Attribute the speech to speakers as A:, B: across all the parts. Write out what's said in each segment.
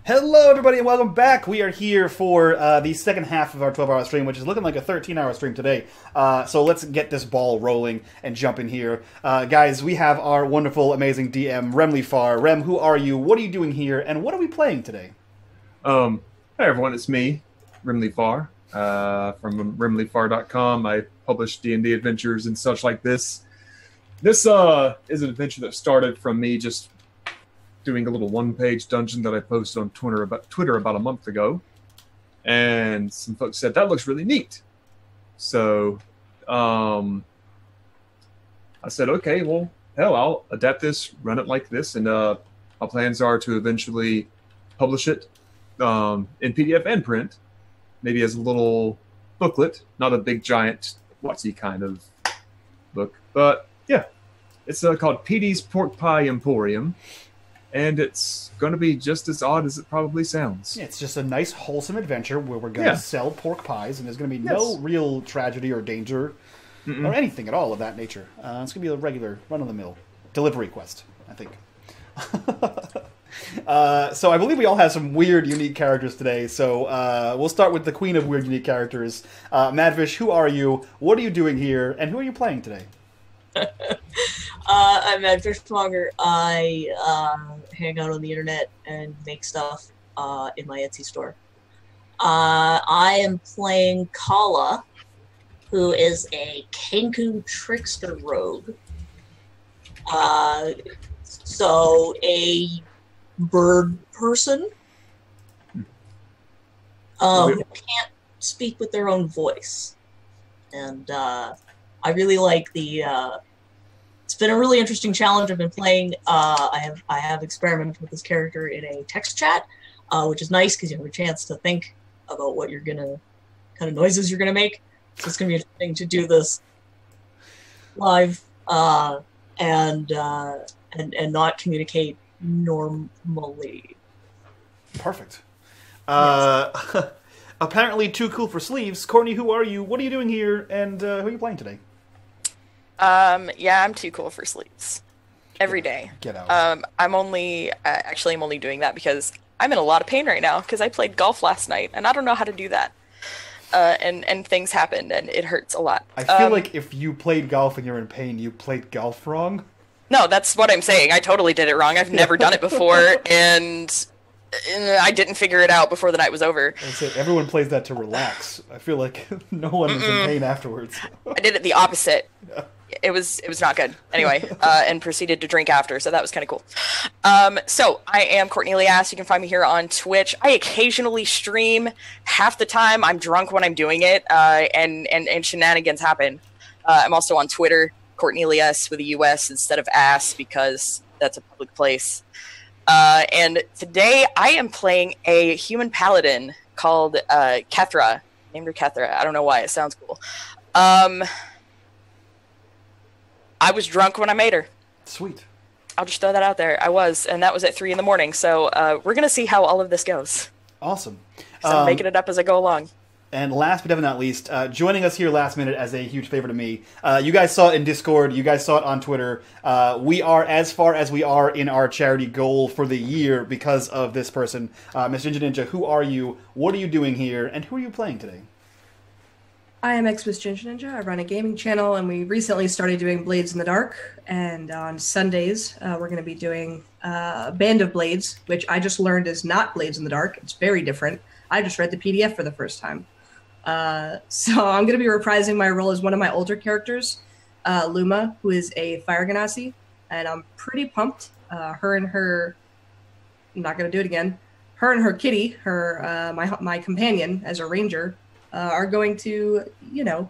A: Hello, everybody, and welcome back. We are here for the second half of our 12-hour stream, which is looking like a 13-hour stream today. So let's get this ball rolling and jump in here. Guys, we have our wonderful, amazing DM, Remley Farr. Rem, who are you? What are you doing here? And what are we playing today?
B: Hi, everyone. It's me, Remley Farr, from RemleyFarr.com. I publish D&D adventures and such like this. This is an adventure that started from me just doing a little one-page dungeon that I posted on Twitter about a month ago, and some folks said that looks really neat. So I said, okay, well, hell, I'll adapt this, run it like this, and my plans are to eventually publish it in PDF and print, maybe as a little booklet, not a big giant whatsy kind of book, but yeah, it's called Petey's Pork Pie Emporium. And it's going to be just as odd as it probably sounds.
A: Yeah, it's just a nice, wholesome adventure where we're going to sell pork pies, and there's going to be no real tragedy or danger or anything at all of that nature. It's going to be a regular, run-of-the-mill delivery quest, I think. So I believe we all have some weird, unique characters today. So we'll start with the queen of weird, unique characters. Madfish, who are you? What are you doing here? And who are you playing today?
C: I'm MadFishMonger. I hang out on the internet and make stuff in my Etsy store. I am playing Kala, who is a Kenku trickster rogue. So a bird person who can't speak with their own voice. And I really like the... It's been a really interesting challenge. I've been playing. I have experimented with this character in a text chat, which is nice because you have a chance to think about what you're gonna, kind of noises you're gonna make. So it's gonna be interesting to do this live and not communicate normally.
A: Perfect. Apparently too cool for sleeves. Courtney, who are you? What are you doing here? And who are you playing today?
D: Yeah, I'm too cool for sleeps. Every day.
A: Get out.
D: I'm only doing that because I'm in a lot of pain right now because I played golf last night and I don't know how to do that. And things happened and it hurts a lot.
A: I feel like if you played golf and you're in pain, you played golf wrong.
D: No, that's what I'm saying. I totally did it wrong. I've never done it before and I didn't figure it out before the night was over.
A: That's it. Everyone plays that to relax. I feel like no one is in pain afterwards.
D: I did it the opposite. Yeah. It was not good. Anyway, and proceeded to drink after, so that was kind of cool. So I am CourtneylisAss. You can find me here on Twitch. I occasionally stream. Half the time I'm drunk when I'm doing it, and shenanigans happen. I'm also on Twitter, CourtneylisAss with a US instead of ass because that's a public place. And today I am playing a human paladin called Kethra. Named her Kethra. I don't know why. It sounds cool. I was drunk when I made her.
A: Sweet.
D: I'll just throw that out there. I was, and that was at 3 a.m. So we're going to see how all of this goes.
A: Awesome.
D: So I'm making it up as I go along.
A: And last but definitely not least, joining us here last minute as a huge favor to me. You guys saw it in Discord. You guys saw it on Twitter. We are as far as we are in our charity goal for the year because of this person. xMsGingaNinja, who are you? What are you doing here? And who are you playing today?
E: I am xMsGingaNinja. I run a gaming channel, and we recently started doing Blades in the Dark. And on Sundays, we're going to be doing Band of Blades, which I just learned is not Blades in the Dark. It's very different. I just read the PDF for the first time. So I'm going to be reprising my role as one of my older characters, Luma, who is a fire ganassi, and I'm pretty pumped. Her and her, I'm not going to do it again. Her and her kitty, my companion as a ranger, are going to,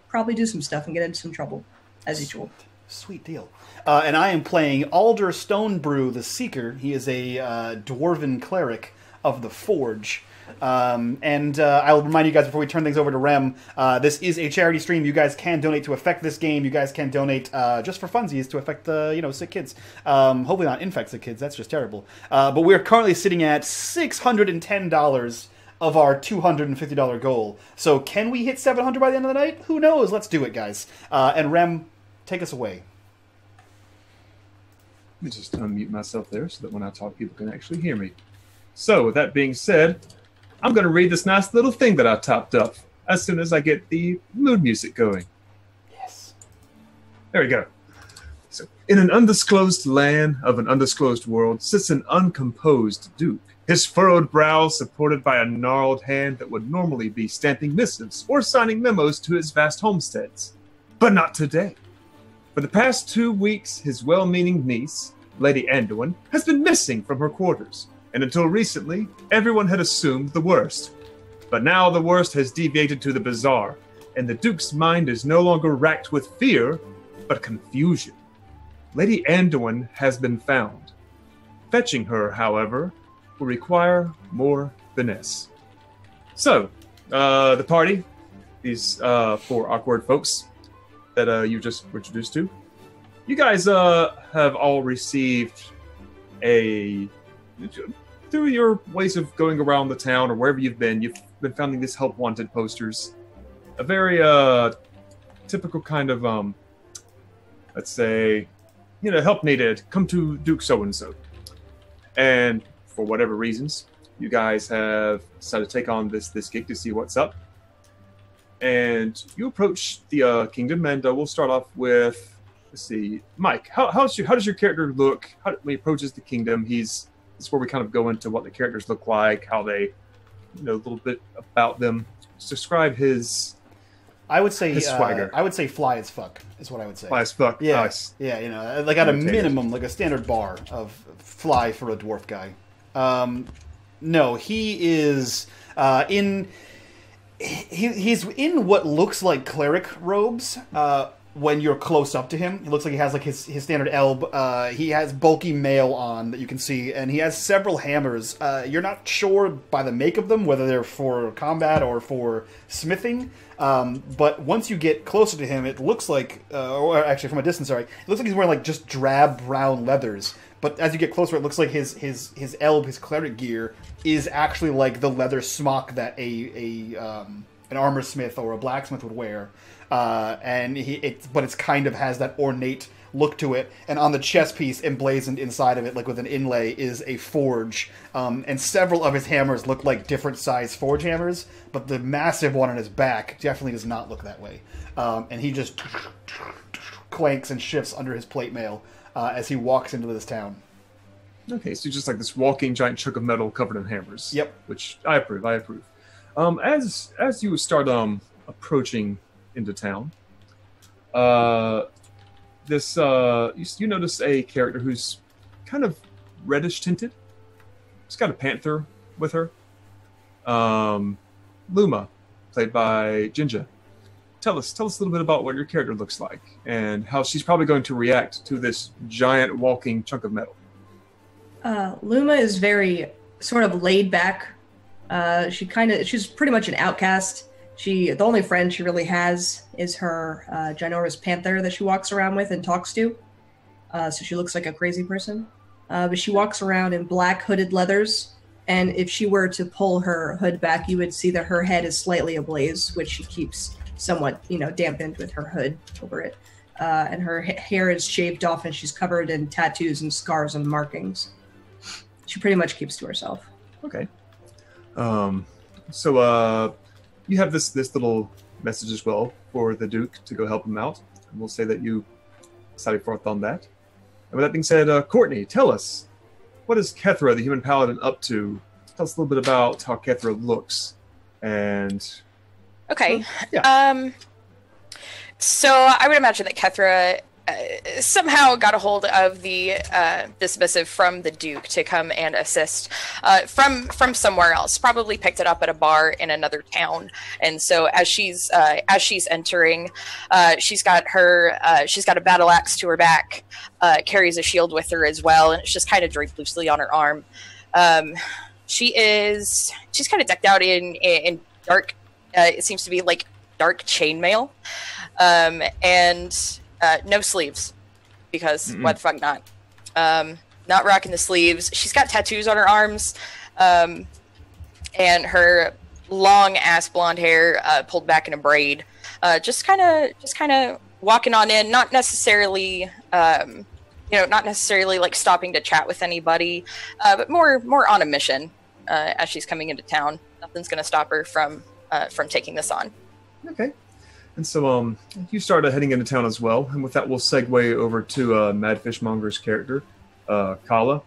E: probably do some stuff and get into some trouble, as usual.
A: Sweet deal. And I am playing Alder Stonebrew the Seeker. He is a dwarven cleric of the Forge. I'll remind you guys before we turn things over to Rem, this is a charity stream. You guys can donate to affect this game. You guys can donate just for funsies to affect the sick kids. Hopefully not infect sick kids. That's just terrible. But we're currently sitting at $610 of our $250 goal. So can we hit 700 by the end of the night? Who knows? Let's do it, guys. And Rem, take us away.
B: Let me just unmute myself there so that when I talk, people can actually hear me. So, with that being said, I'm going to read this nice little thing that I topped up as soon as I get the mood music going.
A: Yes.
B: There we go. So, in an undisclosed land of an undisclosed world sits an uncomposed duke, his furrowed brow supported by a gnarled hand that would normally be stamping missives or signing memos to his vast homesteads. But not today. For the past 2 weeks, his well-meaning niece, Lady Anduin, has been missing from her quarters, and until recently, everyone had assumed the worst. But now the worst has deviated to the bizarre, and the Duke's mind is no longer racked with fear, but confusion. Lady Anduin has been found. Fetching her, however, will require more finesse. So, the party, these 4 awkward folks that you just were introduced to, you guys have all received through your ways of going around the town or wherever you've been finding these help wanted posters. A very typical kind of, let's say, help needed, come to Duke so-and-so. And for whatever reasons, you guys have decided to take on this gig to see what's up. And you approach the kingdom, and we'll start off with, let's see, Mike. How does your character look when he approaches the kingdom? This is where we kind of go into what the characters look like, how they, a little bit about them. Just describe his.
A: I would say
B: his swagger.
A: I would say fly as fuck is what I would say.
B: Fly as fuck.
A: Yeah,
B: Nice.
A: Yeah, like at a minimum, like a standard bar of fly for a dwarf guy. No, he is he's in what looks like cleric robes. When you're close up to him, it looks like he has like his standard elb. He has bulky mail on that you can see, and he has several hammers. You're not sure by the make of them whether they're for combat or for smithing. But once you get closer to him, it looks like, or actually from a distance, sorry, it looks like he's wearing like just drab brown leathers. But as you get closer, it looks like his elb, his cleric gear, is actually like the leather smock that an armor smith or a blacksmith would wear. And but it's kind of has that ornate look to it. And on the chest piece, emblazoned inside of it, like with an inlay, is a forge. And several of his hammers look like different size forge hammers, but the massive one on his back definitely does not look that way. And he just clanks and shifts under his plate mail as he walks into this town.
B: Okay, so just like this walking giant chunk of metal covered in hammers.
A: Yep.
B: Which I approve. As you start approaching into town, you notice a character who's kind of reddish tinted. She's got a panther with her. Luma, played by Jinja. Tell us a little bit about what your character looks like and how she's probably going to react to this giant walking chunk of metal.
E: Luma is very sort of laid back. She's pretty much an outcast. The only friend she really has is her ginormous panther that she walks around with and talks to. So she looks like a crazy person. But she walks around in black hooded leathers. And if she were to pull her hood back, you would see that her head is slightly ablaze, which she keeps somewhat, dampened with her hood over it. And her hair is shaved off and she's covered in tattoos and scars and markings. She pretty much keeps to herself.
B: Okay. So you have this little message as well for the Duke to go help him out. And we'll say that you decided forth on that. And with that being said, Courtney, tell us, what is Kethra, the human paladin, up to? Tell us a little bit about how Kethra looks. And
D: okay.
B: Yeah.
D: So I would imagine that Kethra somehow got a hold of the dismissive from the Duke to come and assist from somewhere else. Probably picked it up at a bar in another town. And so as she's entering, she's got a battle axe to her back, carries a shield with her as well, and it's just kind of draped loosely on her arm. She's kind of decked out in dark. It seems to be like dark chainmail, and no sleeves, because why the fuck not? Not rocking the sleeves. She's got tattoos on her arms, and her long ass blonde hair pulled back in a braid. Just kind of walking on in, not necessarily like stopping to chat with anybody, but more on a mission. as she's coming into town. Nothing's going to stop her from taking this on.
B: Okay. And so you started heading into town as well. And with that, we'll segue over to MadFishMonger's character, Kala,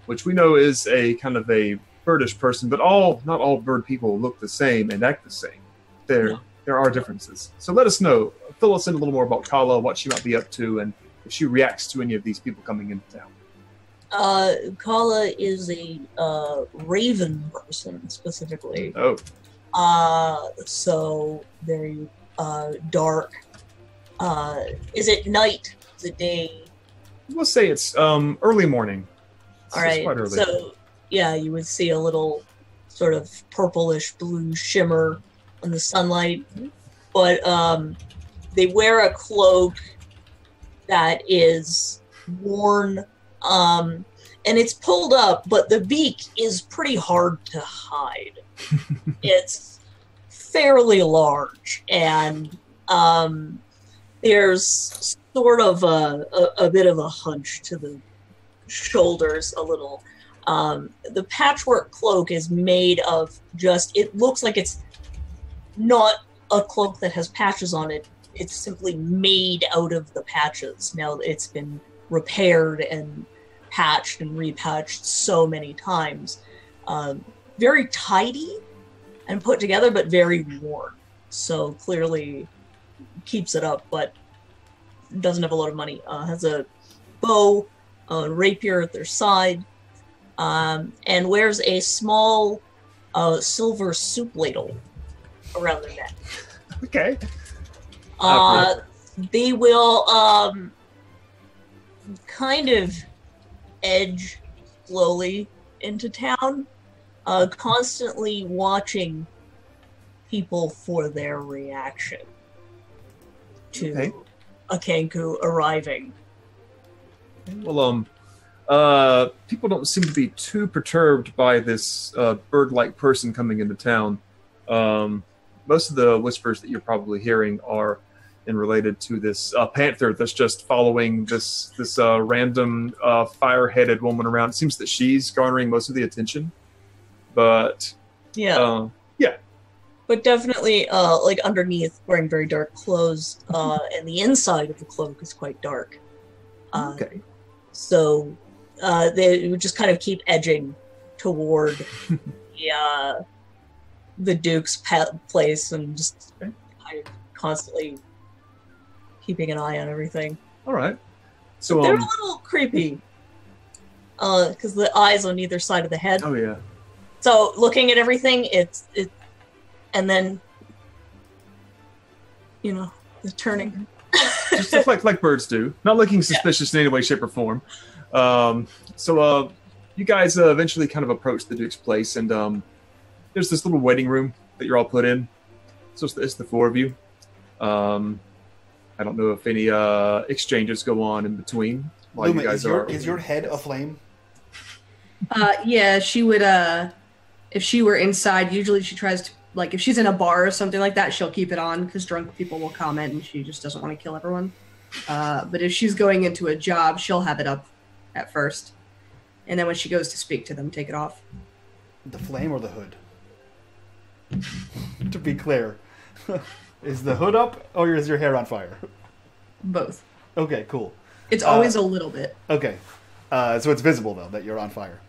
B: which we know is a kind of a birdish person, but not all bird people look the same and act the same. There are differences. So let us know. Fill us in a little more about Kala, what she might be up to, and if she reacts to any of these people coming into town.
C: Kala is a raven person, specifically.
B: Oh.
C: So very dark. Is it night? Is it day?
B: We'll say it's early morning.
C: All right.
B: Quite early.
C: So yeah, you would see a little sort of purplish blue shimmer in the sunlight, but they wear a cloak that is worn, and it's pulled up, but the beak is pretty hard to hide. It's fairly large, and there's sort of a bit of a hunch to the shoulders a little. The patchwork cloak is made of it looks like it's not a cloak that has patches on it. It's simply made out of the patches. Now it's been repaired and patched and repatched so many times. Very tidy and put together, but very worn. So clearly keeps it up, but doesn't have a lot of money. Has a bow, a rapier at their side, and wears a small silver soup ladle around their neck.
B: Okay.
C: They will kind of edge slowly into town, constantly watching people for their reaction to a Kenku arriving.
B: Well, people don't seem to be too perturbed by this bird-like person coming into town. Most of the whispers that you're probably hearing are related to this panther that's just following this random fire-headed woman around. It seems that she's garnering most of the attention, but
C: yeah. But definitely, like underneath, wearing very dark clothes, and the inside of the cloak is quite dark.
B: Okay.
C: So they would just kind of keep edging toward the Duke's place and just kind of constantly keeping an eye on everything.
B: All right. So
C: they're a little creepy because the eyes on either side of the head.
B: Oh yeah.
C: So looking at everything, it, and then the turning.
B: Just like birds do, not looking suspicious in any way, shape, or form. So you guys eventually kind of approach the Duke's place, and there's this little waiting room that you're all put in. So it's the four of you. I don't know if any exchanges go on in between while
A: Luma,
B: you guys
A: is your head aflame?
E: Yeah, she would. If she were inside, usually she tries to, like, if she's in a bar or something like that, she'll keep it on because drunk people will comment and she just doesn't want to kill everyone. But if she's going into a job, she'll have it up at first. And then when she goes to speak to them, take it off.
A: The flame or the hood? To be clear, is the hood up or is your hair on fire?
E: Both.
A: Okay, cool.
E: It's always a little bit.
A: Okay. So it's visible, though, that you're on fire.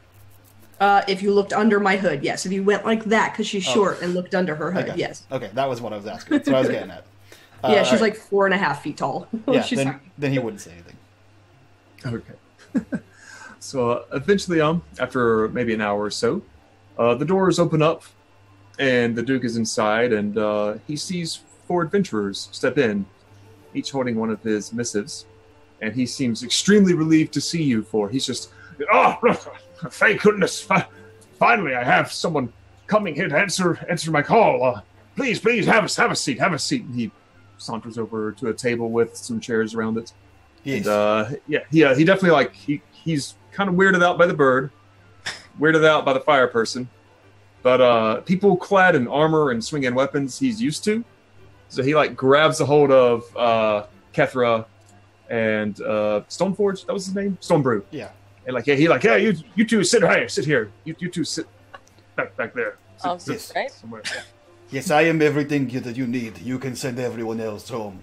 E: If you looked under my hood, yes. If you went like that because she's short and looked under her hood, yes.
A: Okay, that was what I was asking. That's what I was getting at.
E: Yeah, she's like 4.5 feet tall.
A: Yeah, then he wouldn't say anything.
B: Okay. So eventually, after maybe an hour or so, the doors open up, and the Duke is inside, and he sees 4 adventurers step in, each holding one of his missives, and he seems extremely relieved to see you. He's just, thank goodness! Finally, I have someone coming here to answer my call. Please, have a seat. Have a seat. And he saunters over to a table with some chairs around it.
A: Yes.
B: And, he definitely he's kind of weirded out by the bird, weirded out by the fire person, but people clad in armor and swinging weapons he's used to. So he grabs a hold of Kethra and Stoneforge. That was his name, Stonebrew.
A: Yeah.
B: And you two sit here. You two sit back there.
D: Oh,
A: Yes.
D: right.
B: Somewhere.
A: Yes, I am everything that you need. You can send everyone else home.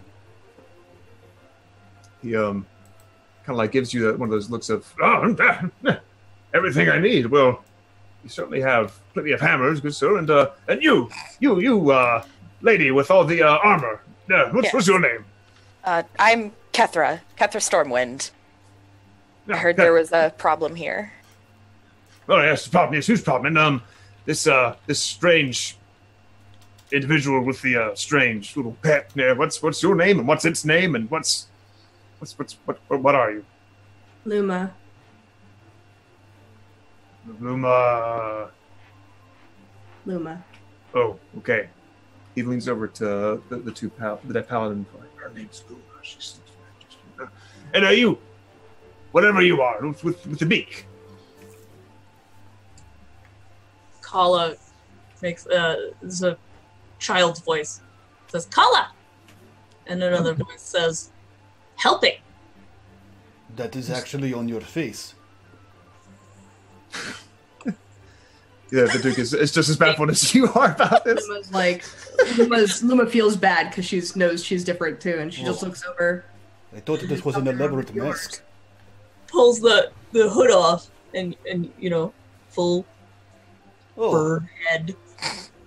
B: He kind of like gives you one of those looks of, everything I need. Well, you certainly have plenty of hammers, good sir. And you, lady with all the armor. What's your name?
D: I'm Kethra Stormwind. I heard there was a problem here.
B: Oh yes, the problem. Yes, whose problem? And this strange individual with the strange little pet. Yeah, what's your name and what's its name and what are you?
E: Luma.
B: Luma. Oh, okay. He leans over to the paladin. Her name's Luma. She's and are you, whatever you are, with the beak?
C: Kala makes this is a child's voice. Says Kala, and another voice says, "Helping."
A: That is actually on your face.
B: Yeah, the Duke is just as baffled as you are about this.
E: Luma's like, Luma feels bad because she knows she's different too, and she just looks over.
A: I thought this was an elaborate mask.
C: Pulls the hood off and full bird head.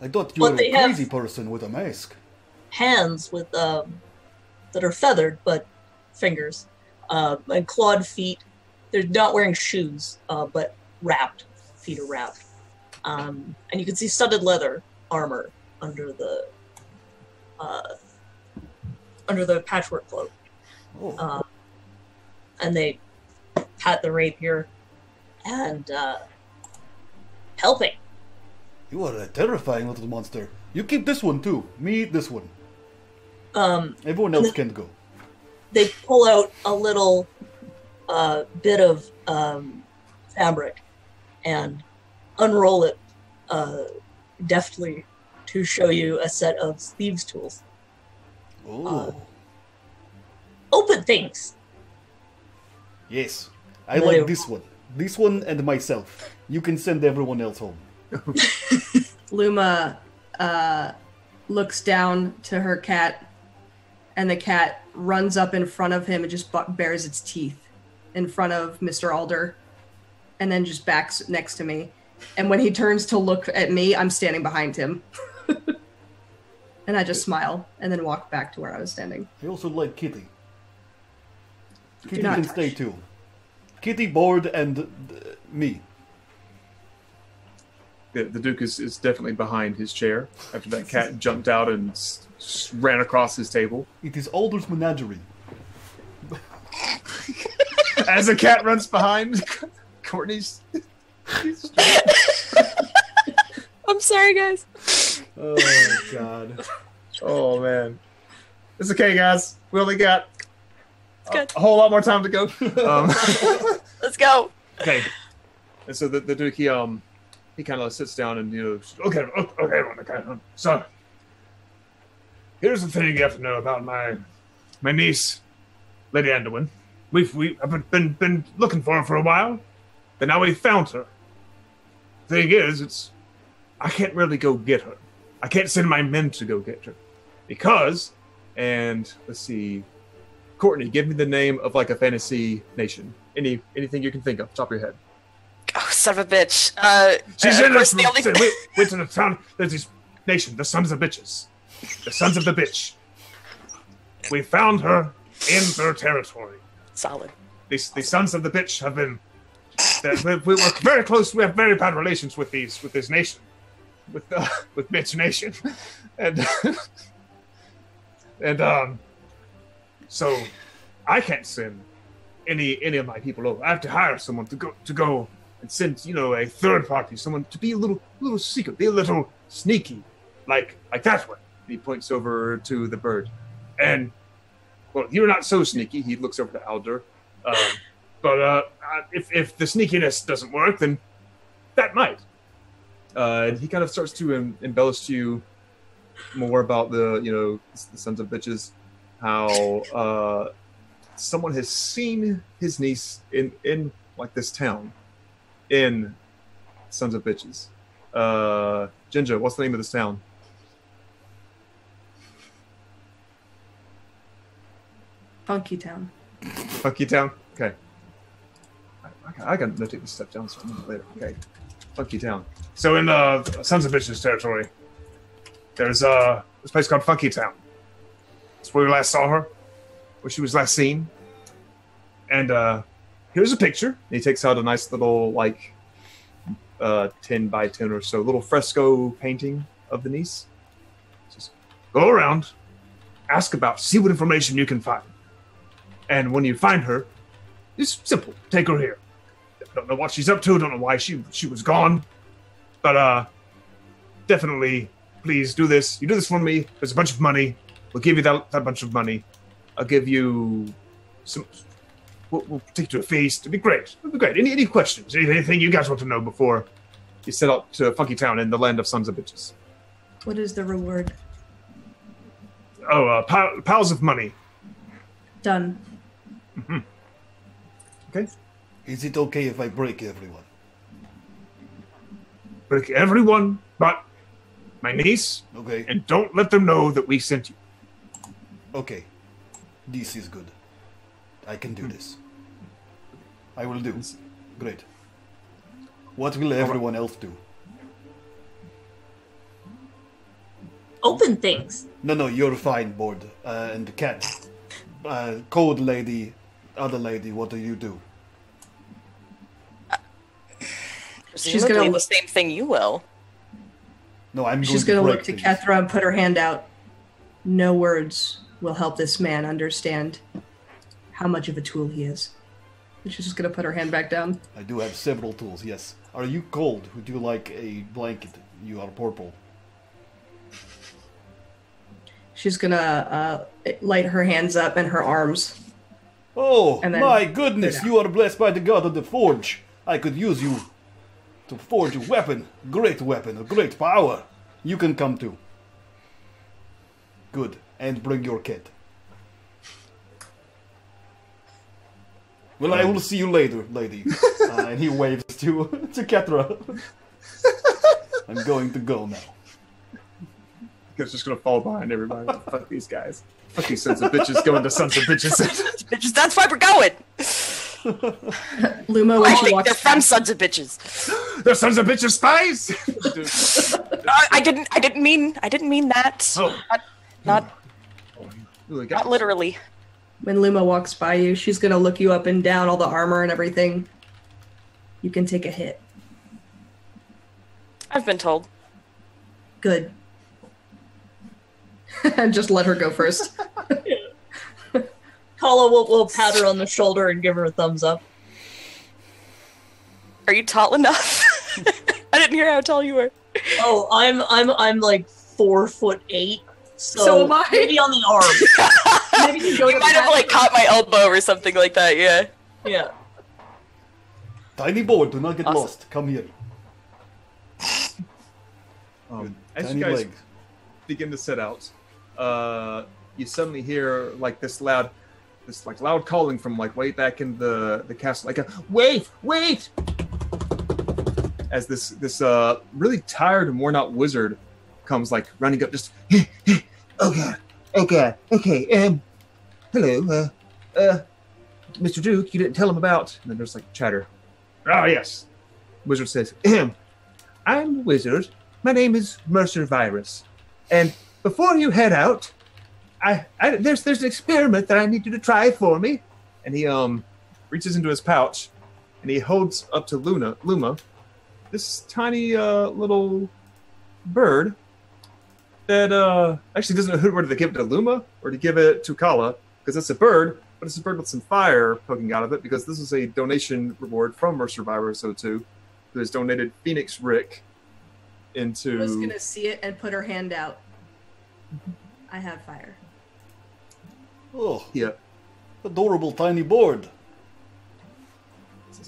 A: I thought you were
C: But
A: a
C: they have-
A: crazy person with a mask.
C: Hands with that are feathered but fingers, and clawed feet. They're not wearing shoes, but wrapped. Feet are wrapped, and you can see studded leather armor under the patchwork cloak.
A: Oh,
C: And they pat the rapier and helping.
A: you are a terrifying little monster. You keep this one too. Me eat this one. Everyone else can go.
C: They pull out a little bit of fabric and unroll it deftly to show you a set of thieves' tools.
A: Oh,
C: Open things.
A: yes. I like this one. This one and myself. You can send everyone else home.
E: Luma looks down to her cat, and the cat runs up in front of him and just bares its teeth in front of Mr. Alder, and then just backs next to me. And when he turns to look at me, I'm standing behind him. And I just smile and then walk back to where I was standing.
A: I also like Kitty. Kitty
E: not
A: can
E: touch.
A: stay too. Kitty, Board, and me.
B: The Duke is definitely behind his chair after that cat jumped out and ran across his table.
A: It is Alder's menagerie.
B: As the cat runs behind, Courtney's.
D: I'm sorry, guys.
A: Oh, God.
B: Oh man, it's okay, guys. We only got
D: good.
B: a whole lot more time to go.
D: Let's go.
B: Okay, and so the Duke he kind of sits down and okay, so here's the thing you have to know about my niece, Lady Anduin. I've been looking for her for a while, but now we found her. Thing is, I can't really go get her. I can't send my men to go get her because, and let's see, Courtney, give me the name of like a fantasy nation. Anything you can think of, top of your head.
D: Oh, son of a bitch.
B: She's
D: of
B: in
D: course,
B: this.
D: the only-
B: Went to the town. There's this nation, the sons of bitches, the sons of the bitch. We found her in their territory.
D: Solid.
B: The sons of the bitch have been. We work very close. We have very bad relations with this nation, with bitch nation, and so I can't send any of my people over. I have to hire someone to go and send a third party, someone to be a little secret, be a little sneaky, like that one. He points over to the bird, and well, you're not so sneaky. He looks over to Alder. But if the sneakiness doesn't work, then that might. And he kind of starts to embellish to you more about the sons of bitches, how someone has seen his niece in like this town, in sons of bitches. Jinja, what's the name of this town?
E: Funky Town.
B: Funky Town? Okay. I got to take this step down so I remember later. Okay. Funky Town. So in Sons of Bitches territory, there's this place called Funky Town. That's where we last saw her, where she was last seen. And here's a picture. And he takes out a nice little, like, 10 by 10 or so, little fresco painting of the niece. Just go around, ask about, see what information you can find. And when you find her, it's simple. Take her here. Don't know what she's up to, don't know why she was gone. But definitely, please do this. You do this for me. There's a bunch of money. We'll give you that bunch of money. I'll give you some... We'll take you to a feast. It'll be great. It'll be great. Any questions? Anything you guys want to know before you set out to Funky Town in the land of sons of bitches?
E: What is the reward?
B: Oh, piles of money.
E: Done.
B: Mm-hmm. Okay.
A: Is it okay if I break everyone?
B: Break everyone but my niece.
A: Okay.
B: And don't let them know that we sent you.
A: Okay. This is good. I can do this. I will do. Great. What will everyone else do?
C: Open things.
A: No, you're fine, Board. And the cat. Code lady, other lady, what do you do?
D: She's going to do the same thing you will.
A: No, I'm going
E: She's going to look to Kethra and put her hand out. No words will help this man understand how much of a tool he is. And she's just going to put her hand back down.
A: I do have several tools, yes. Are you cold? Would you like a blanket? You are purple.
E: She's going to light her hands up and her arms.
A: Oh,
E: And then
A: my goodness, you are blessed by the god of the forge. I could use you to forge a weapon, a great power. You can come too. Good, and bring your cat. Well, I will see you later, lady. And he waves to Kethra. I'm going to go now.
B: He's just going to fall behind everybody. Fuck these guys. Fuck these sons of bitches going to sons of bitches.
D: Bitches, that's why we're going.
E: Luma, when
D: I
E: she
D: think
E: walks
D: they're from sons of bitches.
B: They're sons of bitches spies.
D: I didn't mean that.
B: Oh.
D: Not
B: Really
D: not literally.
E: When Luma walks by you, she's going to look you up and down, all the armor and everything. You can take a hit.
D: I've been told.
E: Good. And just let her go first.
C: Kala will pat her on the shoulder and give her a thumbs up.
D: Are you tall enough? I didn't hear how tall you were.
C: Oh, I'm like 4'8",
E: So am I.
C: maybe on the arm.
E: Maybe you go
D: You
E: to
D: might have like caught my elbow or something like that. Yeah.
C: Yeah.
A: Tiny board, do not get
D: Awesome.
A: lost. Come here.
B: As
A: Tiny
B: you guys
A: legs.
B: begin to set out, you suddenly hear like this loud calling from like way back in the castle, like a wait! As this really tired and worn out wizard comes like running up, just okay, hello, Mr. Duke, you didn't tell him about, and then there's like chatter. Ah, yes. Wizard says, I'm the wizard. My name is Mercer Virus. And before you head out, there's an experiment that I need you to try for me. And he reaches into his pouch and he holds up to Luma this tiny little bird that actually doesn't know whether to give it to Luma or to give it to Kala, because it's a bird, but it's a bird with some fire poking out of it, because this is a donation reward from Mercer Virus 02, who has donated Phoenix Rick into...
E: I was going to see it and put her hand out. I have fire.
A: Oh,
B: Yeah.
A: adorable tiny board.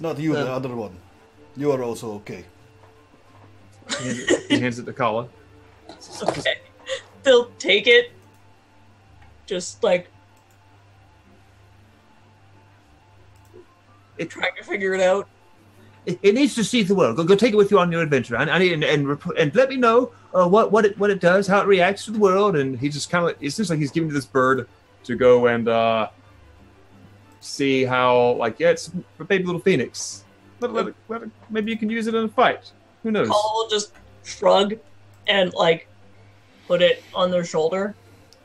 A: Not you, the other one. You are also okay.
B: He hands it to Kala.
C: Okay. They'll take it. Just like trying to figure it out.
B: It needs to see the world. Go take it with you on your adventure, and let me know what it does, how it reacts to the world. And he just kind of, it seems like he's giving this bird to go and see how, like, yeah, it's a baby little phoenix. Let it, maybe you can use it in a fight. Who knows?
C: Cole will just shrug and like put it on their shoulder.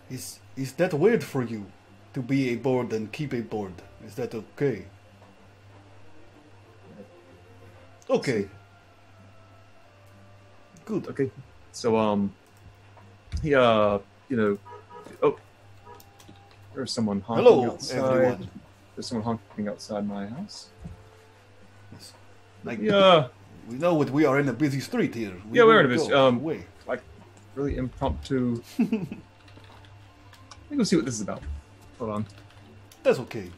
A: Is that weird for you to be a bird and keep a bird? Is that okay? Okay. Good.
B: Okay. So he you know, oh, there's someone honking
A: Hello,
B: outside.
A: everyone.
B: There's someone honking outside my house.
A: Yes. Like,
B: Yeah.
A: we know that we are in a busy street here.
B: Yeah, we're in a
A: will
B: busy-
A: go
B: like really impromptu. Let me go see what this is about. Hold on.
A: That's okay.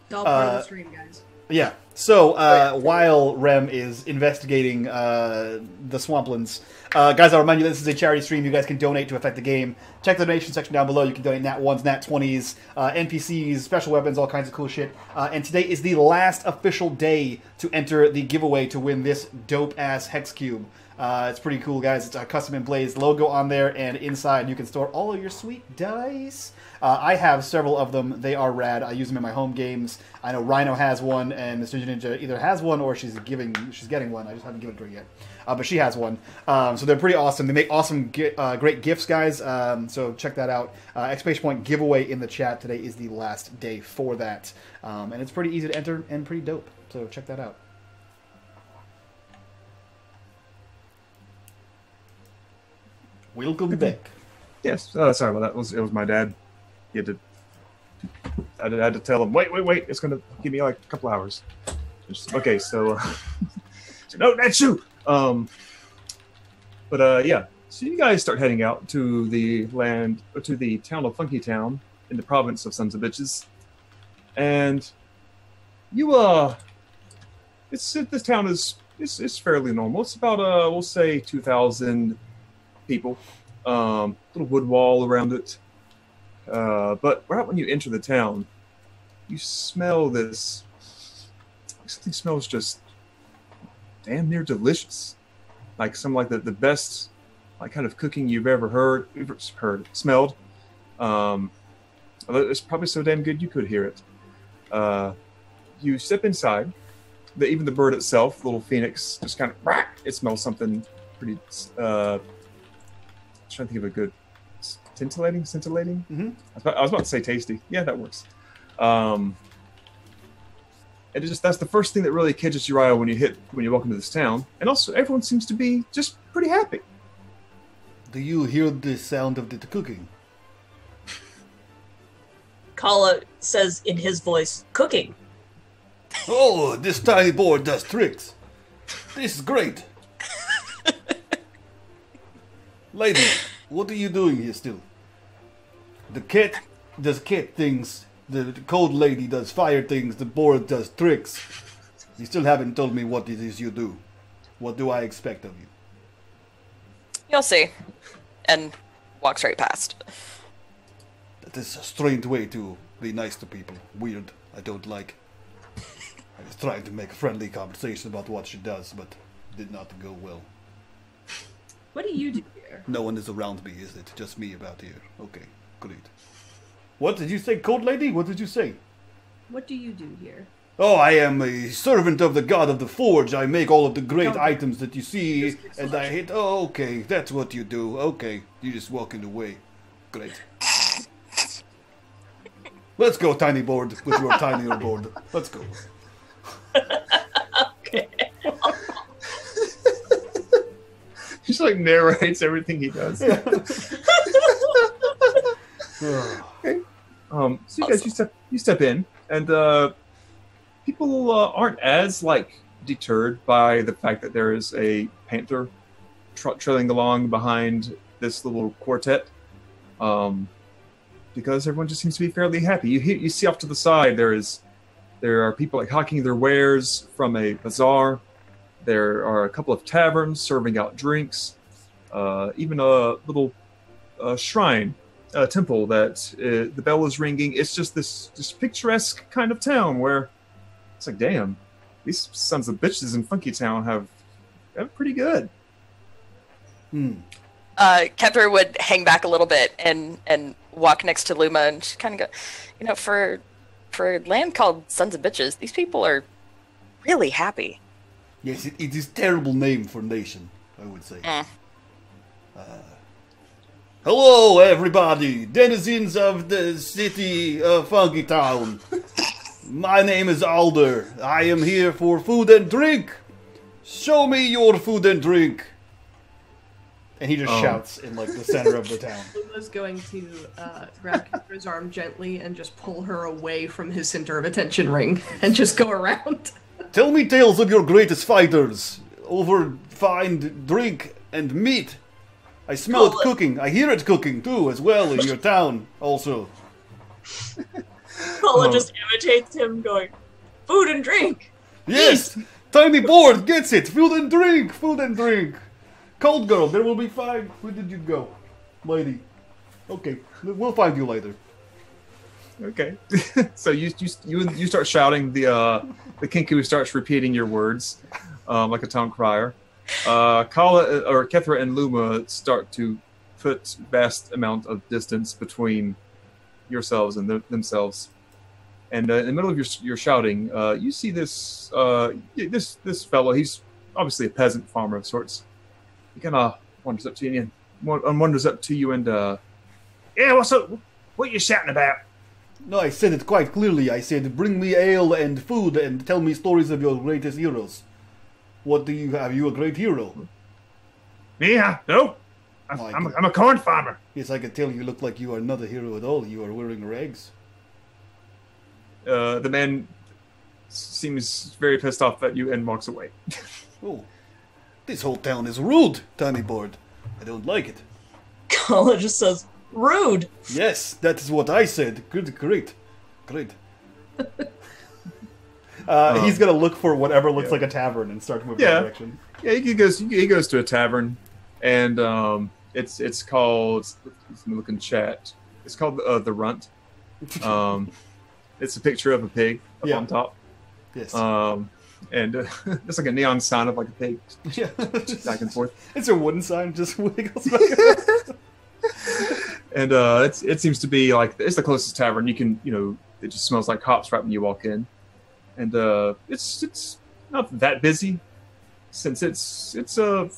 E: It's all part of the stream, guys.
A: Yeah. So while Rem is investigating the swamplands, guys, I'll remind you this is a charity stream. You guys can donate to affect the game. Check the donation section down below. You can donate Nat 1s, Nat 20s, NPCs, special weapons, all kinds of cool shit. And today is the last official day to enter the giveaway to win this dope-ass hex cube. It's pretty cool, guys. It's a custom emblazed logo on there, and inside you can store all of your sweet dice. I have several of them. They are rad. I use them in my home games. I know Rhino has one, and Mr. Ninja either has one or she's getting one. I just haven't given it to her yet. But she has one. So they're pretty awesome. They make awesome, great gifts, guys. So check that out. Exclamation point giveaway in the chat. Today is the last day for that. And it's pretty easy to enter and pretty dope. So check that out. Welcome back.
B: Yes. Sorry about that. It was my dad. He had to. I had to tell him. Wait. It's gonna give me like a couple hours. Okay. So. So no, that's you. But yeah. So you guys start heading out to the town of Funky Town in the province of Sons of Bitches, and you this town is fairly normal. It's about we'll say 2,000 people. Little wood wall around it. But right when you enter the town, you smell this. Something smells just damn near delicious, like some like the best like kind of cooking you've ever smelled. It's probably so damn good you could hear it. You step inside. Even the bird itself, little phoenix, just kind of it smells something pretty. I'm trying to think of a good scintillating.
A: Mm-hmm.
B: I was about to say tasty. Yeah, that works. And that's the first thing that really catches your eye when you walk into this town. And also, everyone seems to be just pretty happy.
A: Do you hear the sound of the cooking?
C: Kala says in his voice, cooking.
A: Oh, this tiny board does tricks. This is great. Lady, what are you doing here still? The cat does cat things. The cold lady does fire things. The board does tricks. You still haven't told me what it is you do. What do I expect of you?
D: You'll see. And walks right past.
A: That is a strange way to be nice to people. Weird. I don't like. I was trying to make a friendly conversation about what she does, but it did not go well.
E: What do you do here?
A: No one is around me, is it? Just me about here. Okay, great. What did you say, cold lady? What did you say?
E: What do you do here?
A: Oh, I am a servant of the god of the forge. I make all of the great
E: Okay.
A: items that you see,
E: Just
A: and I hit. Oh, okay, that's what you do. Okay, you just walk in the way. Great. Let's go, tiny board, with your tinier board. Let's go.
C: Okay.
B: He just like narrates everything he does.
A: Yeah.
B: Okay. So you guys, you step in, and people aren't as like deterred by the fact that there is a panther trailing along behind this little quartet, because everyone just seems to be fairly happy. You see off to the side there are people like hawking their wares from a bazaar. There are a couple of taverns serving out drinks, even a little shrine. Temple that the bell is ringing. It's just this picturesque kind of town where it's like, damn, these sons of bitches in Funky Town have pretty good.
D: Kethra would hang back a little bit and walk next to Luma and just kind of go, for a land called Sons of Bitches, these people are really happy.
A: Yes, it is terrible name for nation, I would say. Hello, everybody, denizens of the city of Funky Town. My name is Alder. I am here for food and drink. Show me your food and drink. And he just shouts in like the center of the town.
E: Luma's going to grab Ketra's arm gently and just pull her away from his center of attention ring and just go around.
A: Tell me tales of your greatest fighters. Over fine drink and meat. I smell it cooking. I hear it cooking too, as well in your town. Also,
C: Paula just imitates him, going, "Food and drink."
A: Yes, Tiny Board gets it. Food and drink. Food and drink. Cold girl, there will be fine. Where did you go, lady? Okay, we'll find you later.
B: Okay, so you start shouting. The Kinku starts repeating your words like a town crier. Kethra and Luma start to put vast amount of distance between yourselves and themselves. And in the middle of your shouting, you see this fellow. He's obviously a peasant farmer of sorts. He kind of wanders up to you and yeah, what's up? What are you shouting about?
A: No, I said it quite clearly. I said, bring me ale and food and tell me stories of your greatest heroes. What do you have? Are you a great hero?
B: Yeah, no. I'm a corn farmer.
A: Yes, I can tell you look like you are not a hero at all. You are wearing rags.
B: The man seems very pissed off at you and walks away.
A: Oh, this whole town is rude, Tiny Board. I don't like it.
C: Kala just says, "Rude."
A: Yes, that is what I said. Good, great. He's gonna look for whatever looks like a tavern and start moving that direction.
B: Yeah, he goes to a tavern, and it's called. Let me look in chat. It's called the Runt. It's a picture of a pig up on top. Yes. And it's like a neon sign of like a pig. Yeah. Back and forth.
A: It's a wooden sign, just wiggles back and forth.
B: And it seems to be like it's the closest tavern you can. It just smells like hops right when you walk in. And it's not that busy, since it's I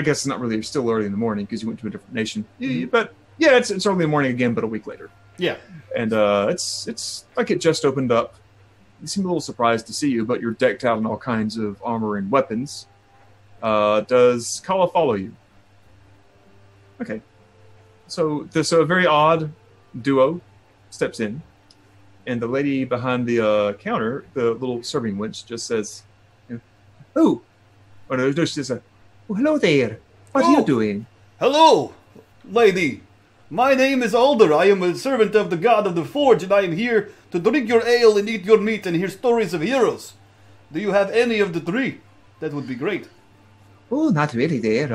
B: guess it's not really. It's still early in the morning because you went to a different nation. Mm-hmm. But yeah, it's early in the morning again, but a week later.
A: Yeah,
B: and it's like it just opened up. They seem a little surprised to see you, but you're decked out in all kinds of armor and weapons. Does Kala follow you? Okay, so a very odd duo steps in. And the lady behind the counter, the little serving wench, just says, "Oh, no, she says, hello there. What are you doing?"
A: "Hello, lady. My name is Alder. I am a servant of the god of the forge, and I am here to drink your ale and eat your meat and hear stories of heroes. Do you have any of the three? That would be great."
B: "Oh, not really there.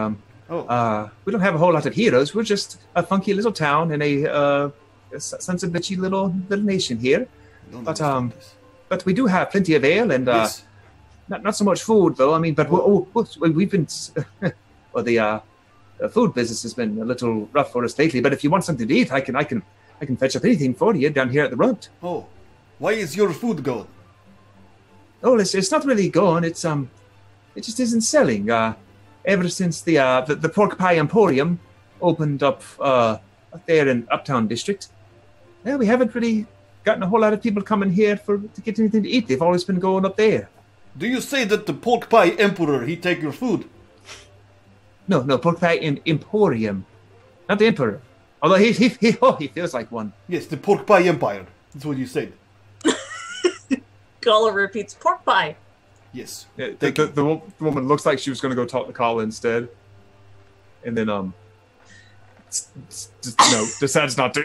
B: We don't have a whole lot of heroes. We're just a funky little town in a sons of bitchy little nation here, but we do have plenty of ale and
A: yes.
B: not so much food though. I mean, but we've been the food business has been a little rough for us lately. But if you want something to eat, I can fetch up anything for you down here at the Runt."
A: "Oh, why is your food gone?"
B: "Oh, it's not really gone. It just isn't selling. Ever since the pork pie Emporium opened up there in Uptown District. Yeah, we haven't really gotten a whole lot of people coming here to get anything to eat. They've always been going up there."
A: "Do you say that the pork pie emperor, he take your food?"
B: No, pork pie in Emporium. Not the emperor. Although he feels like one.
A: "Yes, the pork pie empire. That's what you said."
C: Kala repeats, "Pork pie."
A: "Yes."
B: Yeah, the woman looks like she was going to go talk to Kala instead. And then, decides not to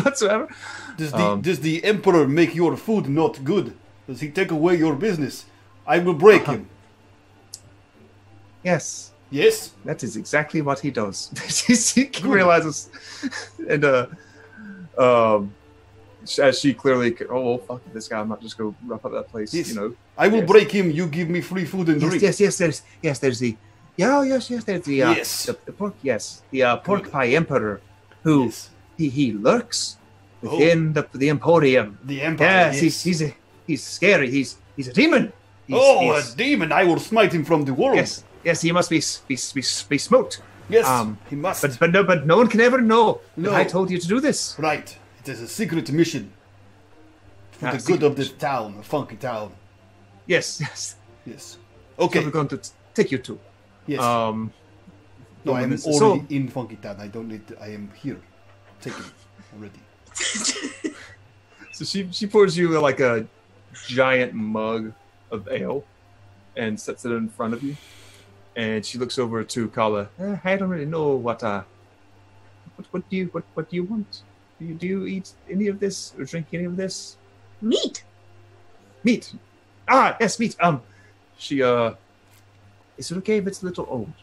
B: whatsoever.
A: Does the emperor make your food not good? Does he take away your business? I will break him.
B: Yes.
A: Yes?
B: That is exactly what he does. He realizes. And as she clearly, oh fuck this guy, I'm not just go rough up that place.
A: Yes.
B: You know,
A: I will
B: Yes.
A: break him. You give me free food and drink.
F: There's the there's the
A: Yes.
F: the pork pork pie emperor who
A: Yes.
F: he lurks within the Emporium.
A: The Empire.
F: Yes, he's scary. He's a demon.
A: A demon! I will smite him from the world.
F: Yes, he must be smoked.
A: Yes, he must.
F: But no one can ever know
A: No.
F: that I told you to do this.
A: Right. It is a secret mission for the good of this town, a funky town.
F: Yes.
A: Yes.
F: So
A: Okay.
F: we're going to take you to.
A: Yes. No, I am
F: so-
A: already in funky town. I don't need. I am here. Taken already.
B: so she pours you like a giant mug of ale and sets it in front of you. And she looks over to Kala.
F: I don't really know what do you want? Do you eat any of this or drink any of this?
C: Meat.
F: Meat. Ah, yes, meat. She is it okay if it's a little old?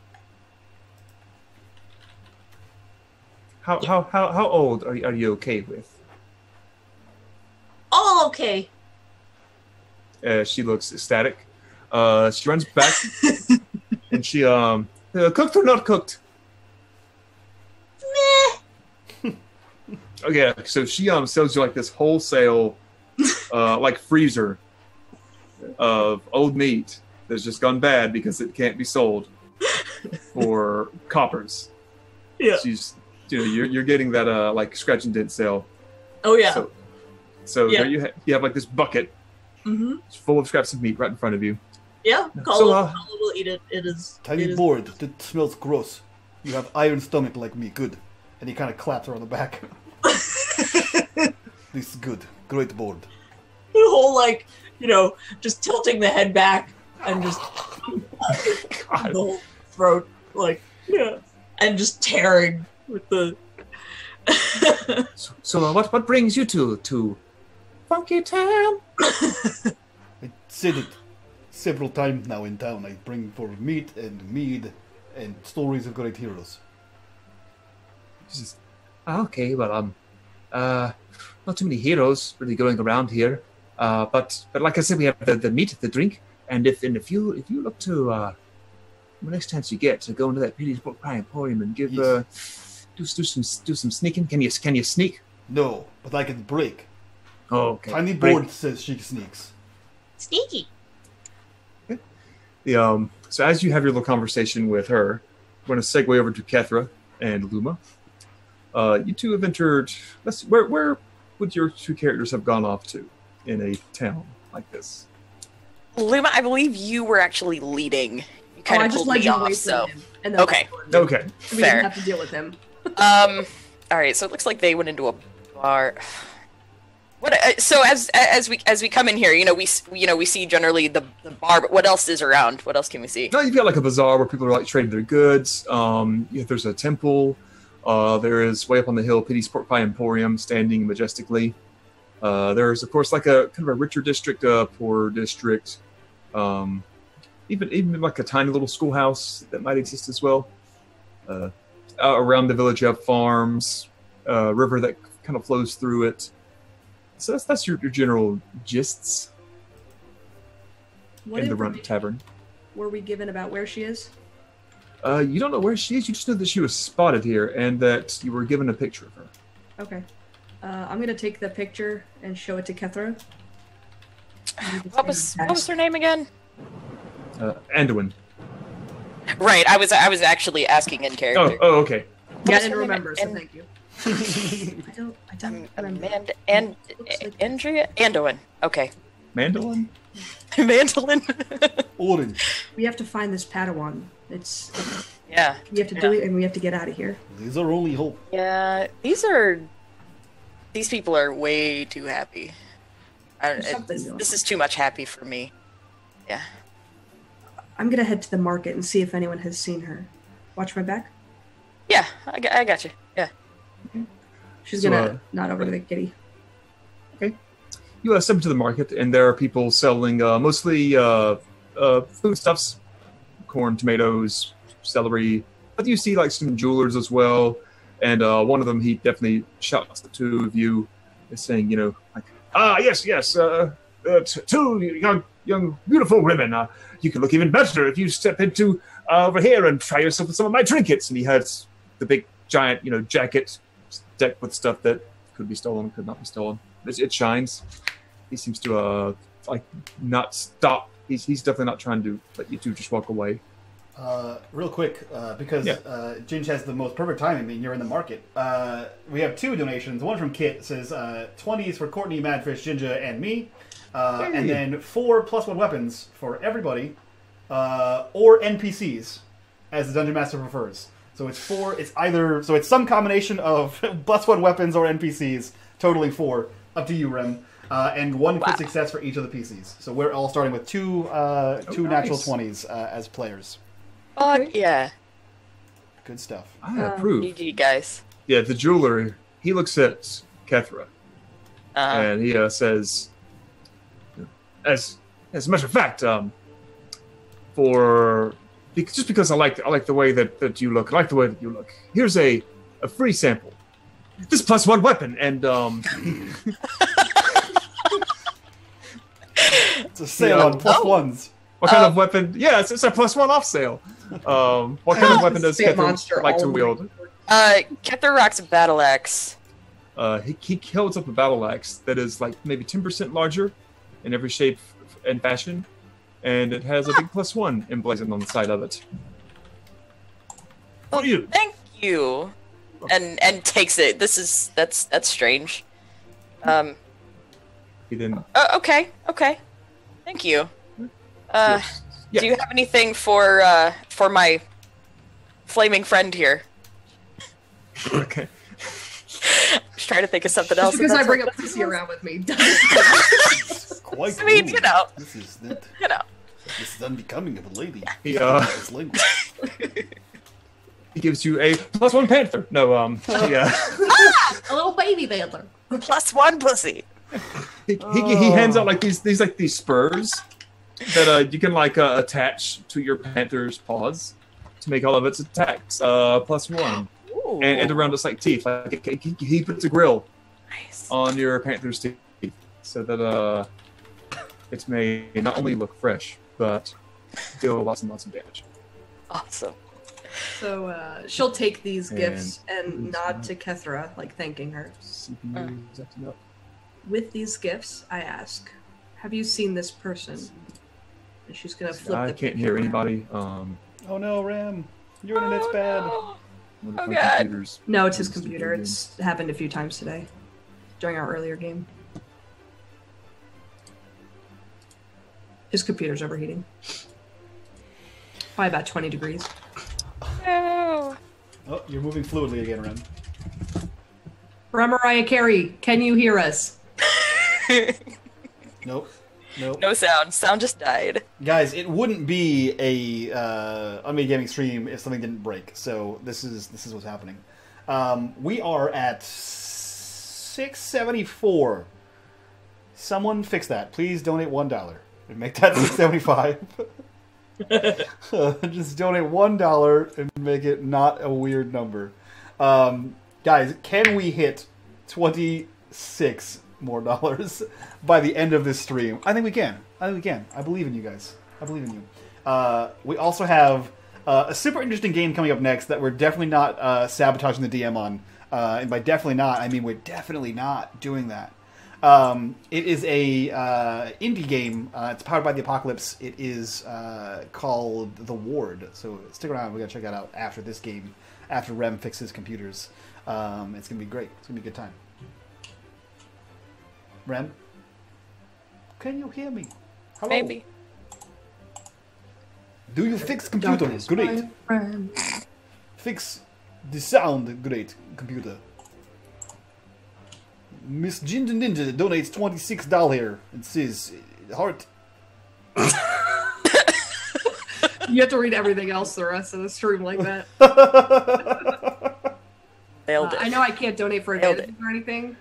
F: How old are you okay with?
C: All okay.
B: She looks ecstatic. She runs back and she cooked or not cooked?
C: Meh.
B: Okay, so she sells you like this wholesale like freezer of old meat that's just gone bad because it can't be sold for coppers.
C: Yeah.
B: She's you're getting that like scratch and dent sale.
C: Oh yeah.
B: So
C: Yeah.
B: there you have like this bucket it's full of scraps of meat right in front of you.
C: Yeah. Kala will eat it. It is.
A: Tiny
C: it is-
A: board. That smells gross. You have iron stomach like me. Good. And he kind of claps her on the back. This is good. Great board.
C: The whole like just tilting the head back and just the whole throat and just tearing with the.
F: So what brings you to Funky Town?
A: I said it several times now in town. I bring for meat and mead and stories of great heroes.
F: She says, okay, well, not too many heroes really going around here. But like I said, we have the meat, the drink, and if you look to the next chance you get to go into that Petey's Pork Pie Emporium and give
A: Yes.
F: do some sneaking. Can you sneak?
A: No, but I can break.
F: Oh, okay.
A: Tiny
F: Break.
A: board says she sneaks.
C: Sneaky.
B: So as you have your little conversation with her, we're going to segue over to Kethra and Luma. You two have entered. Where would your two characters have gone off to in a town like this?
D: Luma, I believe you were actually leading. You kind
E: I
D: of
E: just
D: pulled
E: led
D: me
E: you
D: off,
E: away
D: so.
E: from him. And then
D: Okay.
B: Okay.
E: So we
D: Fair.
E: didn't have to deal with him.
D: All right, so it looks like they went into a bar. What? So as we come in here, we see generally the bar. But what else is around? What else can we see?
B: No, you've got like a bazaar where people are like trading their goods. There's a temple. There is way up on the hill, Petey's Pork Pie Emporium, standing majestically. There's of course like a kind of a richer district, poorer district. Even like a tiny little schoolhouse that might exist as well. Around the village, you have farms, river that kind of flows through it. So that's your general gists
E: What
B: in the Runt
E: information
B: Tavern.
E: were we given about where she is?
B: You don't know where she is. You just know that she was spotted here and that you were given a picture of her.
E: Okay. I'm gonna take the picture and show it to Kethra.
D: What was her name again?
B: Anduin.
D: Right, I was actually asking in character.
B: Oh, okay.
E: Yeah, I
D: was
E: didn't
D: her name?
E: remember, so
D: And-
E: thank you. I don't remember.
D: Amanda and
E: Looks like-
D: Andrea Anduin. Okay,
B: Mandolin?
D: Mandolin.
A: Orange.
E: We have to find this Padawan.
D: Yeah,
E: We have to do it, and we have to get out of here.
A: These are only hope.
D: yeah. These people are way too happy. This is too much happy for me. Yeah.
E: I'm gonna head to the market and see if anyone has seen her. Watch my back.
D: Yeah, I got you. Yeah.
E: She's
B: So,
E: gonna nod over to the kitty.
B: You step into the market, and there are people selling mostly foodstuffs, corn, tomatoes, celery. But you see like some jewelers as well. And one of them, he definitely shouts to the two of you. is saying, like, yes, two young, beautiful women. You can look even better if you step into over here and try yourself with some of my trinkets. And he has the big, giant, jacket decked with stuff that could be stolen, could not be stolen. It shines. He seems to not stop. He's definitely not trying to let you two just walk away.
A: Real quick, because Ginge has the most perfect timing, I mean, you're in the market. We have 2 donations. One from Kit says 20s for Courtney, MadFishGingaNinja, and me. And then 4 +1 weapons for everybody, or NPCs, as the Dungeon Master prefers. So it's 4. It's either it's some combination of +1 weapons or NPCs, totaling 4. Up to you, Rem. And 1 crit success for each of the PCs. So we're all starting with 2 natural 20s as players.
D: Yeah.
A: Good stuff.
B: I approve.
D: GG, guys.
B: Yeah, the jeweler, he looks at Kethra, and he says, as a matter of fact, just because I like the way that you look, here's a free sample. This +1 weapon, and
A: it's a sale on +1s.
B: What kind of weapon? Yeah, it's a +1 off sale. What kind of weapon does Kethra like to wield?
D: Kethra rocks a battle axe.
B: He holds up a battle axe that is like maybe 10% larger in every shape and fashion, and it has a big +1 emblazoned on the side of it.
D: Oh, you! Thank you. And takes it. That's strange.
B: He didn't.
D: Okay. Thank you.
B: Yes. Yeah.
D: Do you have anything for my flaming friend here?
B: Okay.
D: Just trying to think of something else.
E: Because I bring a pussy around with me.
A: Quite
D: I mean,
A: rude. This is not, This is unbecoming of a lady.
B: He gives you a +1 panther. No, yeah.
E: A little baby panther.
D: +1 pussy.
B: He hands out like these spurs that you can attach to your panther's paws to make all of its attacks +1. And around its teeth. He puts a grill on your panther's teeth so that it may not only look fresh but deal lots and lots of damage.
D: Awesome.
E: So she'll take these gifts and nod to Kethra, thanking her. With these gifts, I ask, have you seen this person? And she's going to flip
B: I can't hear anybody.
A: Oh no, Ram. Your internet's bad.
D: Oh, God.
E: No, it's his computer. It's happened a few times today during our earlier game. His computer's overheating. By about 20 degrees.
D: No.
A: Oh, you're moving fluidly again, Ren.
E: Mariah Carey, can you hear us?
A: Nope.
D: No sound. Sound just died.
A: Guys, it wouldn't be a unMadeGaming stream if something didn't break. So this is what's happening. We are at 674. Someone fix that. Please donate $1 and make that 675. Just donate $1 and make it not a weird number. Guys, can we hit 26 more dollars by the end of this stream? I think we can. I believe in you guys. I believe in you. We also have a super interesting game coming up next that we're definitely not sabotaging the DM on. And by definitely not, I mean we're definitely not doing that. It is a indie game. It's powered by the Apocalypse. It is called The Ward. So stick around. We're going to check that out after this game, after Rem fixes computers. It's going to be great. It's going to be a good time. Rem? Can you hear me? Hello?
D: Maybe.
A: Do you fix computer? Great. Fix the sound. Great. Computer. xMsGingaNinja donates $26 here and says, heart.
E: You have to read everything else the rest of the stream like that.
D: Nailed it.
E: I know I can't donate for advantages or anything.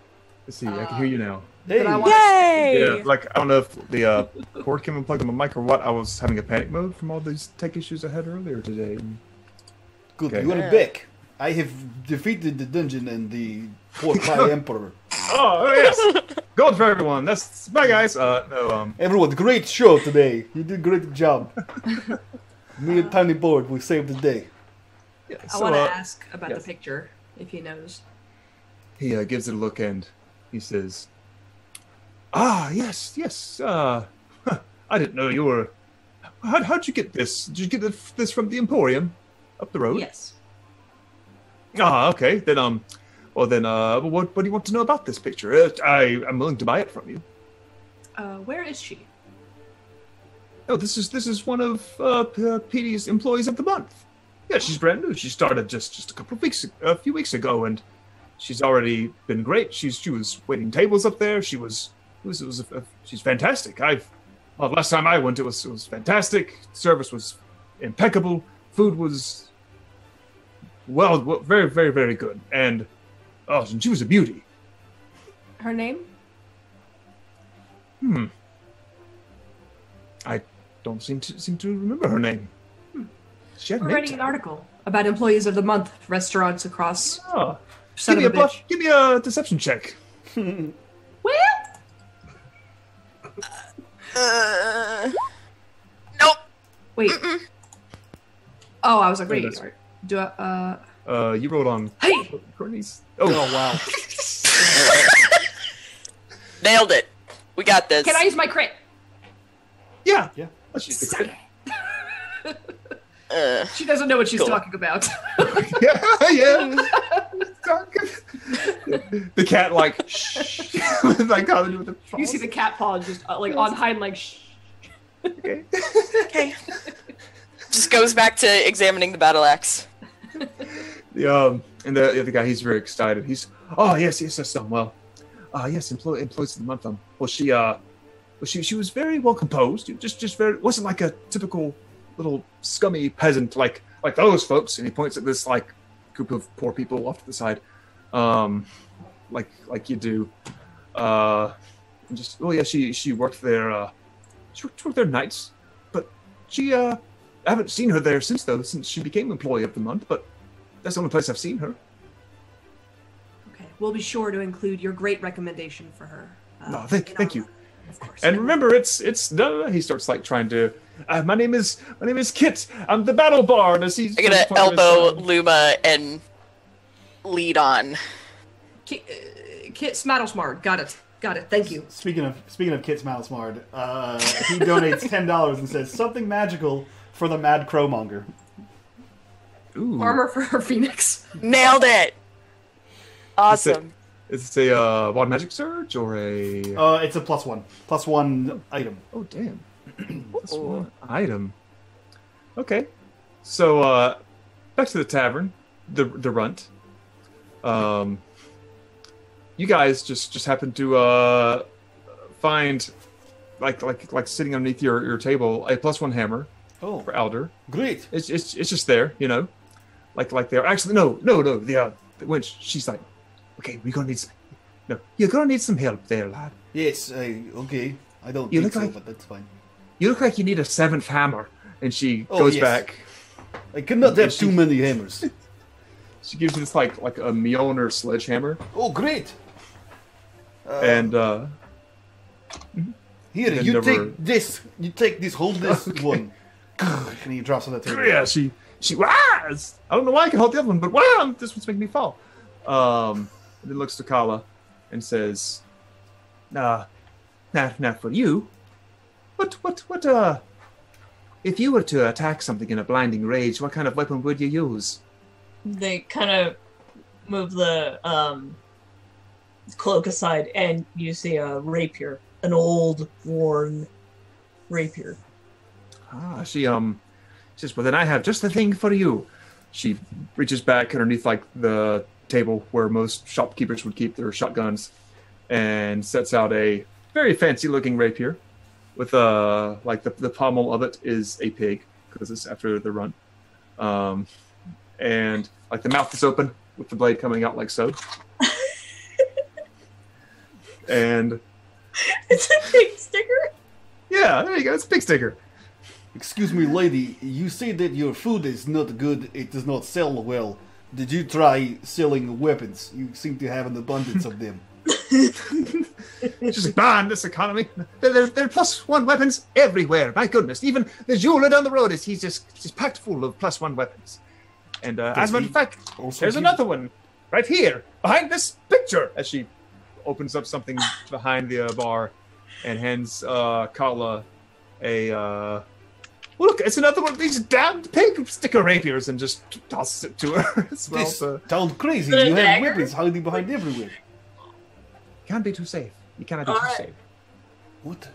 B: Let's see, I can hear you now.
A: Hey.
D: Yay!
B: Yeah, I don't know if the cord came unplugged on my mic or what. I was having a panic mode from all these tech issues I had earlier today.
A: Good,
B: Okay.
A: you are back. I have defeated the dungeon and the poor Emperor.
B: Oh yes, gold for everyone. That's bye, guys. No,
A: Everyone, great show today. You did a great job. Me and Tiny Board, we saved the day.
B: yeah,
E: I want to ask about the picture, if he knows.
B: He gives it a look and he says, "Ah, yes. I didn't know you were. How'd you get this? Did you get this from the Emporium up the road?"
E: Yes.
B: Ah, okay. Then what do you want to know about this picture? I'm willing to buy it from you.
E: Where is she?
B: Oh, this is one of Petey's employees of the month. Yeah, she's brand new. She started just a few weeks ago, and she's already been great. She was waiting tables up there. She's fantastic. Last time I went, it was fantastic. Service was impeccable. Food was very, very, very good. And she was a beauty.
E: Her name?
B: I don't seem to remember her name. She had a
E: We're
B: name
E: writing an
B: tag.
E: article about employees of the month, restaurants across.
B: Oh,
E: Son
B: give me
E: of
B: a
E: a bitch.
B: give me a deception check.
E: Well,
D: Nope.
E: wait. Oh, I was like,
B: Oh,
E: wait.
B: that's-
E: Do I?
B: You rolled on
E: Hey,
B: Courtney's.
A: Oh, wow.
D: Nailed it. We got this.
E: can I use my crit?
B: Yeah.
A: Yeah.
B: Let's use the
E: Suck
B: crit.
E: it. She doesn't know what she's
D: Cool.
E: talking about.
B: yeah. The cat like shh. Like how they do with the
E: You see the cat paw just like on hind leg. Shh.
B: okay.
D: Okay. Just goes back to examining the battle axe.
B: And the other guy, he's very excited. He's yes done well. Yes, employees of the month. She was very well composed. Just very wasn't like a typical little scummy peasant like those folks. And he points at this like group of poor people off to the side, like you do. She worked there. She worked there nights, but I haven't seen her there since she became employee of the month. But that's the only place I've seen her.
E: Okay, we'll be sure to include your great recommendation for her.
B: Thank you.
E: Of course.
B: And remember, it's no. He starts like trying to. My name is Kit. I'm the battle bard. As he's
D: I'm gonna elbow Luma and lead on.
E: Kit Smattlesmart. Got it. Thank you.
A: Speaking of Kit Smalsmard, he donates $10 and says something magical for the Mad Crowmonger.
B: Ooh.
E: Armor for her phoenix.
D: Nailed it. Awesome.
B: Is it a wild magic surge or a?
A: It's a +1 item.
B: Oh damn! That's one item. Okay, so back to the tavern, the runt. You guys just happen to find like sitting underneath your table a +1 hammer
A: Oh,
B: for Alder.
A: great.
B: It's just there, you know, like they're actually no the winch. She's like, okay, we're gonna need some. No, you're gonna need some help there, lad.
A: Yes, okay. I don't
B: You
A: think
B: look
A: so,
B: like-
A: but that's fine.
B: You look like you need a 7th hammer. And she
A: Oh,
B: goes
A: yes.
B: back.
A: I cannot have too many hammers.
B: She gives you this like a Mjolnir sledgehammer,
A: Oh, great.
B: and
A: Here,
B: and
A: you
B: never-
A: take this. You take this. Hold this
B: Okay.
A: one. And he drops on the table.
B: yeah, she wahs! I don't know why I can hold the other one, but wow, this one's making me fall. And then looks to Kala and says, not for you. What if you were to attack something in a blinding rage, what kind of weapon would you use?
C: They kind of move the cloak aside, and you see a rapier, an old, worn rapier.
B: She says, well then I have just the thing for you. She reaches back underneath like the table where most shopkeepers would keep their shotguns and sets out a very fancy looking rapier with like the pommel of it is a pig because it's after the run. And like the mouth is open with the blade coming out like so. And
C: It's a big sticker.
B: yeah, there you go. It's a pig sticker.
A: Excuse me, lady. You say that your food is not good. It does not sell well. Did you try selling weapons? You seem to have an abundance of them.
F: Just ban this economy. There are +1 weapons everywhere. My goodness, even the jeweler down the road he's just packed full of +1 weapons. And as a matter of fact, there's another one right here behind this picture. As she opens up something behind the bar and hands Kala a. Look, it's another one of these damned pig sticker rapiers, and just tosses it to her as well.
A: This sounds crazy. You have weapons hiding behind everywhere.
F: Can't be too safe. You cannot be too safe.
A: What?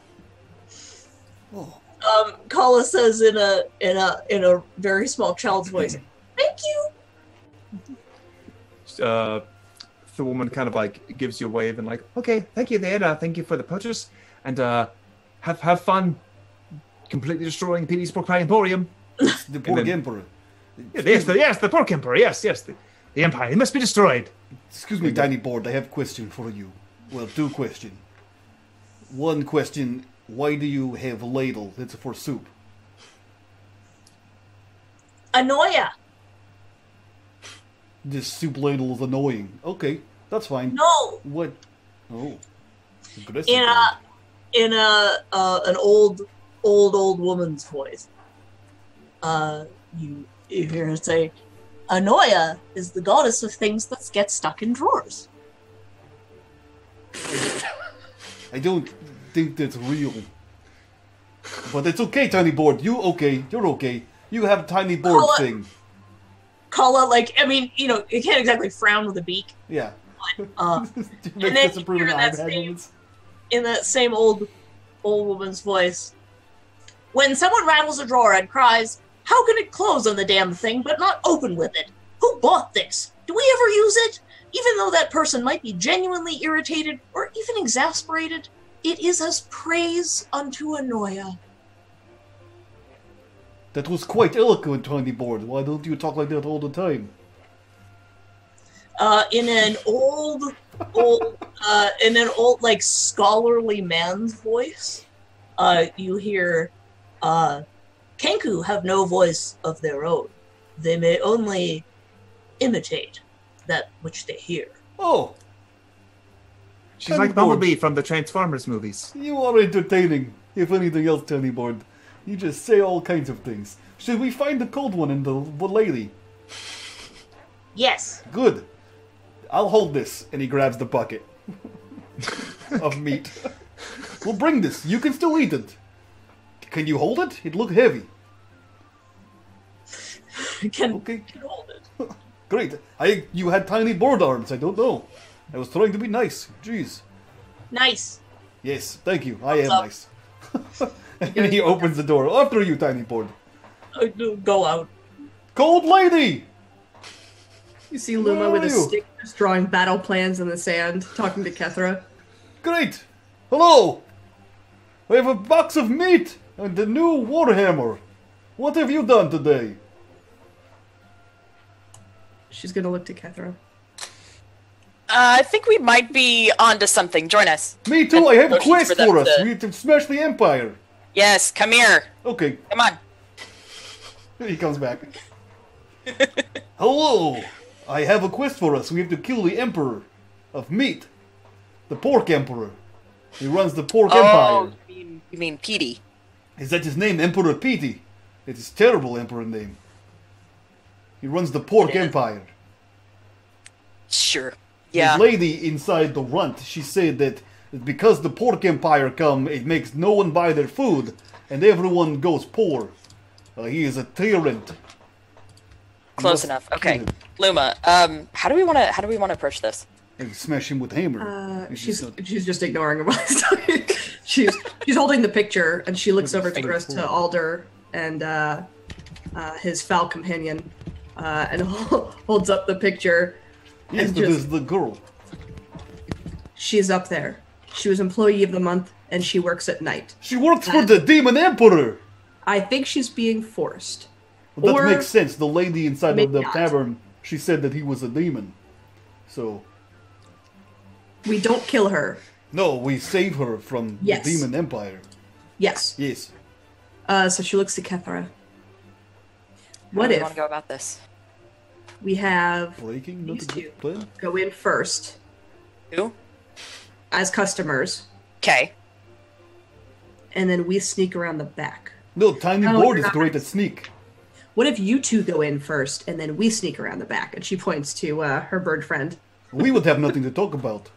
A: Oh.
C: Kala says in a very small child's voice, "Thank you."
F: The woman kind of like gives you a wave and like, okay, thank you there. Thank you for the purchase, and have fun completely destroying Petey's Pork Pie Emporium.
A: The pork emperor.
F: Yes, the pork emperor. Yes, the empire. It must be destroyed.
A: Excuse me, Tiny Board. I have a question for you. Well, 2 questions. 1 question: why do you have a ladle that's for soup?
C: Anoya.
A: This soup ladle is annoying. Okay, that's fine.
C: No.
A: What? Oh, aggressive.
C: In an old woman's voice. You hear her say, "Anoya is the goddess of things that get stuck in drawers."
A: I don't think that's real. But it's okay, Tiny Board. You're okay. You have a Tiny Board thing.
C: Kala, like, I mean, you can't exactly frown with a beak.
A: Yeah.
C: But, and then you hear in that same old woman's voice, when someone rattles a drawer and cries, "How can it close on the damn thing but not open with it? Who bought this? Do we ever use it?" Even though that person might be genuinely irritated or even exasperated, it is as praise unto Anoya.
A: That was quite eloquent, Tiny Board. Why don't you talk like that all the time?
C: In an old like scholarly man's voice, you hear, "Kenku have no voice of their own. They may only imitate that which they hear."
A: Oh.
F: She's like Bumblebee from the Transformers movies.
A: You are entertaining. If anything else, Tiny Board. You just say all kinds of things. Should we find the cold one in the lady?
C: Yes.
A: Good. I'll hold this. And he grabs the bucket of meat. We'll bring this. You can still eat it. Can you hold it? It looked heavy.
C: Can hold it.
A: Great. You had tiny board arms. I don't know. I was trying to be nice. Jeez.
C: Nice.
A: Yes, thank you. I am nice. And he opens the door. After you, Tiny Board.
C: Go out.
A: Cold lady!
E: You see Luma with a stick just drawing battle plans in the sand, talking to Kethra.
A: Great! Hello! I have a box of meat and the new warhammer. What have you done today?
E: She's gonna look to Kethra.
D: I think we might be onto something. Join us.
A: Me too, I have a quest for us. We have to smash the Empire.
D: Yes, come here.
A: Okay.
D: Come on.
A: He comes back. Hello! I have a quest for us. We have to kill the Emperor of Meat. The Pork Emperor. He runs the Pork Empire.
D: You mean Petey.
A: Is that his name? Emperor Petey. It's his terrible emperor name. He runs the Pork Empire.
D: Sure. Yeah.
A: The lady inside the runt, she said that because the Pork Empire come, it makes no one buy their food, and everyone goes poor. He is a tyrant.
D: Close enough. Okay, Luma. How do we want to approach this?
A: And smash him with hammer.
E: She's just ignoring him while he's talking. She's holding the picture, and she looks over to the rest to Alder and his foul companion, and holds up the picture.
A: Yes,
E: and
A: this is the girl.
E: She's up there. She was Employee of the Month, and she works at night.
A: She works for the Demon Emperor!
E: I think she's being forced.
A: Well, that makes sense. The lady inside of the tavern, she said that he was a demon. So...
E: we don't kill her.
A: No, we save her from the Demon Empire.
E: Yes.
A: Yes.
E: So she looks to Kethra. What
D: How do
E: if
D: you want to go about this?
E: we have
A: Breaking
E: these two
A: plan?
E: go in first?
D: Who?
E: as customers,
D: Okay.
E: and then we sneak around the back.
A: No, tiny
E: Oh,
A: board
E: you're
A: is
E: not
A: great at sneak.
E: What if you two go in first, and then we sneak around the back? And she points to her bird friend.
A: We would have nothing to talk about.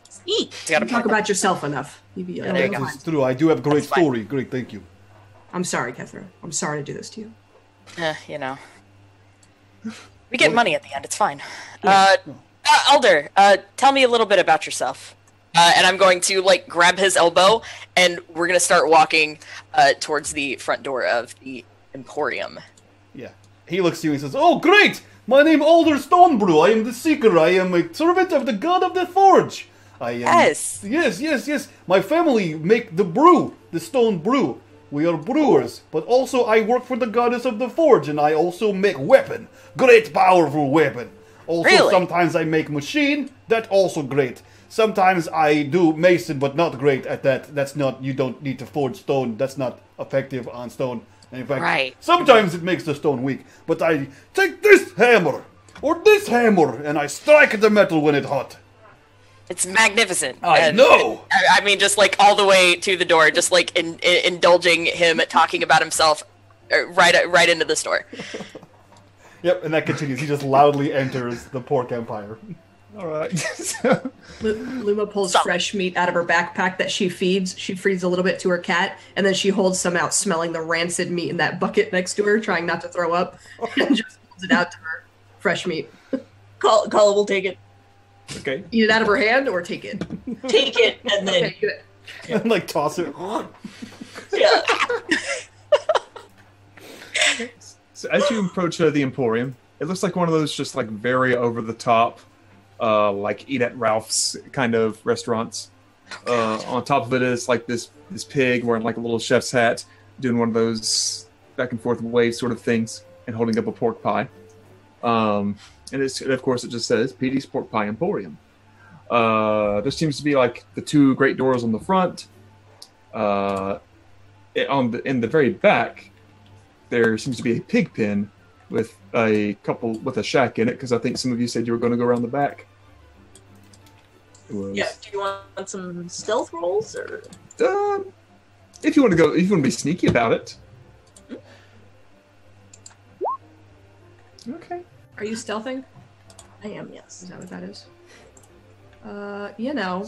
C: Sneak.
D: You gotta
E: You talk about yourself enough. You'd be
D: there you go.
E: fine.
A: It's true. I do have a great
D: That's fine.
A: story. Great, thank you.
E: I'm sorry, Catherine. I'm sorry to do this to you.
D: You know. We get money at the end. It's fine.
E: Yeah.
D: Elder, tell me a little bit about yourself. And I'm going to like grab his elbow, and we're gonna start walking towards the front door of the Emporium.
A: Yeah. He looks to you and says, "Oh, great! My name Alder Stonebrew. I am the Seeker. I am a servant of the God of the Forge. I am...
D: Yes.
A: Yes. My family make the brew, the stone brew. We are brewers, but also I work for the Goddess of the Forge, and I also make weapon. Great powerful weapon. Also,
D: Really?
A: sometimes I make machine. That also great. Sometimes I do mason, but not great at that. That's not, you don't need to forge stone. That's not effective on stone. And in fact,
D: Right.
A: sometimes it makes the stone weak. But I take this hammer, or this hammer, and I strike the metal when it's hot.
D: It's magnificent.
A: I
D: And-
A: know.
D: I mean, just like all the way to the door, just like indulging him talking about himself right into the store.
A: Yep, and that continues. He just loudly enters the pork empire.
B: All right. So,
E: Luma pulls
D: Stop.
E: fresh meat out of her backpack that she feeds. She feeds a little bit to her cat, and then she holds some out, smelling the rancid meat in that bucket next to her, trying not to throw up, and just holds it out to her. Fresh meat.
C: Kala will take it.
B: okay.
E: Eat it out of her hand or take it.
C: Take it and then
E: Okay, good.
A: And like toss it.
C: yeah.
B: So as you approach the Emporium, it looks like one of those just like very over the top, like Eat at Ralph's kind of restaurants. On top of it is like this pig wearing like a little chef's hat, doing one of those back and forth wave sort of things, and holding up a pork pie. And of course it just says Petey's Pork Pie Emporium. There seems to be like the two great doors on the front. In the very back, there seems to be a pig pen with a shack in it, because I think some of you said you were going to go around the back. It was,
C: Yeah. Do you want some stealth rolls or?
B: if you want to be sneaky about it. Okay.
E: Are you stealthing?
C: I am, yes.
E: Is that what that is? You know.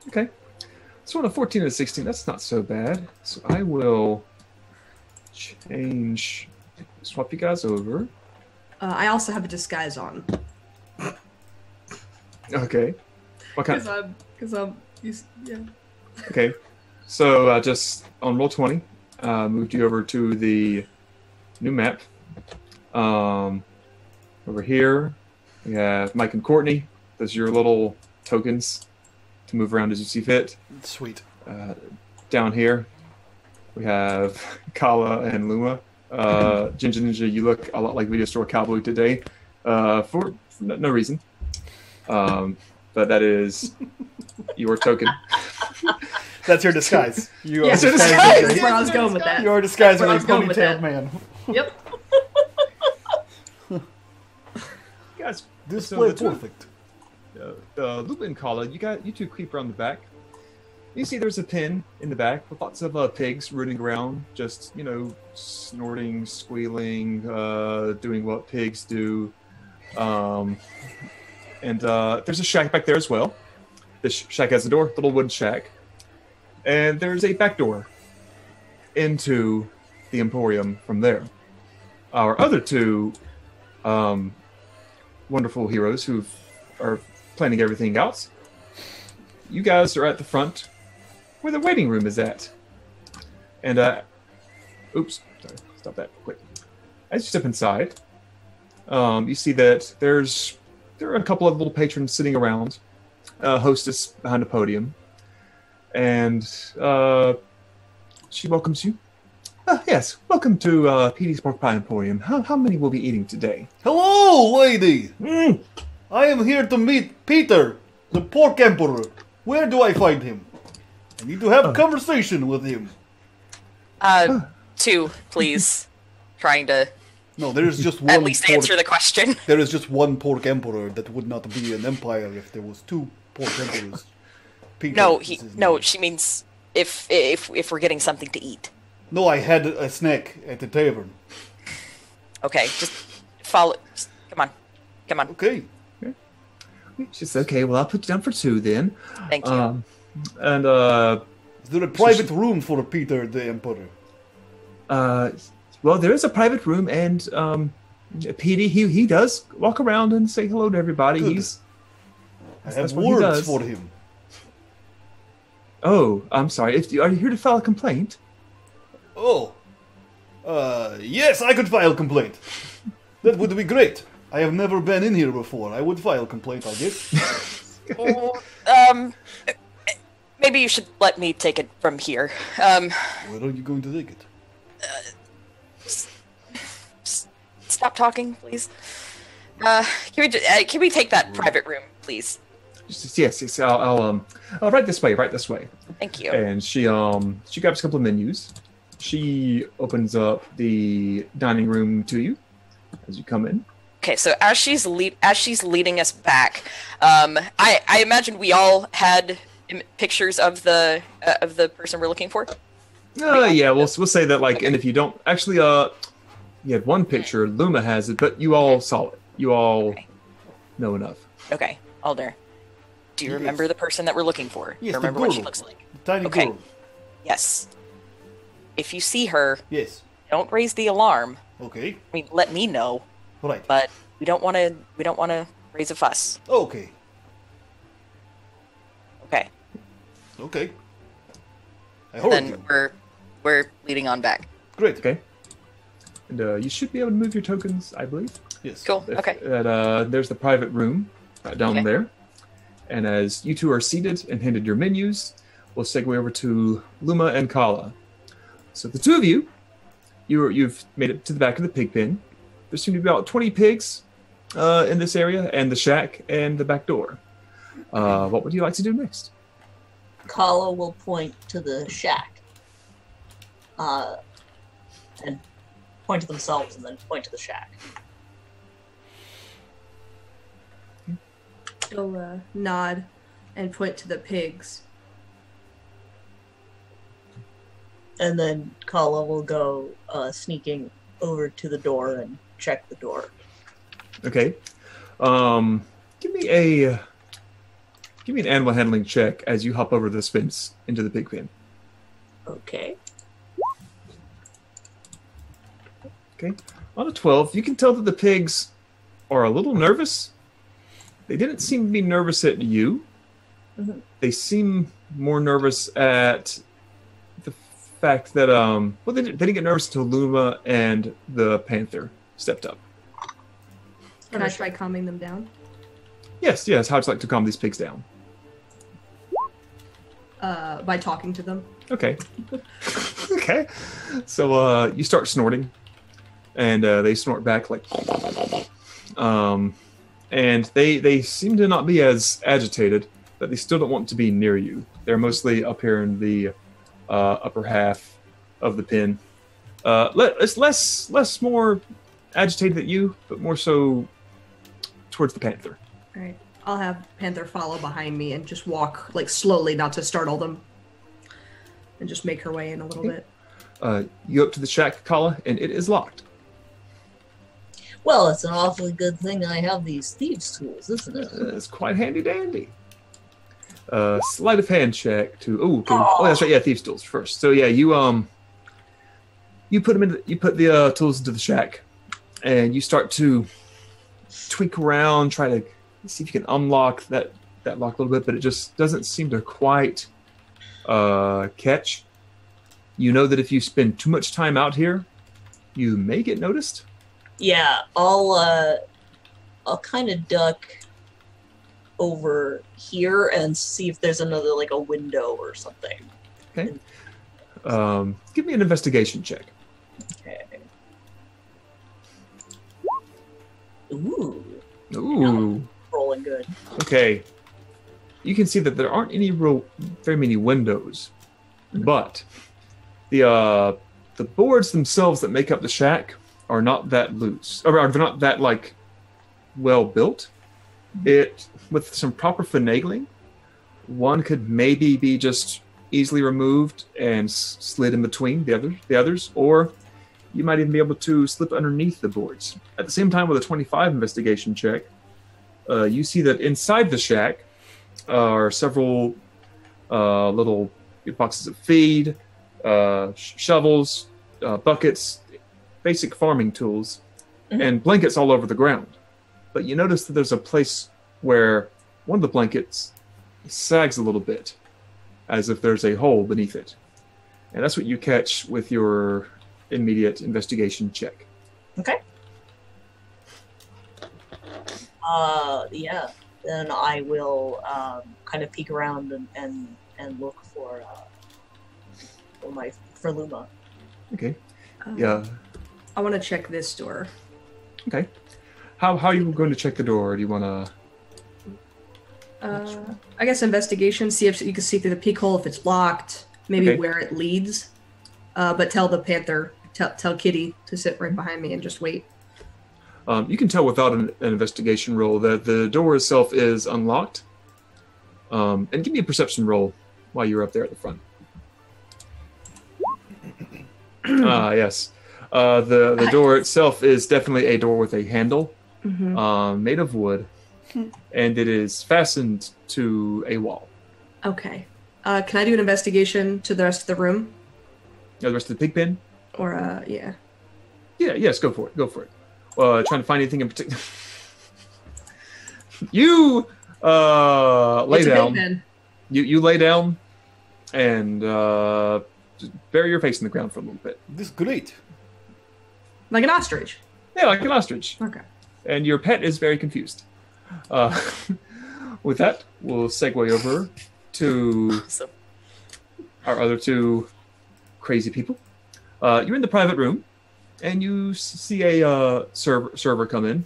B: Okay. So on a 14 and a 16, that's not so bad. So I will swap you guys over.
E: I also have a disguise on.
B: Okay. What kind?
E: Because I'm, yeah.
B: Okay. So just on roll 20, moved you over to the new map. Over here, we have Mike and Courtney. Those are your little tokens to move around as you see fit.
A: Sweet.
B: Down here, we have Kala and Luma. Ninja, you look a lot like Video Store Cowboy today, for no reason. But that is your token.
A: That's your disguise. You
E: Yeah,
A: are
E: that's
A: disguised.
E: where I was going with that.
A: You are disguised as
E: Where I
A: a
E: was going with
A: ponytailed
E: that.
A: man.
E: Yep.
B: Guys,
A: Display
B: the two-
A: perfect.
B: Luma and Kala, you two creep around the back. You see there's a pen in the back with lots of pigs rooting around, just, snorting, squealing, doing what pigs do. And there's a shack back there as well. This shack has a door, little wooden shack. And there's a back door into the Emporium from there. Our other two wonderful heroes who are planning everything out, you guys are at the front where the waiting room is at. And, oops, sorry, stop that quick. As you step inside, you see that there are a couple of little patrons sitting around, hostess behind a podium, and she welcomes you. Yes, welcome to Petey's Pork Pie Emporium. How many will be eating today?
A: Hello, lady. I am here to meet Peter, the pork emperor. Where do I find him? I need to have a conversation with him.
D: 2, please. Trying to
A: No, there is just one.
D: At least answer the question.
A: There is just one pork emperor that would not be an empire if there was two pork emperors. Peter
D: No,
A: is his
D: no.
A: name.
D: She means if we're getting something to eat.
A: No, I had a snack at the tavern.
D: Okay, just follow. Come on.
A: Okay.
F: She's okay. Well, I'll put you down for 2 then.
D: Thank you.
F: And
A: Is there a private room for Peter the Emperor?
F: well, there is a private room, and Petey, he does walk around and say hello to everybody.
A: Good.
F: He's
A: I have
F: that's what he
A: words
F: does.
A: for him.
F: Oh, I'm sorry. Are you here to file a complaint?
A: Oh. Yes, I could file complaint. That would be great. I have never been in here before. I would file complaint, I guess.
D: Maybe you should let me take it from here.
A: Where are you going to take it?
D: Stop talking, please. Can we take that private room, please?
F: Yes. I'll right this way. Right this way.
D: Thank you.
F: And she grabs a couple of menus. She opens up the dining room to you as you come in.
D: Okay, so as she's leading us back, I imagine we all had pictures of the person we're looking for.
F: Yeah, we'll say that, like, and if you don't actually, you had one picture. Luma has it, but you all saw it. You all know enough.
D: Okay, Alder. Do you remember the person that we're looking for?
A: Yes,
D: Remember
A: the
D: what she
A: girl.
D: looks like?
A: The tiny
D: Okay.
A: girl.
D: Yes. If you see her,
A: Yes.
D: don't raise the alarm.
A: Okay.
D: I mean, let me know,
A: Right.
D: but we don't want to raise a fuss.
A: Okay.
D: Okay.
A: Okay. I heard
D: Then
A: you.
D: we're leading on back.
A: Great.
F: Okay. And you should be able to move your tokens, I believe.
A: Yes.
D: Cool. Okay.
F: There's the private room right down
D: Okay.
F: there. And as you two are seated and handed your menus, we'll segue over to Luma and Kala. So the two of you've made it to the back of the pig pen. There seem to be about 20 pigs in this area, and the shack and the back door. What would you like to do next?
C: Kala will point to the shack. And point to themselves and then point to the shack.
E: She'll nod and point to the pigs.
C: And then Kala will go sneaking over to the door and check the door.
F: Okay. Give me an animal handling check as you hop over this fence into the pig pen.
C: Okay.
F: Okay. On a 12, you can tell that the pigs are a little nervous. They didn't seem to be nervous at you.
C: Mhm.
F: They seem more nervous at the fact that they didn't get nervous until Luma and the panther stepped up.
E: Can I try calming them down?
F: Yes. How'd you like to calm these pigs down?
E: By talking to them.
F: Okay. Okay. So you start snorting, and they snort back like, and they seem to not be as agitated, but they still don't want to be near you. They're mostly up here in the upper half of the pen. It's less more agitated at you, but more so towards the panther.
E: All right. I'll have Panther follow behind me and just walk like slowly, not to startle them, and just make her way in a little bit.
F: You go up to the shack, Kala, and it is locked.
C: Well, it's an awfully good thing I have these thieves' tools, isn't it?
F: It's quite handy dandy. Sleight of hand check to. Oh, that's right. Yeah, thieves' tools first. So yeah, you put them in. You put the tools into the shack, and you start to tweak around, try to see if you can unlock that lock a little bit, but it just doesn't seem to quite catch. You know that if you spend too much time out here, you may get noticed.
C: Yeah, I'll kind of duck over here and see if there's another, like, a window or something.
F: Okay. Give me an investigation check.
C: Okay. Ooh,
F: Ooh.
C: rolling good.
F: Okay. You can see that there aren't very many windows, but the boards themselves that make up the shack
B: are not that loose, or they're not that like well built. It with some proper finagling, one could maybe be just easily removed and slid in between the others, or you might even be able to slip underneath the boards. At the same time, with a 25 investigation check, you see that inside the shack are several little boxes of feed, shovels, buckets, basic farming tools, and blankets all over the ground. But you notice that there's a place where one of the blankets sags a little bit, as if there's a hole beneath it. And that's what you catch with your immediate investigation check.
C: Okay. Yeah. Then I will kind of peek around and look for Luma.
B: Okay. Yeah.
E: I want to check this door.
B: Okay. How are you going to check the door? Do you want
E: to... I guess investigation, see if you can see through the peek hole if it's locked, maybe where it leads. But tell the panther, tell Kitty to sit right behind me and just wait.
B: You can tell without an investigation roll that the door itself is unlocked. And give me a perception roll while you're up there at the front. Yes. The door itself is definitely a door with a handle, made of wood, and it is fastened to a wall.
E: Okay. Can I do an investigation to the rest of the room?
B: The rest of the pig pen?
E: Or, yeah.
B: Yeah, yes, go for it. Go for it. Trying to find anything in particular. You lay down. You lay down and just bury your face in the ground for a little bit.
A: This is great.
E: Like an ostrich?
B: Yeah, like an ostrich.
E: Okay.
B: And your pet is very confused. With that, we'll segue over to our other two crazy people. You're in the private room, and you see a server come in.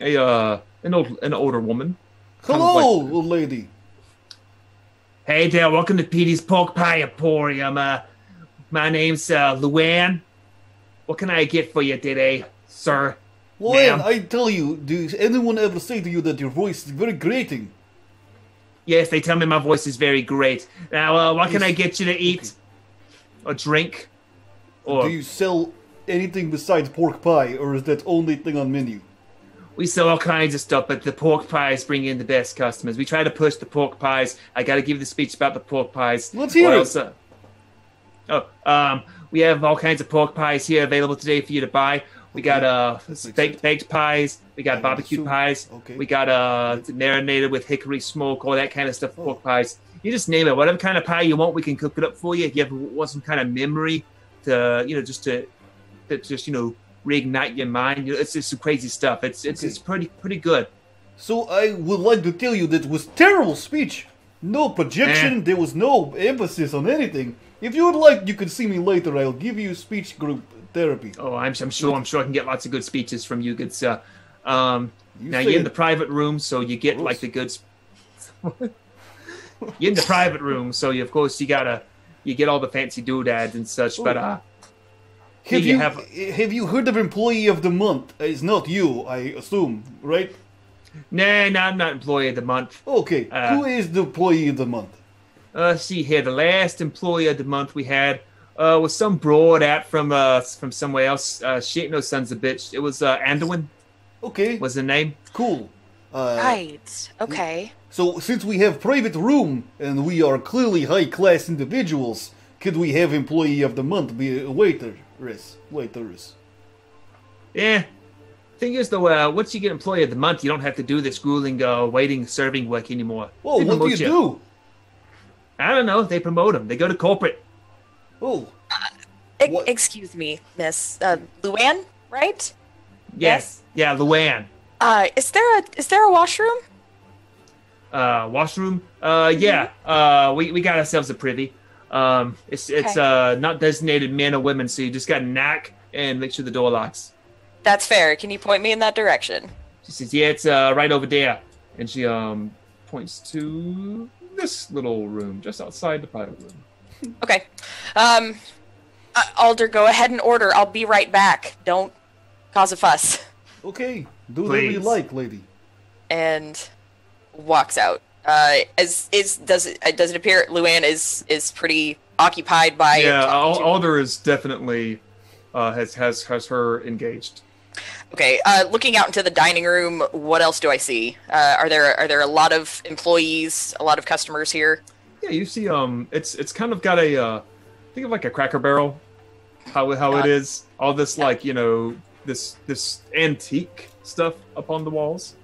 B: An older woman.
A: Hello, old lady.
F: Hey there, welcome to Petey's Pork Pie Emporium. My name's Luann. What can I get for you today, sir?
A: Luann, I tell you, does anyone ever say to you that your voice is very grating?
F: Yes, they tell me my voice is very great. Now, what can I get you to eat? Or drink? Or
A: do you sell anything besides pork pie, or is that only thing on menu?
F: We sell all kinds of stuff, but the pork pies bring in the best customers. We try to push the pork pies. I got to give the speech about the pork pies.
A: Let's hear
F: it. We have all kinds of pork pies here available today for you to buy. We got baked pies. We got barbecue pies.
A: Okay.
F: We got marinated with hickory smoke, all that kind of stuff. Pork pies. You just name it. Whatever kind of pie you want, we can cook it up for you. If you ever want some kind of memory to, just reignite your mind. It's just some crazy stuff. It's pretty good.
A: So I would like to tell you that it was terrible speech. No projection. There was no emphasis on anything. If you would like, you could see me later. I'll give you speech group therapy.
F: Oh, I'm sure I can get lots of good speeches from you, good sir. Now you're in the private room, so you get like the good. You're in the private room, so you get all the fancy doodads and such. But
A: have you heard of Employee of the Month? It's not you, I assume, right?
F: No, I'm not Employee of the Month.
A: Okay, who is the Employee of the Month?
F: See here, the last Employee of the Month we had was some broad out from somewhere else. She ain't no sons of bitch. It was Anduin.
A: Okay.
F: Was the name.
A: Cool.
D: Right. Okay.
A: So, since we have private room, and we are clearly high-class individuals, could we have Employee of the Month be a waiters?
F: Yeah. Thing is, though, once you get Employee of the Month, you don't have to do this grueling waiting, serving work anymore.
A: Oh, what do you do?
F: I don't know. They promote them. They go to corporate.
A: Oh.
D: Excuse me, Miss Luann, right?
F: Yes. Yeah, Luann.
D: Is there a washroom?
F: Washroom? Yeah. We got ourselves a privy. It's not designated men or women, so you just got to knock and make sure the door locks.
D: That's fair. Can you point me in that direction?
F: She says, yeah, it's right over there. And she points to this little room just outside the private
D: room. Okay. Alder, go ahead and order. I'll be right back. Don't cause a fuss.
A: Okay, do whatever you like, lady.
D: And walks out. Does it appear Luann is pretty occupied by?
B: Yeah, Alder is definitely has her engaged.
D: Okay, looking out into the dining room, what else do I see? Are there a lot of employees, a lot of customers here?
B: Yeah, you see, it's kind of got a think of like a Cracker Barrel, how it is. All this this antique stuff up on the walls.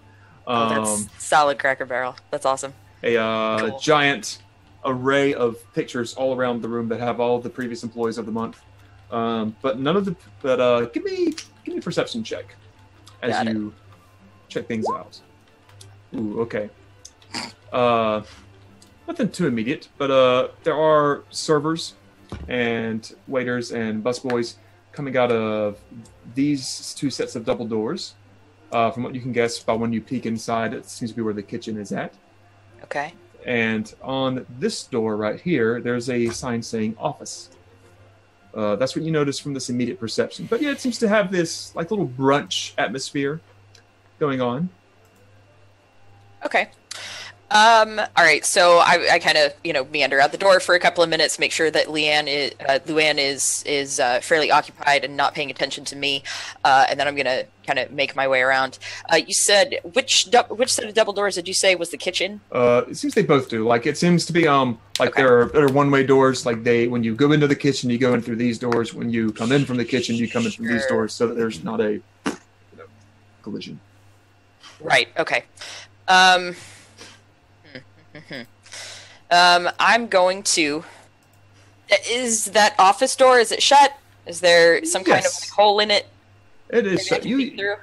D: That's solid Cracker Barrel. That's awesome.
B: Cool. Giant array of pictures all around the room that have all of the previous employees of the month. But none of the. But give me a perception check as you check things out. Ooh, okay. Nothing too immediate, but there are servers and waiters and busboys coming out of these two sets of double doors. From what you can guess by when you peek inside, it seems to be where the kitchen is at.
D: Okay.
B: And on this door right here, there's a sign saying office. That's what you notice from this immediate perception. But yeah, it seems to have this like little brunch atmosphere going on.
D: Okay. All right. So I kind of meander out the door for a couple of minutes, make sure that Luann is fairly occupied and not paying attention to me, and then I'm gonna kind of make my way around. You said which set of double doors did you say was the kitchen?
B: It seems they both do. Like it seems to be
D: Okay.
B: there are one-way doors. Like when you go into the kitchen, you go in through these doors. When you come in from the kitchen, you come in through these doors, so that there's not a collision.
D: Right. Okay. I'm going to. Is that office door? Is it shut? Is there some kind of hole in it?
B: It is shut. You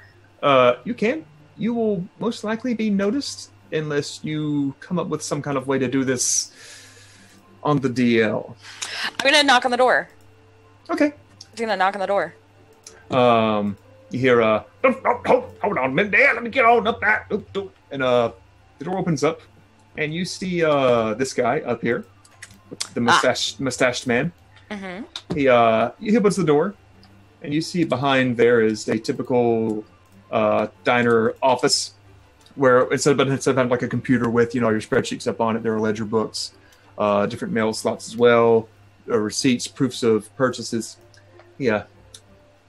B: can. You will most likely be noticed unless you come up with some kind of way to do this on the DL.
D: I'm gonna knock on the door.
B: Okay.
D: I'm gonna knock on the door.
B: You hear hold on a minute there. Let me get on up that. And the door opens up. And you see this guy up here, the mustached man.
D: Mm-hmm.
B: He opens the door, and you see behind there is a typical diner office, where instead of having like a computer with your spreadsheets up on it, there are ledger books, different mail slots as well, receipts, proofs of purchases. Yeah.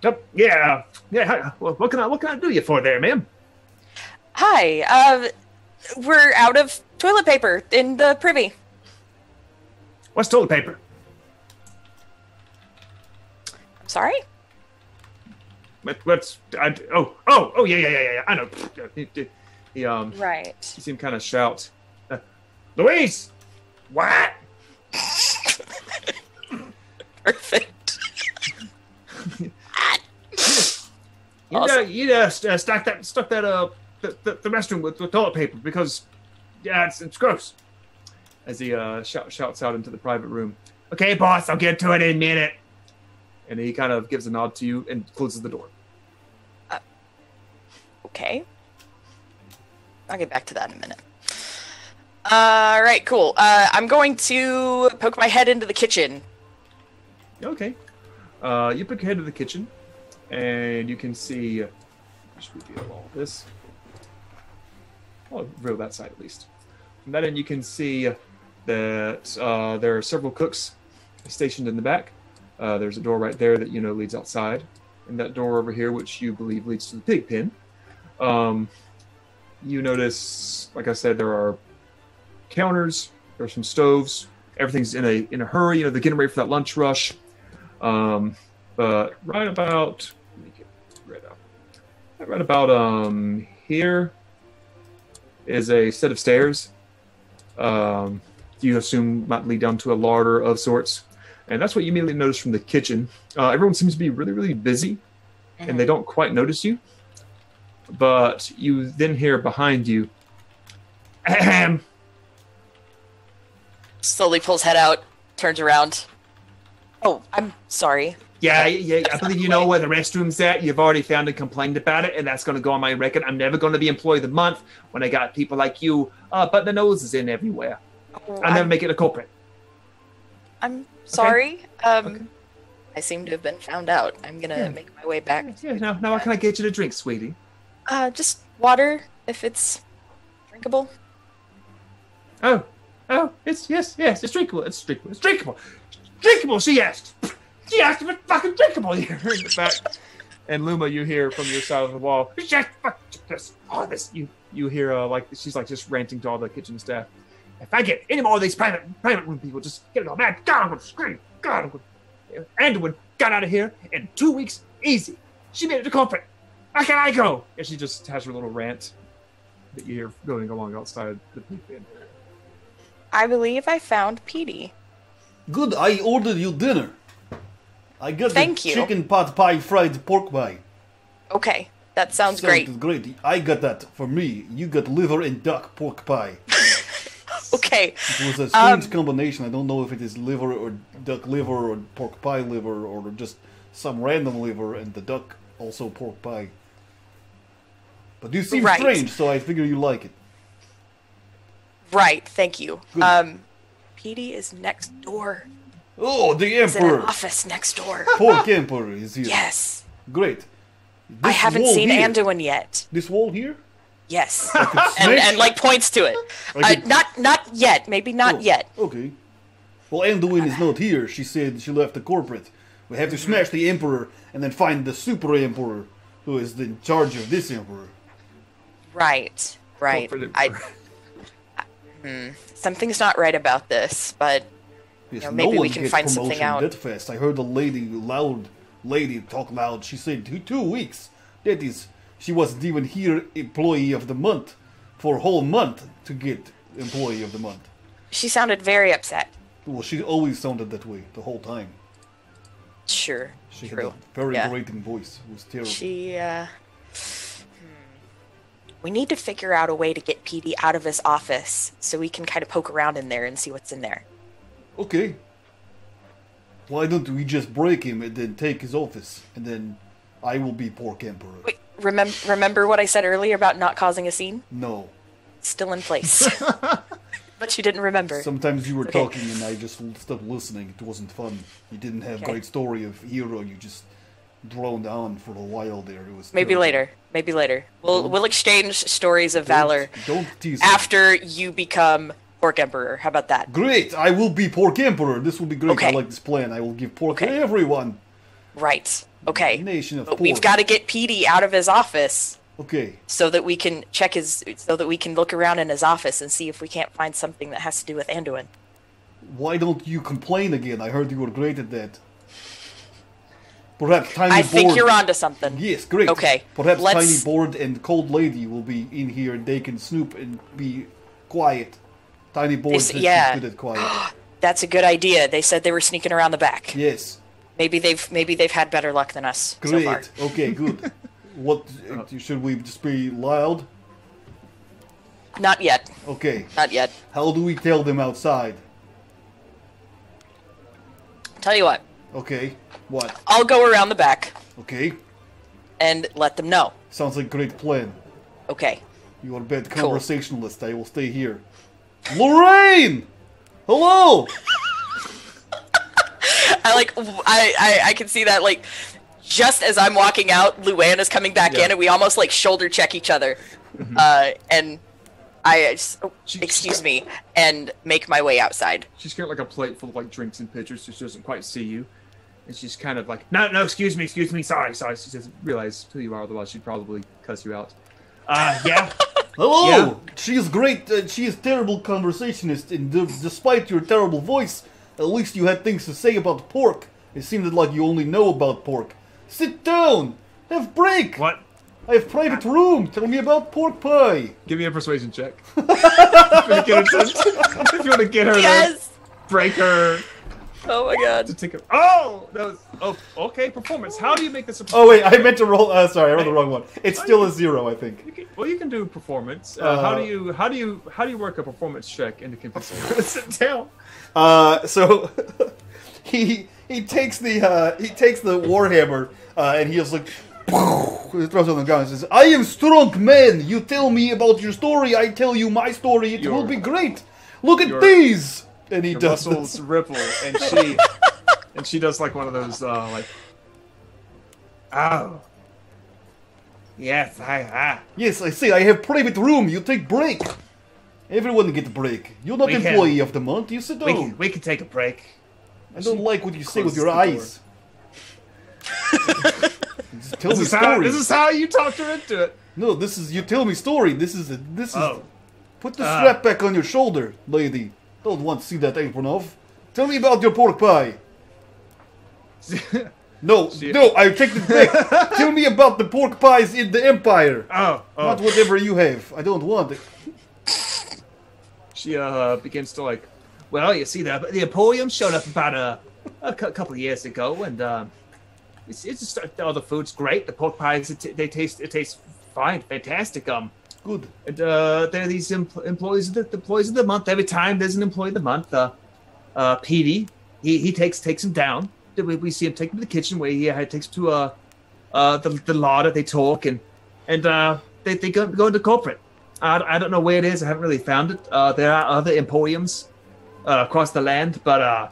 B: Yep. Yeah. Yeah. What can I do you for there, ma'am?
D: Hi. We're out of toilet paper in the privy.
B: What's toilet paper?
D: I'm sorry?
B: Yeah. I know. He
D: Right.
B: You see him kind of shout, Louise! What?
D: Perfect.
B: Stuck the restroom with toilet paper because it's gross. As he shouts out into the private room. Okay, boss, I'll get to it in a minute. And he kind of gives a nod to you and closes the door.
D: Okay. I'll get back to that in a minute. All right, cool. I'm going to poke my head into the kitchen.
B: Okay. You poke your head into the kitchen, and you can see. Just reveal all this. I'll reveal that side at least. From that end, you can see that there are several cooks stationed in the back. There's a door right there that leads outside, and that door over here, which you believe leads to the pig pen. You notice, like I said, there are counters. There's some stoves. Everything's in a hurry. They're getting ready for that lunch rush. But right about let me get read out. Right about here is a set of stairs. You assume might lead down to a larder of sorts. And that's what you immediately notice from the kitchen. Everyone seems to be really, really busy, and they don't quite notice you. But you then hear behind you, ahem.
D: Slowly pulls head out, turns around. Oh, I'm sorry.
B: Yeah, I believe you know where the restroom's at. You've already found and complained about it, and that's going to go on my record. I'm never going to be employee of the month when I got people like you putting their noses in everywhere. I'll never make it a culprit.
D: I'm sorry.
B: Okay.
D: I seem to have been found out. I'm gonna make my way back.
F: Yeah, now what can I get you to drink, sweetie?
D: Just water, if it's drinkable.
F: Oh, it's it's drinkable. It's drinkable. It's drinkable. Drinkable, she asked. She asked if it's fucking drinkable here in the back. And Luma, you hear from your side of the wall, you hear like she's like just ranting to all the kitchen staff. If I get any more of these private room people, just get it all mad. God, I'm gonna scream. God, I'm gonna... Anduin got out of here in 2 weeks, easy. She made it to comfort. How can I go? And she just has her little rant that you hear going along outside the pig pen.
D: I believe I found Petey.
A: Good, I ordered you dinner. I got
D: Thank
A: the
D: you.
A: chicken pot pie fried pork pie.
D: Okay, that sounds great.
A: Great. I got that for me. You got liver and duck pork pie.
D: Okay.
A: It was a strange combination. I don't know if it is liver or duck liver or pork pie liver or just some random liver and the duck also pork pie. But you seem
D: Right.
A: strange, so I figure you like it.
D: Right, thank you.
A: Good.
D: Petey is next door.
A: Oh, the
D: He's in an
A: Emperor!
D: office next door.
A: Pork Emperor is here.
D: Yes.
A: Great.
D: I
A: This
D: haven't
A: wall
D: seen
A: here.
D: Anduin yet.
A: This wall here?
D: Yes.
A: smash-
D: and like points to it.
A: I could-
D: Not yet. Maybe not
A: Oh,
D: yet.
A: Okay. Well, Anduin is not here. She said she left the corporate. We have to smash the Emperor and then find the Super Emperor, who is in charge of this Emperor.
D: Right.
F: Corporate
D: Something's not right about this, but
A: Yes,
D: know, maybe
A: no
D: we
A: one
D: can
A: gets
D: find something
A: promotion
D: out.
A: that fast. I heard a lady talk loud. She said 2 weeks. That is, she wasn't even here employee of the month for a whole month to get employee of the month.
D: she sounded very upset.
A: Well, she always sounded that way the whole time.
D: Sure.
A: She
D: True.
A: had a very
D: Yeah.
A: grating voice. It was terrible.
D: She, We need to figure out a way to get Petey out of his office so we can kind of poke around in there and see what's in there.
A: Okay. Why don't we just break him and then take his office, and then I will be Pork Emperor.
D: Wait, remember what I said earlier about not causing a scene?
A: No.
D: Still in place. But you didn't remember.
A: Sometimes you were
D: Okay.
A: talking and I just stopped listening. It wasn't fun. You didn't have
D: Okay.
A: great story of hero. You just droned on for a while there. It was
D: Maybe
A: terrible.
D: later. Maybe later. We'll exchange stories of valor
A: Don't tease me.
D: after you become Pork Emperor. How about that?
A: Great! I will be Pork Emperor. This will be great. I
D: Okay.
A: like this plan. I will give pork to
D: Okay.
A: everyone.
D: Right. Okay.
A: Nation of
D: But
A: pork.
D: we've got to get Petey out of his office
A: Okay.
D: so that we can so that we can look around in his office and see if we can't find something that has to do with Anduin.
A: Why don't you complain again? I heard you were great at that. Perhaps Tiny
D: I
A: Board...
D: think you're onto something.
A: Yes, great.
D: Okay,
A: Perhaps
D: let's-
A: Tiny Board and Cold Lady will be in here and they can snoop and be quiet. Tiny Board says
D: yeah.
A: she's good at quiet.
D: That's a good idea. They said they were sneaking around the back.
A: Yes.
D: Maybe they've had better luck than us so
A: Great.
D: far.
A: Okay, good. What should we just be loud?
D: Not yet.
A: Okay.
D: Not yet.
A: How do we tell them outside?
D: Tell you what.
A: Okay. What?
D: I'll go around the back
A: Okay.
D: and let them know.
A: Sounds like a great plan.
D: Okay.
A: You are a bad
D: Cool.
A: conversationalist. I will stay here. Lorraine! Hello!
D: I can see that like just as I'm walking out, Luann is coming back
B: Yeah.
D: in and we almost like shoulder check each other. And I just, excuse me, and make my way outside.
B: She's got like a plate full of like drinks and pitchers, so she doesn't quite see you. And she's kind of like, no, excuse me, sorry. She doesn't realize who you are, otherwise she'd probably cuss you out. Yeah.
A: Hello!
B: Yeah.
A: She is great. She is terrible conversationist, and despite your terrible voice, at least you had things to say about pork. It seemed like you only know about pork. Sit down! Have break!
B: What?
A: I have private room! Tell me about pork pie!
B: Give me a persuasion check. If you want to get her
D: Yes!
B: to break her
D: Oh my god.
B: to take a... Oh! That was... Oh, okay, performance. How do you make this a...
A: Oh wait, I meant to roll. Sorry, I rolled the wrong one. It's still a 0, I think.
B: Well, you can do performance. How do you work a performance check into computer? Sit down.
A: So he takes the warhammer and he is like he throws it on the ground and says, "I am strong man. You tell me about your story. I tell you my story. It will be great. Look at
B: your-
A: these." And he
B: Your
A: does
B: muscles
A: this.
B: ripple, and she And she does like one of those like. Oh. Yes,
A: Yes, I say I have private room. You take break. Everyone get a break. You're not employee of the month. You sit down.
F: We can take a break.
A: I don't like what you say with your eyes. Just tell me
B: This
A: story.
B: is how you talked her into it.
A: No, this is you tell me story. This is.
F: Oh.
A: Put the strap back on your shoulder, lady. Don't want to see that apron off. Tell me about your pork pie. No, I take the back. Tell me about the pork pies in the Empire.
B: Oh.
A: Not whatever you have. I don't want it.
B: She begins to like.
F: Well, you see, the Emporium showed up about a couple of years ago, and it's just all the food's great. The pork pies, it tastes fine, fantastic.
A: Good.
F: And they're these employees of the month. Every time there's an employee of the month, Petey, he takes him down. We see him take him to the kitchen where he takes him to the larder. They talk and they go into corporate. I don't know where it is. I haven't really found it. There are other Emporiums across the land, but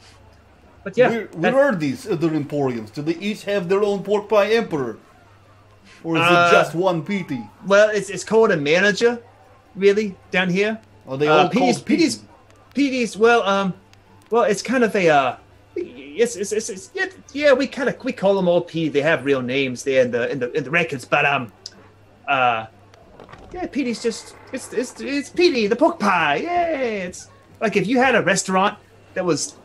F: yeah.
A: Where are these other Emporiums? Do they each have their own pork pie emperor? Or is it just one Petey?
F: Well, it's called a manager, really, down here.
A: Are they all called Petey?
F: Petey's, well, it's kind of a, we call them all Petey. They have real names there in the records, but yeah, Petey's just it's Petey the pork pie. Yeah, it's like if you had a restaurant that was,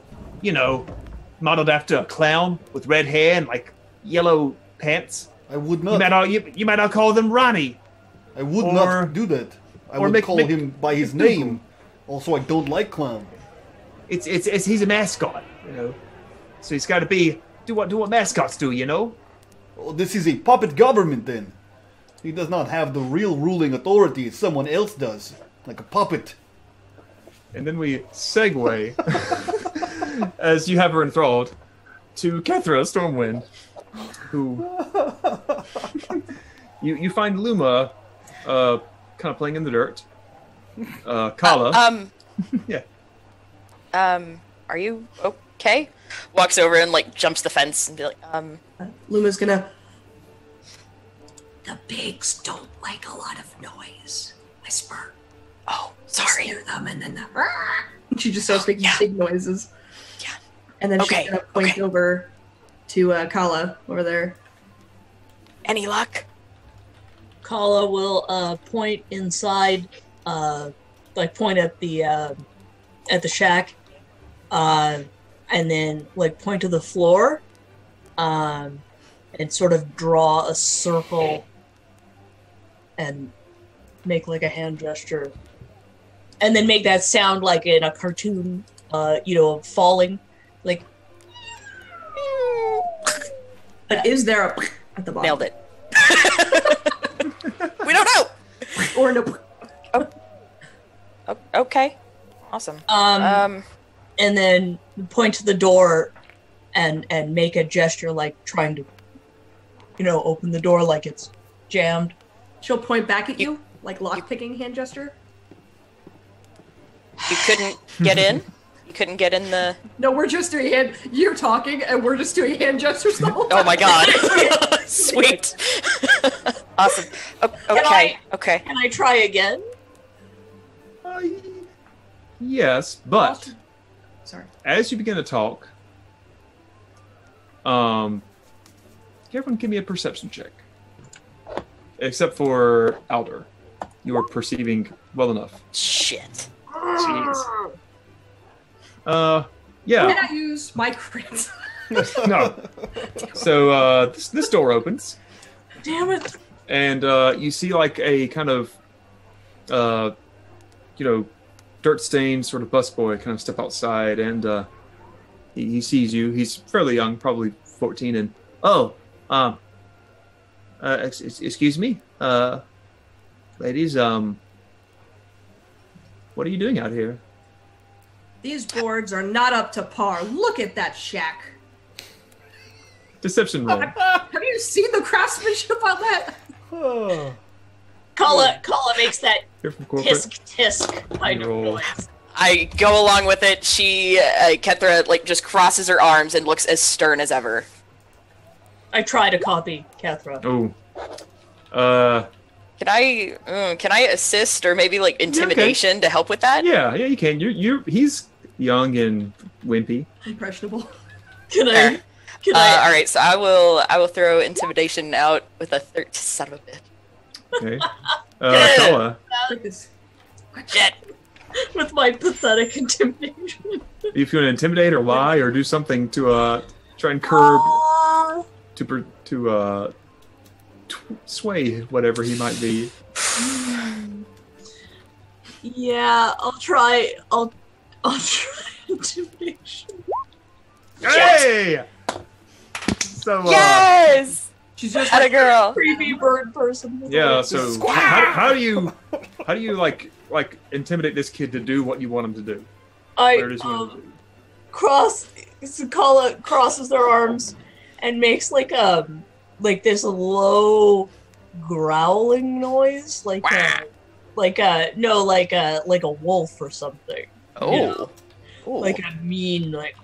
F: modeled after a clown with red hair and like yellow pants.
A: I would not.
F: You might not call them Ronnie.
A: I would not do that. I would call him by his name. Also, I don't like clown.
F: It's he's a mascot, So he's got to do what mascots do,
A: Oh, this is a puppet government then. He does not have the real ruling authority. Someone else does, like a puppet.
B: And then we segue, as you have her enthralled, to Kethra Stormwind, who you find Luma kind of playing in the dirt. Kala. Yeah.
D: Are you okay? Walks over and like jumps the fence and be like,
E: Luma's gonna. The pigs don't like a lot of noise. Whisper.
D: oh, sorry.
E: Hear them and then she just starts making big noises.
D: Yeah.
E: And then she's gonna point over to Kala over there.
D: Any luck?
C: Kala will point inside, like point at the shack, and then like point to the floor, and sort of draw a circle and make like a hand gesture, and then make that sound like in a cartoon, falling, like.
E: But is there a at the bottom?
D: Nailed it. We don't know.
E: Or no.
D: Okay. Awesome.
C: And then point to the door and make a gesture like trying to, open the door like it's jammed.
E: She'll point back at you, like lockpicking hand gesture.
D: You couldn't get in? You couldn't get in the...
E: No, we're just doing hand... You're talking, and we're just doing hand gestures the whole time.
D: Oh my god. Sweet. Awesome. Okay.
C: Can I try again?
B: Yes, but
E: Sorry.
B: as you begin to talk, everyone give me a perception check. Except for Alder. You are perceiving well enough.
D: Shit.
B: Jeez.
E: Can
B: Yeah.
E: I use my crits?
B: No. So this door opens,
C: Damn it.
B: and you see like a kind of dirt stained sort of busboy kind of step outside, and he sees you. He's fairly young, probably 14, and excuse me, ladies, what are you doing out here?
E: These boards are not up to par. Look at that shack.
B: Deception roll.
E: Have you seen the craftsmanship on that?
C: Kala makes that
B: Here from corporate.
C: tisk kind of
B: Roll.
C: noise.
D: I go along with it. Kethra, like, just crosses her arms and looks as stern as ever.
C: I try to copy Kethra.
B: Oh.
D: Can I assist or maybe, like, intimidation to help with that?
B: Yeah, you can. He's young and wimpy.
E: Impressionable.
C: Can I?
D: All right, so I will throw intimidation out with a 13. Son of a bitch.
B: Okay. Kala.
E: Like this.
D: Shit.
C: With my pathetic intimidation.
B: If you want to intimidate or lie or do something to try and curb to sway whatever he might be.
C: Yeah, I'll try intimidation.
B: Hey! So
D: Yes!
E: She's just
D: Atta girl.
C: Creepy bird person.
B: yeah. So how do you like intimidate this kid to do what you want him to do? Where does he want him to do?
C: Kala crosses their arms and makes like this low growling noise, like a wolf or something.
D: Oh.
C: You know? Like a mean, like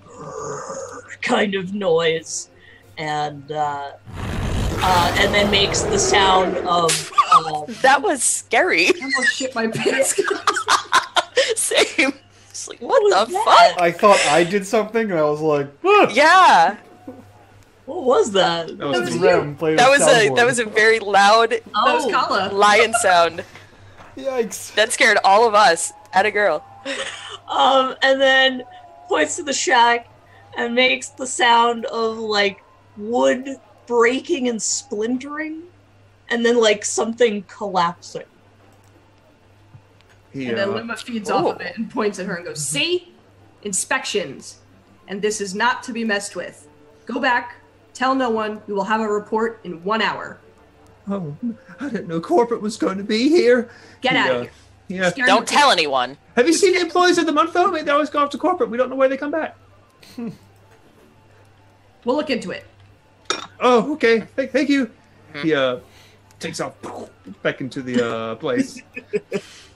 C: kind of noise, and then makes the sound of.
D: That was scary.
E: I almost shit my pants.
D: Same. Just like, what the
C: that?
D: fuck?
A: I thought I did something, and I was like, "Ah!"
D: Yeah.
C: What was that?
B: That was
A: Rem playing
D: That
A: with
D: was a
A: soundboard.
D: very loud
E: That was Kala.
D: lion sound.
A: Yikes.
D: That scared all of us. Atta girl.
C: And then points to the shack and makes the sound of like wood breaking and splintering, and then like something collapsing.
E: And then Lima feeds off of it and points at her and goes, "See? Inspections. And this is not to be messed with. Go back, tell no one, we will have a report in 1 hour.
F: Oh, I didn't know corporate was going to be here.
E: Get out of here."
F: Yeah.
E: Scare
D: Don't
E: me.
D: tell anyone.
F: Have you seen the employees of the month though? I mean, they always go off to corporate. We don't know where they come back.
E: We'll look into it.
F: Oh, okay. Thank you. He takes off back into the place.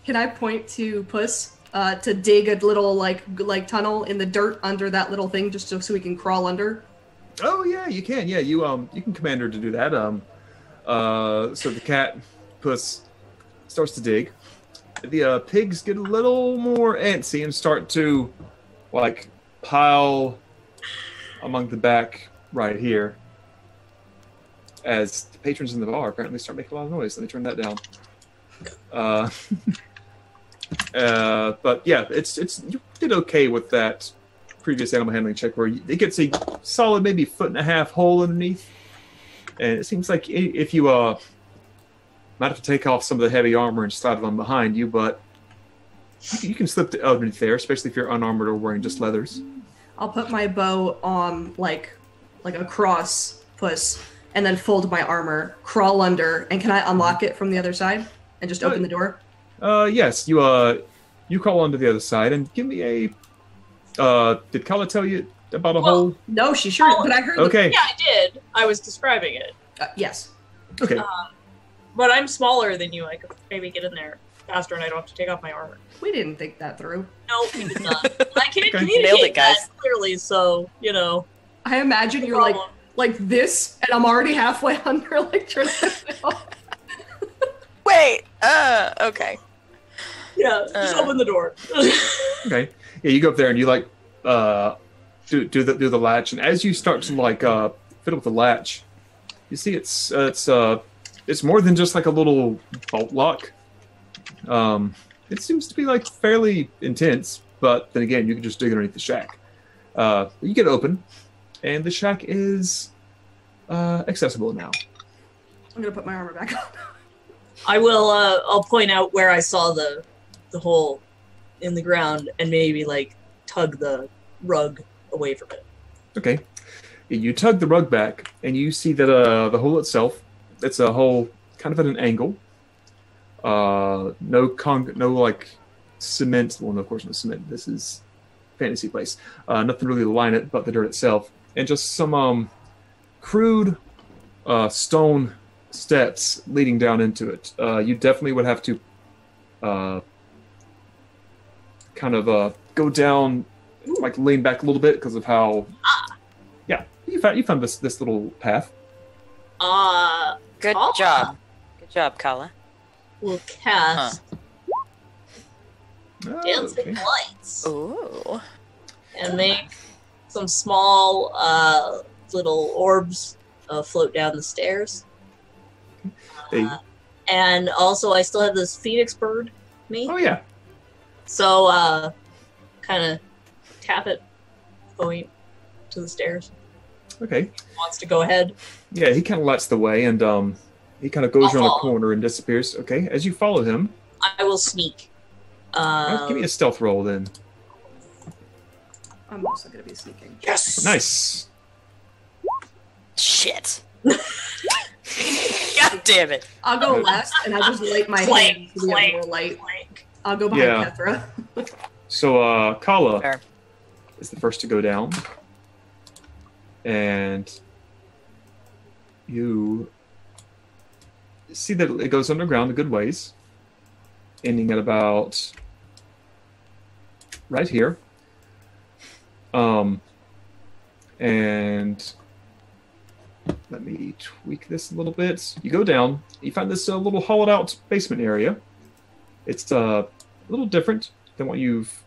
E: Can I point to Puss to dig a little like tunnel in the dirt under that little thing just so we can crawl under?
B: Oh yeah, you can. Yeah, you can command her to do that. So the cat Puss starts to dig. The pigs get a little more antsy and start to like pile among the back right here. As the patrons in the bar apparently start making a lot of noise. Let me turn that down. But yeah, it's you did okay with that previous animal handling check where it gets a solid maybe 1.5 foot hole underneath, and it seems like if you might have to take off some of the heavy armor and slide it on behind you, but you can slip underneath there, especially if you're unarmored or wearing just leathers.
E: I'll put my bow on like across Puss and then fold my armor, crawl under, and can I unlock it from the other side and just open the door?
B: Yes, you crawl onto the other side and give me a. Did Kala tell you about a hole?
E: No, she sure. But I heard.
B: Okay.
C: Yeah, I did. I was describing it.
E: Yes.
B: Okay.
C: But I'm smaller than you. I could maybe get in there faster, and I don't have to take off my armor.
E: We didn't think that through.
C: No, we did not. I can't
B: Okay.
C: communicate
D: Nailed it, guys.
C: that clearly, so you know.
E: I imagine you're like this, and I'm already halfway under, like trying to lift it off.
D: Wait. Okay.
C: Yeah, just open the door.
B: Okay. Yeah, you go up there and you like do the latch, and as you start to like fiddle with the latch, you see it's more than just like a little bolt lock. It seems to be like fairly intense, but then again, you can just dig underneath the shack. You get open, and the shack is accessible now.
E: I'm gonna put my armor back on.
C: I will. I'll point out where I saw the hole in the ground, and maybe like tug the rug away from it.
B: Okay. You tug the rug back, and you see that the hole itself, it's a hole kind of at an angle. No like cement. Well, no, of course, no cement. This is fantasy place. Nothing really to line it but the dirt itself, and just some crude stone steps leading down into it. You definitely would have to kind kind of go down, like lean back a little bit because of how. Yeah, you found this little path.
D: Good
C: Kala
D: job. Good job, Kala.
C: will cast
B: Oh,
C: dancing
B: okay.
C: lights
D: Ooh.
C: and make some small little orbs float down the stairs.
B: They-
C: And also, I still have this phoenix bird, me.
B: Oh yeah.
C: So, kind of tap it, going to the stairs.
B: Okay.
C: Wants to go ahead.
B: Yeah, he kind of lights the way, and he kind of goes
C: I'll
B: around the
C: follow.
B: corner and disappears. Okay, as you follow him,
C: I will sneak.
B: give me a stealth roll then.
E: I'm also going to be sneaking.
C: Yes.
B: Nice.
D: Shit. God damn it.
E: I'll go last, and I'll just light my
C: Clank,
E: hand so we have
C: clank,
E: more light.
C: clank.
E: I'll go behind
B: Yeah.
E: Kethra.
B: So Kala
D: Fair.
B: is the first to go down, and you see that it goes underground a good ways, ending at about right here. And let me tweak this a little bit. You go down, you find this little hollowed out basement area. It's a little different than what you've.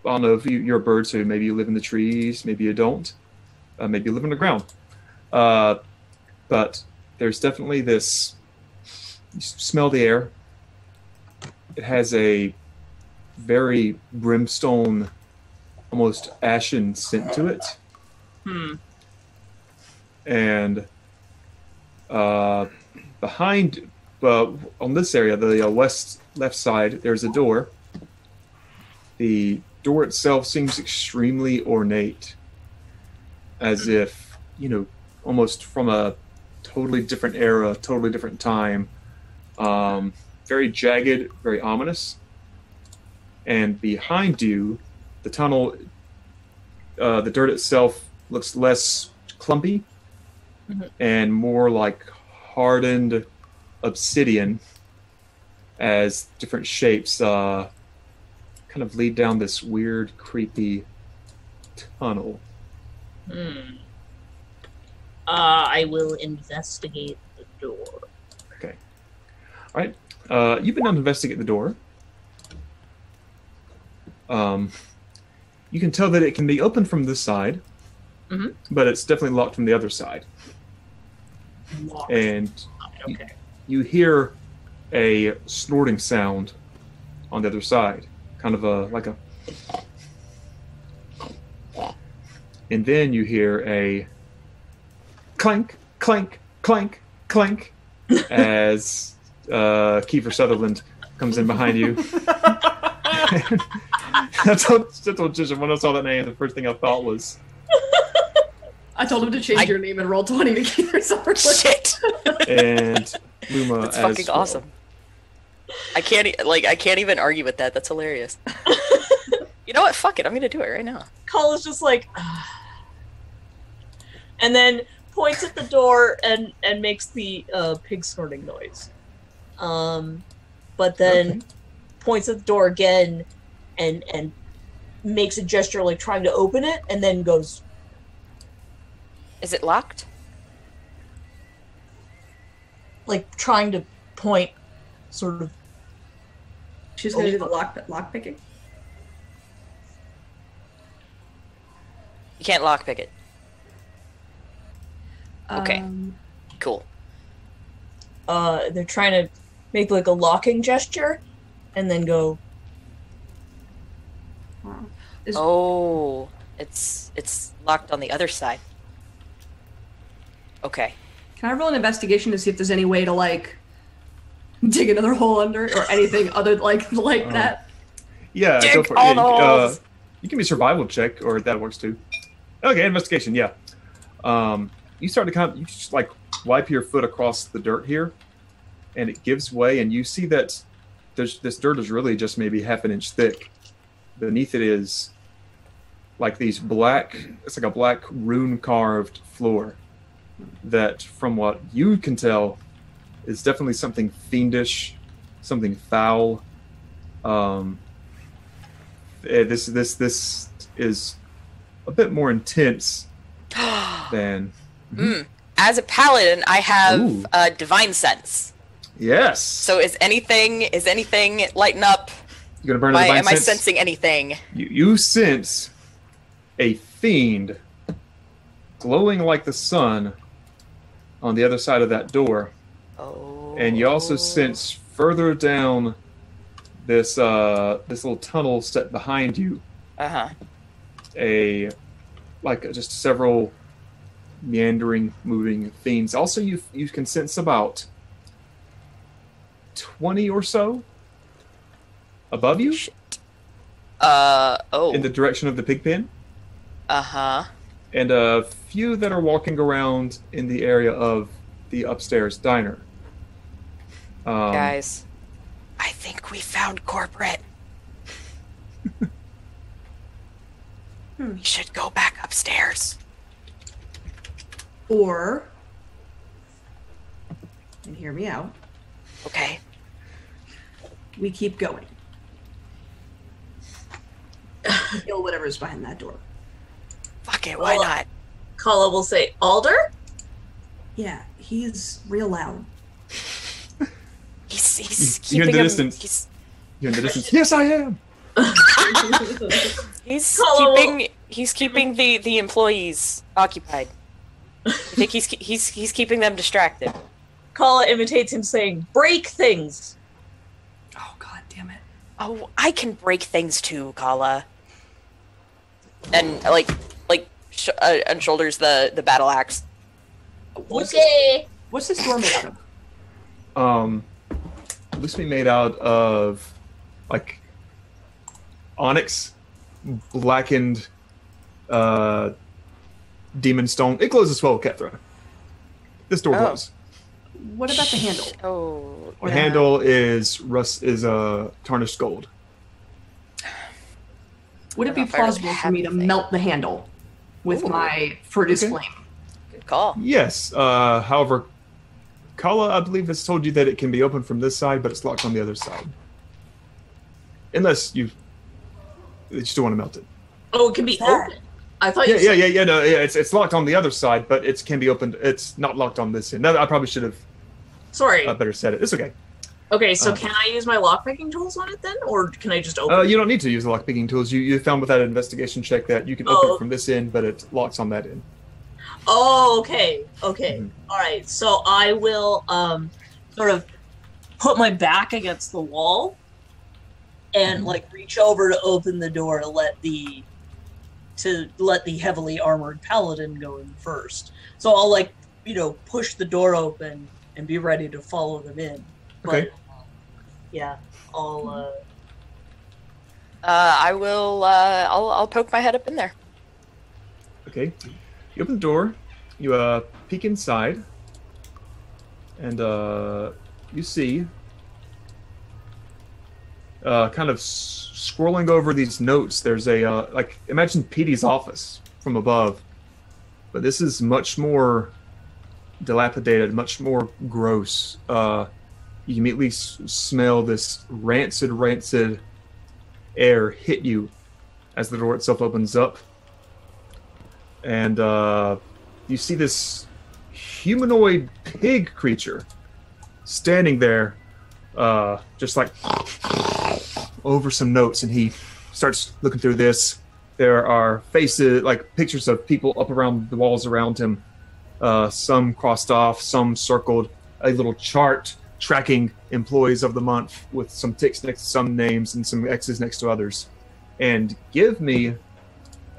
B: I don't know if you're a bird, so maybe you live in the trees, maybe you don't. Maybe you live underground. But there's definitely this. You smell the air. It has a very brimstone, almost ashen scent to it. And behind, on this area, the left side, there's a door. The door itself seems extremely ornate, as if, almost from a totally different era, totally different time. Very jagged, very ominous. And behind you, the tunnel, the dirt itself looks less clumpy and more like hardened obsidian, as different shapes kind of lead down this weird, creepy tunnel.
C: I will investigate the door.
B: Okay. All right. You've been down to investigate the door. You can tell that it can be opened from this side, but it's definitely locked from the other side.
C: Locked.
B: And
C: Okay.
B: you hear a snorting sound on the other side, kind of like a. And then you hear a clank, clank, clank, clank, as Kiefer Sutherland comes in behind you. I told Gisha when I saw that name, the first thing I thought was.
E: I told him to change your name and roll 20 to keep yourself.
D: Shit.
B: And Luma
D: That's
B: as
D: fucking
B: well.
D: awesome. I can't even argue with that. That's hilarious. You know what? Fuck it. I'm gonna do it right now.
C: Kala's just like, and then points at the door and makes the pig snorting noise. But then points at the door again and makes a gesture like trying to open it, and then goes.
D: Is it locked?
C: Like trying to point, sort of.
E: She's going to do the lock picking.
D: You can't lockpick it. Okay. Cool.
C: They're trying to make like a locking gesture, and then go.
D: Oh, it's locked on the other side. Okay.
E: Can I roll an investigation to see if there's any way to dig another hole under or anything other like that?
B: Yeah,
D: Dig
B: go for it.
D: all
B: Yeah,
D: the holes.
B: you can be a survival check, or that works too. Okay, investigation. Yeah. You start to you just wipe your foot across the dirt here, and it gives way, and you see that this dirt is really just maybe half an inch thick. Beneath it is like these it's like a black rune carved floor that, from what you can tell, is definitely something fiendish, something foul. This is a bit more intense than.
D: As a paladin, I have
B: Ooh.
D: divine sense.
B: Yes.
D: So is anything lighting up?
B: You gonna burn a divine
D: Am I
B: sense?
D: sensing anything?
B: You sense a fiend glowing like the sun on the other side of that door.
D: Oh.
B: And you also sense further down this little tunnel set behind you just several meandering, moving fiends. Also, you can sense about 20 or so above you.
D: Shit. Oh.
B: In the direction of the pig pen.
D: Uh-huh.
B: And a few that are walking around in the area of the upstairs diner.
D: Guys, I think we found corporate. We should go back upstairs.
E: Or, and hear me out,
D: Okay.
E: we keep going. Kill whatever's behind that door.
D: Fuck it, why not?
C: Kala will say, Alder?
E: Yeah, he's real loud.
D: He's
B: You're in
D: keeping
B: the
D: him.
B: distance. You're in the distance. Yes, I am.
D: He's keeping the employees occupied. I think he's keeping them distracted.
C: Kala imitates him saying, break things.
E: Oh, god damn it.
D: Oh, I can break things too, Kala. And unshoulders the battle axe.
C: Okay.
E: What's this door made out of?
B: It looks to be made out of like onyx, blackened demon stone. It glows as well, Kethra. This door glows.
E: What about the handle?
D: Oh,
B: The handle is tarnished gold.
E: Would it be
D: I don't know if I really
E: plausible for
D: have
E: me to
D: anything.
E: melt the handle with my Furtus
B: Okay.
E: flame?
D: good call.
B: Yes. However, Kala, I believe, has told you that it can be opened from this side, but it's locked on the other side. Unless you still want to melt it.
C: Oh, it can be open. I thought you
B: Yeah.
C: said
B: No, it's locked on the other side, but it can be opened. It's not locked on this end. No, I probably should have
C: Sorry.
B: better said it. It's okay.
C: Okay, so can I use my lockpicking tools on it then? Or can I just open it?
B: You don't need to use the lockpicking tools. You found with that investigation check that you can open it from this end, but it locks on that end.
C: Oh, okay. Okay.
B: Mhm.
C: All right. So I will sort of put my back against the wall and like reach over to open the door to let the heavily armored paladin go in first. So I'll push the door open and be ready to follow them in.
B: Okay.
C: Yeah, I'll
D: I will. I'll poke my head up in there.
B: Okay. You open the door. You peek inside, and you see kind of scrolling over these notes. There's a imagine Petey's office from above, but this is much more dilapidated, much more gross. You immediately smell this rancid air hit you as the door itself opens up. And you see this humanoid pig creature standing there, just like over some notes, and he starts looking through this. There are faces, like pictures of people up around the walls around him, some crossed off, some circled, a little chart tracking employees of the month with some ticks next to some names and some X's next to others. And give me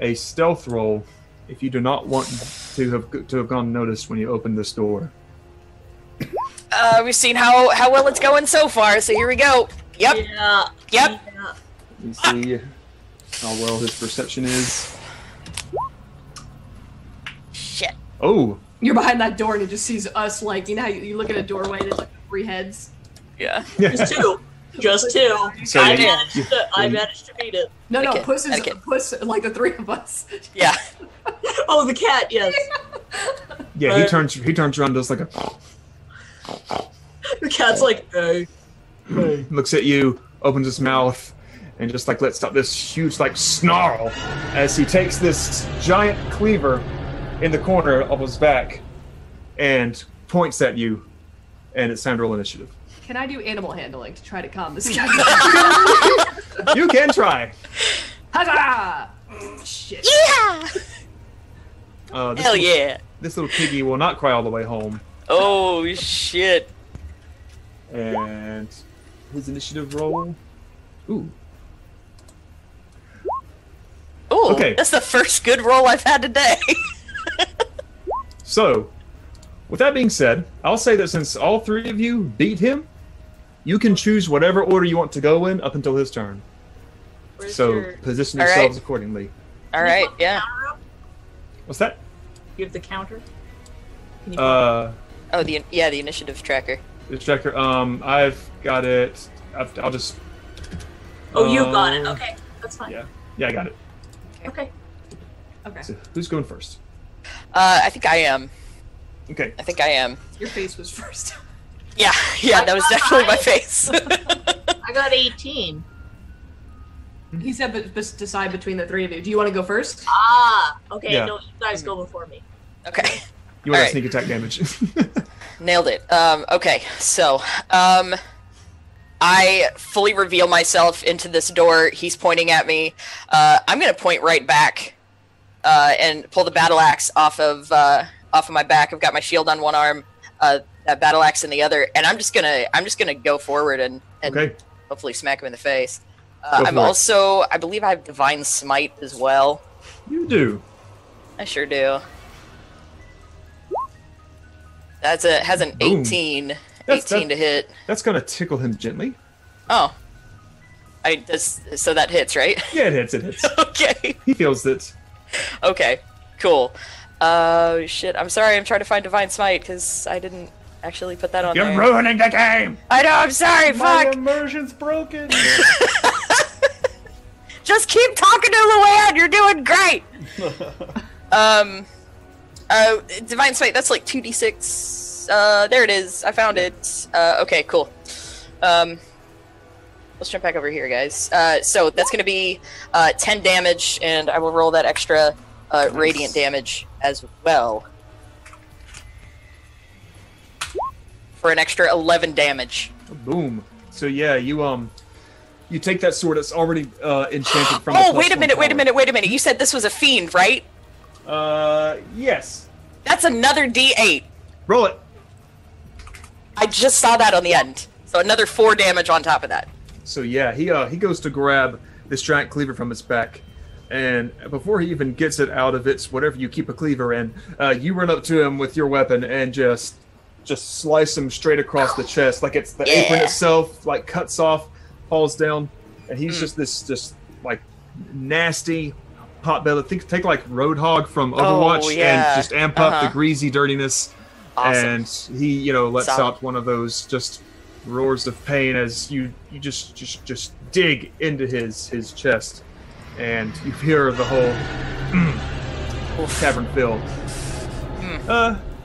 B: a stealth roll if you do not want to have gone noticed when you open this door.
D: We've seen how well it's going so far, so here we go. Yep.
C: Yeah.
D: Yep.
C: Yeah.
B: Let me see how well his perception is.
D: Shit.
B: Oh,
E: You're behind that door and it just sees us, like, you know how you look at a doorway and it's like 3 heads?
D: Yeah.
C: Just two. Just two.
B: So
C: I
B: you-
C: managed to beat it.
E: No,
D: Okay,
E: Puss is
D: okay.
E: Puss, like the 3 of us.
D: Yeah.
C: Oh, the cat. Yes.
B: yeah. He turns around, does like a
C: The cat's like, hey.
B: looks at you, opens his mouth, and just like lets out this huge like snarl as he takes this giant cleaver in the corner of his back and points at you. And it's time to roll initiative.
E: Can I do animal handling to try to calm this guy?
B: You can try.
E: Huzzah! Shit.
D: Yeah! Hell yeah.
B: This little piggy will not cry all the way home.
D: Oh, shit.
B: And his initiative roll. Ooh.
D: Ooh,
B: Okay.
D: That's the first good roll I've had today.
B: So, with that being said, I'll say that since all three of you beat him, you can choose whatever order you want to go in up until his turn.
C: Where's
B: So,
C: your-
B: position
D: All right.
B: yourselves accordingly.
D: All right, yeah.
B: What's that?
C: You have the counter? Can you
D: Oh, the initiative tracker.
B: The tracker. I've got it. I'll just.
C: Oh, you got it. Okay, that's fine.
B: Yeah, I got it.
C: Okay.
E: Okay.
B: So, who's going first?
D: I think I am.
B: Okay.
D: I think I am.
E: Your face was first.
D: Yeah, that was definitely my face.
C: I got 18.
E: He said, but decide between the three of you. Do you want to go first?
C: Ah, okay.
B: Yeah.
C: No, you guys go before me.
D: Okay.
B: You want
D: Alright.
B: sneak attack damage?
D: Nailed it. Okay, so, I fully reveal myself into this door. He's pointing at me. I'm gonna point right back, and pull the battle axe off of my back. I've got my shield on one arm, that battle axe in the other, and I'm just gonna go forward and
B: Okay.
D: hopefully smack him in the face.
B: Go
D: I'm
B: for it.
D: also, I believe I have Divine Smite as well.
B: You do.
D: I sure do. Has an
B: Boom.
D: 18.
B: That's-
D: 18 to hit.
B: That's gonna tickle him gently.
D: Oh. So that hits, right?
B: Yeah, it hits. It hits.
D: Okay.
B: He feels it.
D: Okay. Cool. Shit. I'm sorry. I'm trying to find Divine Smite because I didn't actually put that on
B: You're
D: there.
B: ruining the game.
D: I know. I'm sorry.
A: My
D: Fuck.
A: immersion's broken.
D: Just keep talking to Luann. You're doing great. Divine Smite. That's like 2d6. There it is. I found it. Okay. Cool. Let's jump back over here, guys. So that's going to be 10 damage, and I will roll that extra radiant damage as well. For an extra 11 damage.
B: Boom. So yeah, you take that sword that's already enchanted from.
D: Oh,
B: the
D: wait a minute,
B: +1
D: wait a minute. You said this was a fiend, right?
B: power. Yes.
D: That's another D8.
B: Roll it.
D: I just saw that on the end. So another 4 damage on top of that.
B: So yeah, he goes to grab this giant cleaver from his back, and before he even gets it out of its whatever you keep a cleaver in, you run up to him with your weapon and just slice him straight across the chest, like it's the apron itself, like cuts off, falls down, and he's just this like nasty potbelly. Take like Roadhog from Overwatch and just amp up the greasy dirtiness.
D: Awesome.
B: And he, lets
D: Solid.
B: out one of those just roars of pain as you just dig into his chest, and you hear the whole cavern fill.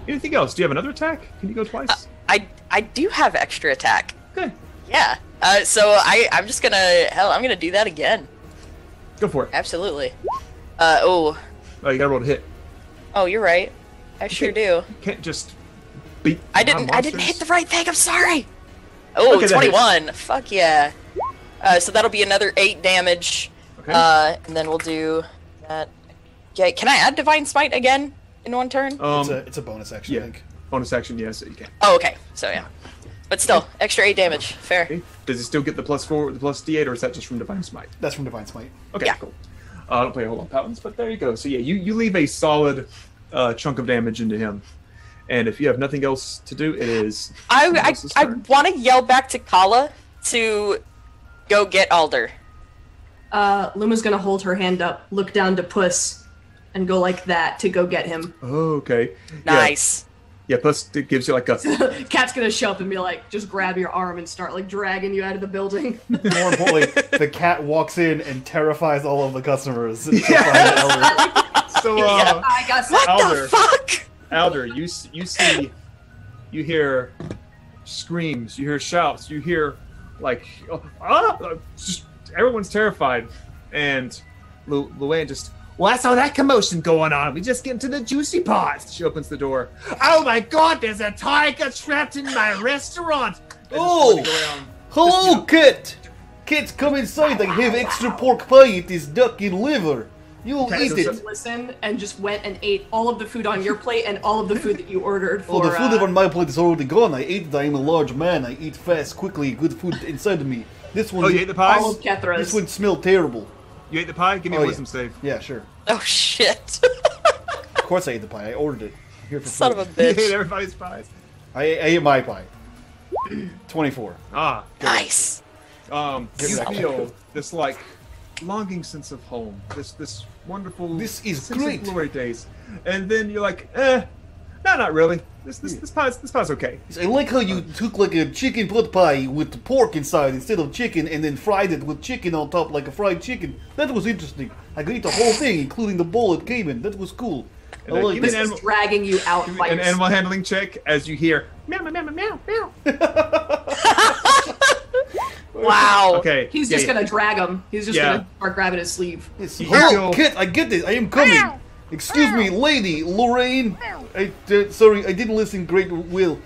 B: Anything else? Do you have another attack? Can you go twice?
D: I do have extra attack.
B: Good.
D: Yeah. So I'm just gonna I'm gonna do that again.
B: Go for it.
D: Absolutely.
B: Oh, you gotta roll to hit.
D: Oh, you're right. I sure do.
B: You can't just beat.
D: I didn't hit the right thing. I'm sorry. Oh,
B: Okay, that
D: 21. Fuck yeah. So that'll be another 8 damage.
B: Okay.
D: And then we'll do that. Okay, can I add Divine Smite again in one turn?
A: It's a bonus action, I think.
B: Bonus action, yes, you can.
D: Oh, okay. So yeah. But still, extra 8 damage. Fair.
B: Okay. Does it still get the +4, the +D8, or is that just from Divine Smite?
A: That's from Divine Smite.
B: Okay,
D: Yeah.
B: cool. I don't play a whole lot of Paladins, but there you go. So yeah, you leave a solid chunk of damage into him. And if you have nothing else to do, it is someone else's
D: I
B: turn.
D: want to yell back to Kala to go get Alder.
E: Luma's gonna hold her hand up, look down to Puss, and go like that to go get him.
B: Oh, okay.
D: Nice.
B: Yeah, plus it gives you like a...
E: Cat's gonna show up and be like, just grab your arm and start like dragging you out of the building.
A: More importantly, the cat walks in and terrifies all of the customers.
B: Yeah. So,
E: I got
D: What
B: Alder.
D: the fuck?
B: Alder, you see, you hear screams, you hear shouts, you hear like, everyone's terrified, and Luann just. What's all that commotion going on? We just get into the juicy parts. She opens the door. Oh my God! There's a tiger trapped in my restaurant.
A: Oh, hello, Kit. Kit, come inside. I have extra pork pie. It is duck and liver. You'll eat it.
E: Listen, and just went and ate all of the food on your plate and all of the food that you ordered for.
A: Oh, the food on my plate is already gone. I ate it. I am a large man. I eat fast, quickly. Good food inside of me. This one.
B: Oh, you ate the pie?
E: All of Kethra's.
A: This one smelled terrible.
B: You ate the pie? Give me a wisdom save.
A: Yeah, sure.
D: Oh shit!
A: Of course I ate the pie. I ordered it. I'm here for
D: Son
A: free.
D: of a
B: You ate
D: bitch.
B: everybody's pies.
A: I ate my pie. 24.
B: Ah, good.
D: Nice.
B: You
A: Good.
B: feel this like longing sense of home. This wonderful.
A: This is
B: sense
A: great.
B: Of glory days, and then you're like, no, not really. This pie's okay.
A: I like how you took like a chicken pot pie with the pork inside instead of chicken and then fried it with chicken on top like a fried chicken. That was interesting. I could eat the whole thing, including the bowl it came in. That was cool. I like
B: give me
E: This
A: that.
E: is dragging you out.
B: Give me
E: By
B: an
E: your
B: animal handling check as you hear meow meow meow meow meow.
D: Wow.
B: Okay.
E: He's just gonna drag him. He's just
B: Yeah.
E: gonna start grabbing his sleeve.
A: Yes.
B: You
A: Hello,
B: feel-
A: Kit, I get it. I am coming. Excuse me, lady, Lorraine. Sorry, I didn't listen great well.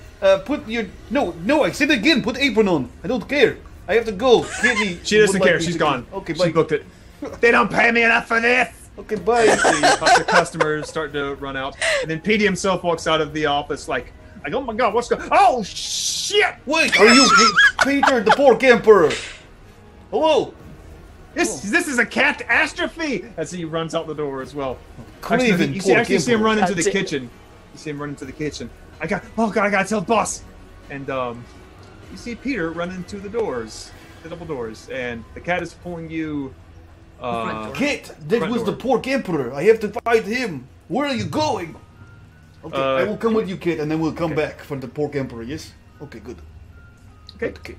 A: Put your... No, I said again, put apron on. I don't care. I have to go. Kitty
B: She doesn't
A: would like
B: care.
A: me
B: She's
A: to-
B: gone.
A: Okay,
B: She
A: bye.
B: booked it. They don't pay me enough for this.
A: Okay, bye.
B: See, a bunch of customers start to run out, and then Petey himself walks out of the office like, oh my God, what's going? Oh shit!
A: Wait, are you Peter the Pork Emperor? Hello?
B: This is a catastrophe! As he runs out the door as well.
A: Craven
B: Actually, you
A: Pork
B: actually see him
A: Emperor.
B: run into the
D: God damn.
B: kitchen. You see him run into the kitchen. I gotta tell the boss. And you see Peter run into the doors, the double doors, and the cat is pulling you.
E: front door.
A: Kit, that
B: Front
A: was the
B: door.
A: Pork Emperor. I have to fight him. Where are you going? Okay, I will come with you, Kit, and then we'll come back for the Pork Emperor, yes? Okay, good.
B: Okay.
A: Good, Kit.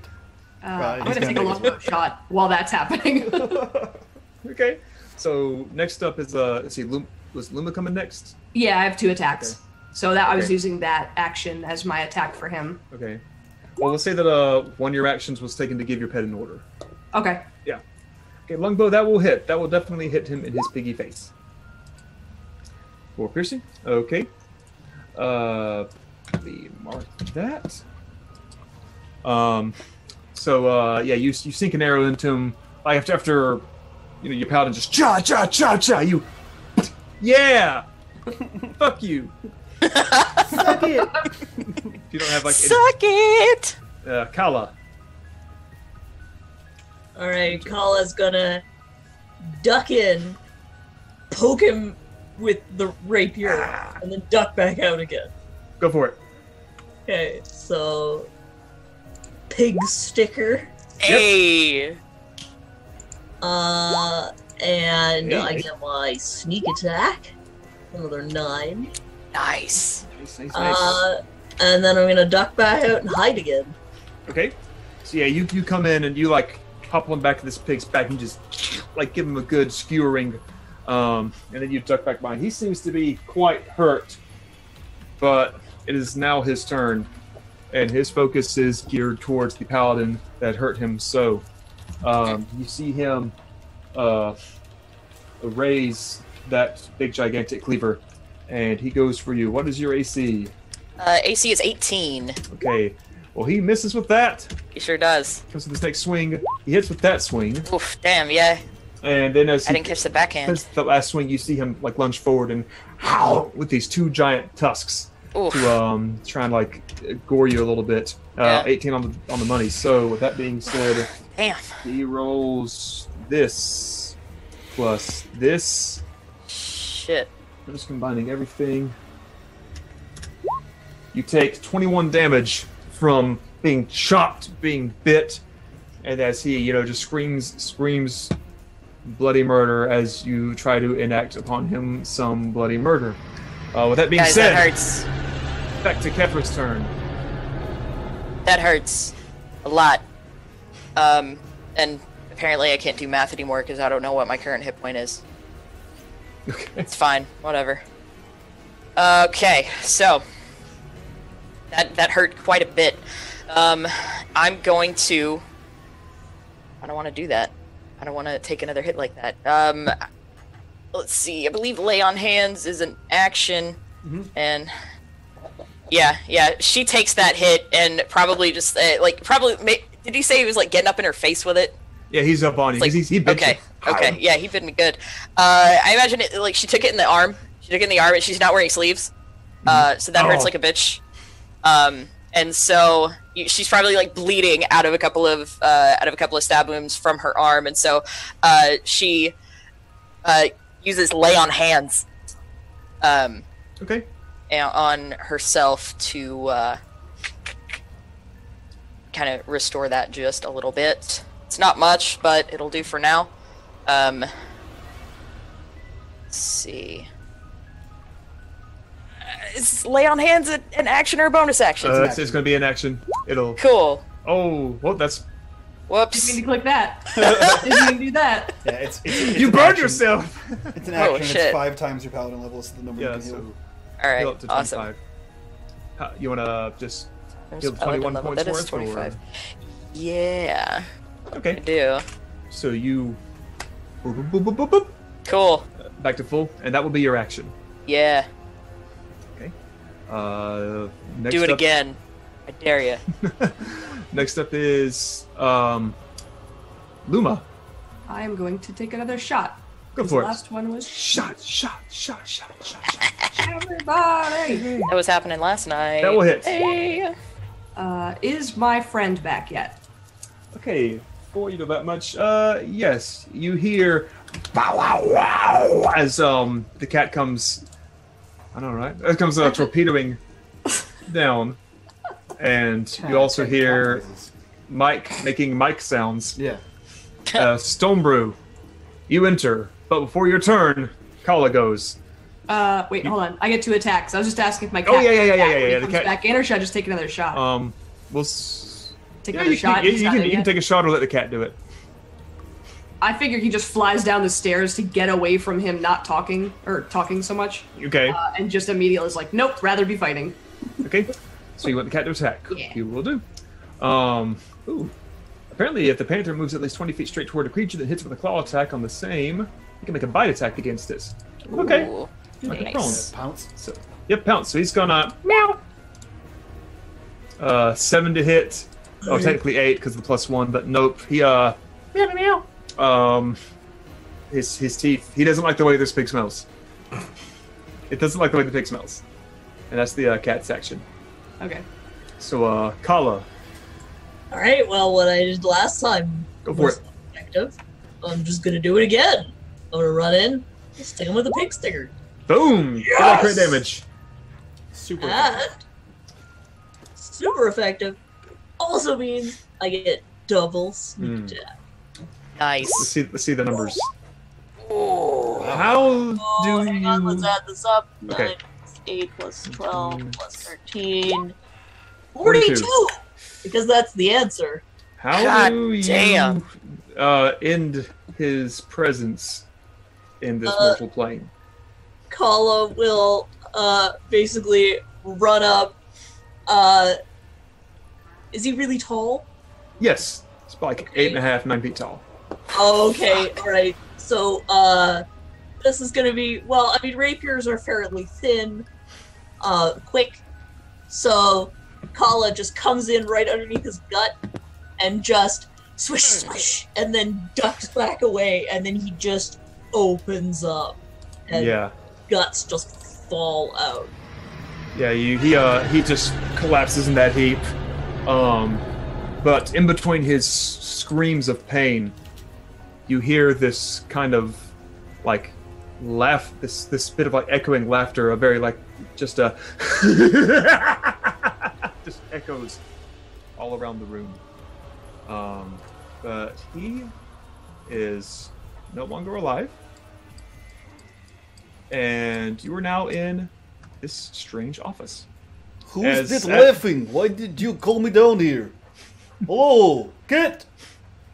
E: I'm
A: he's
E: gonna take a
A: gonna
E: longbow shot while that's happening.
B: Okay. So next up is let's see, was Luma coming next?
E: Yeah, I have 2 attacks.
B: Okay.
E: So that I was
B: Okay.
E: using that action as my attack for him.
B: Okay. Well, let's say that one of your actions was taken to give your pet an order.
E: Okay.
B: Yeah. Okay, longbow, that will hit. That will definitely hit him in his piggy face. 4 piercing. Okay. We mark that. Yeah, you sink an arrow into him. Like after your paladin just cha. You, yeah. Fuck you.
A: Suck it.
B: If you don't have like
D: Suck it!
B: Kala.
C: Alright, Kala's gonna duck in, poke him with the rapier, and then duck back out again.
B: Go for it.
C: Okay, so pig sticker.
D: Hey!
C: And I
B: Hey.
C: get my sneak attack. Another 9.
D: Nice.
B: Nice.
C: And then I'm gonna duck back out and hide again.
B: Okay. So yeah, you come in and you like hop on back to this pig's back and just like give him a good skewering, and then you duck back behind. He seems to be quite hurt, but it is now his turn, and his focus is geared towards the paladin that hurt him. So you see him raise that big gigantic cleaver, and he goes for you. What is your AC?
D: AC is 18.
B: Okay. Well, he misses with that.
D: He sure does.
B: Comes to this next swing. He hits with that swing,
D: Oof, damn, yeah.
B: and then as
D: I
B: he
D: didn't catch the backhand.
B: hits the last swing, you see him like lunge forward and howl with these 2 giant tusks
D: Oof.
B: to try and like gore you a little bit.
D: Yeah.
B: 18 on the money. So with that being said,
D: Damn.
B: he rolls this plus this.
D: Shit.
B: I'm just combining everything. You take 21 damage from being chopped, being bit, and as he, just screams bloody murder as you try to enact upon him some bloody murder. With that being
D: Guys,
B: said,
D: that hurts.
B: back to Kefra's turn.
D: That hurts. A lot. And apparently I can't do math anymore because I don't know what my current hit point is.
B: Okay.
D: It's fine. Whatever. Okay, so... That hurt quite a bit. I'm going to... I don't want to do that. I don't want to take another hit like that. Let's see. I believe lay on hands is an action, and yeah, she takes that hit and probably just did he say he was like getting up in her face with it?
B: Yeah, he's up on you.
D: Like,
B: he bit you.
D: Okay, yeah, he bit me good. I imagine it like she took it in the arm. She took it in the arm, and she's not wearing sleeves, so that hurts like a bitch. And so she's probably like bleeding out of a couple of stab wounds from her arm, and so she uses lay on hands.
B: Okay.
D: On herself to kind of restore that just a little bit. It's not much, but it'll do for now. Let's see. Is lay on hands an action or a bonus action?
B: It's going to be an action. It'll.
D: Cool.
B: Oh, well, that's.
D: Whoops.
E: Didn't mean to click that. Didn't mean to do that.
A: Yeah, it's
B: You
A: an
B: burned
A: action.
B: yourself!
A: It's an action.
D: shit.
A: It's 5 times your paladin level, so the number you can heal.
D: All right.
B: Heal up to
D: Awesome.
B: 25. You want to just heal
D: Paladin
B: 21
D: level,
B: points
D: that is
B: worth?
D: 25. Yeah, I
B: Okay.
D: do.
B: So you. Boop, boop, boop, boop, boop, boop.
D: Cool.
B: Back to full, and that will be your action.
D: Yeah.
B: Okay. Next
D: Do it
B: up,
D: again. I dare you.
B: Next up is Luma.
E: I am going to take another shot.
B: Go
E: 'Cause
B: for
E: the
B: it.
E: last one was
B: Shot.
E: everybody.
D: That was happening last night.
B: That will hit.
D: Hey.
E: Is my friend back yet?
B: Okay, before you know that much, yes, you hear "Bow, wow, wow," as the cat comes. I know, right? It comes torpedoing down, and you also hear Mike making Mike sounds.
A: Yeah.
B: Stone Brew, you enter, but before your turn, Kala goes.
E: Wait, hold on. I get 2 attacks. I was just asking if my cat.
B: Oh, yeah,
E: when he
B: the
E: comes
B: cat-
E: back in, or should I just take another shot?
B: We'll.
E: Take
B: Yeah,
E: another shot. He's not there
B: you can
E: yet.
B: take a shot or let the cat do it.
E: I figure he just flies down the stairs to get away from him not talking or talking so much,
B: Okay.
E: and just immediately is like, nope, rather be fighting.
B: Okay. So you want the cat to attack.
E: Yeah.
B: You will do. Ooh. Apparently, if the panther moves at least 20 feet straight toward a creature that hits with a claw attack on the same, you can make a bite attack against this. Okay.
D: Ooh,
B: Like a
D: nice.
A: Pounce.
B: So, yep, pounce. So he's gonna meow. 7 to hit. Oh, technically 8 because of the +1, but nope. He meow meow. His teeth. He doesn't like the way this pig smells. It doesn't like the way the pig smells, and that's the cat's action.
E: Okay.
B: So Kala,
C: All right. Well, what I did last time
B: go for
C: was
B: it.
C: effective. I'm just gonna do it again. I'm gonna run in, stick him with a pig sticker.
B: Boom! Get that crit damage.
A: Super.
C: And super effective also means I get double sneak attack.
D: Nice.
B: Let's see the numbers.
D: Ooh.
B: How
C: Oh,
B: do
C: hang on, let's
B: you?
C: add this up.
B: Okay.
C: 9 plus 8 plus 12 plus 13.
B: 42.
C: 42! Because that's the answer.
B: How
D: God
B: do you
D: damn.
B: end his presence in this
C: Uh,
B: mortal plane?
C: Kala will basically run up. Is he really tall?
B: Yes, it's like 8.5, 9 feet tall.
C: Oh, okay, alright. So, this is gonna be, well, I mean, rapiers are fairly thin, quick. So, Kala just comes in right underneath his gut and just swish, swish, and then ducks back away, and then he just opens up. And
B: Yeah.
C: guts just fall out.
B: Yeah, he just collapses in that heap. But in between his screams of pain, you hear this kind of like laugh, this bit of like echoing laughter, a very like just a just echoes all around the room. But he is no longer alive. And you are now in this strange office.
A: Who's
B: As-
A: this laughing? Why did you call me down here? Hello, Kit!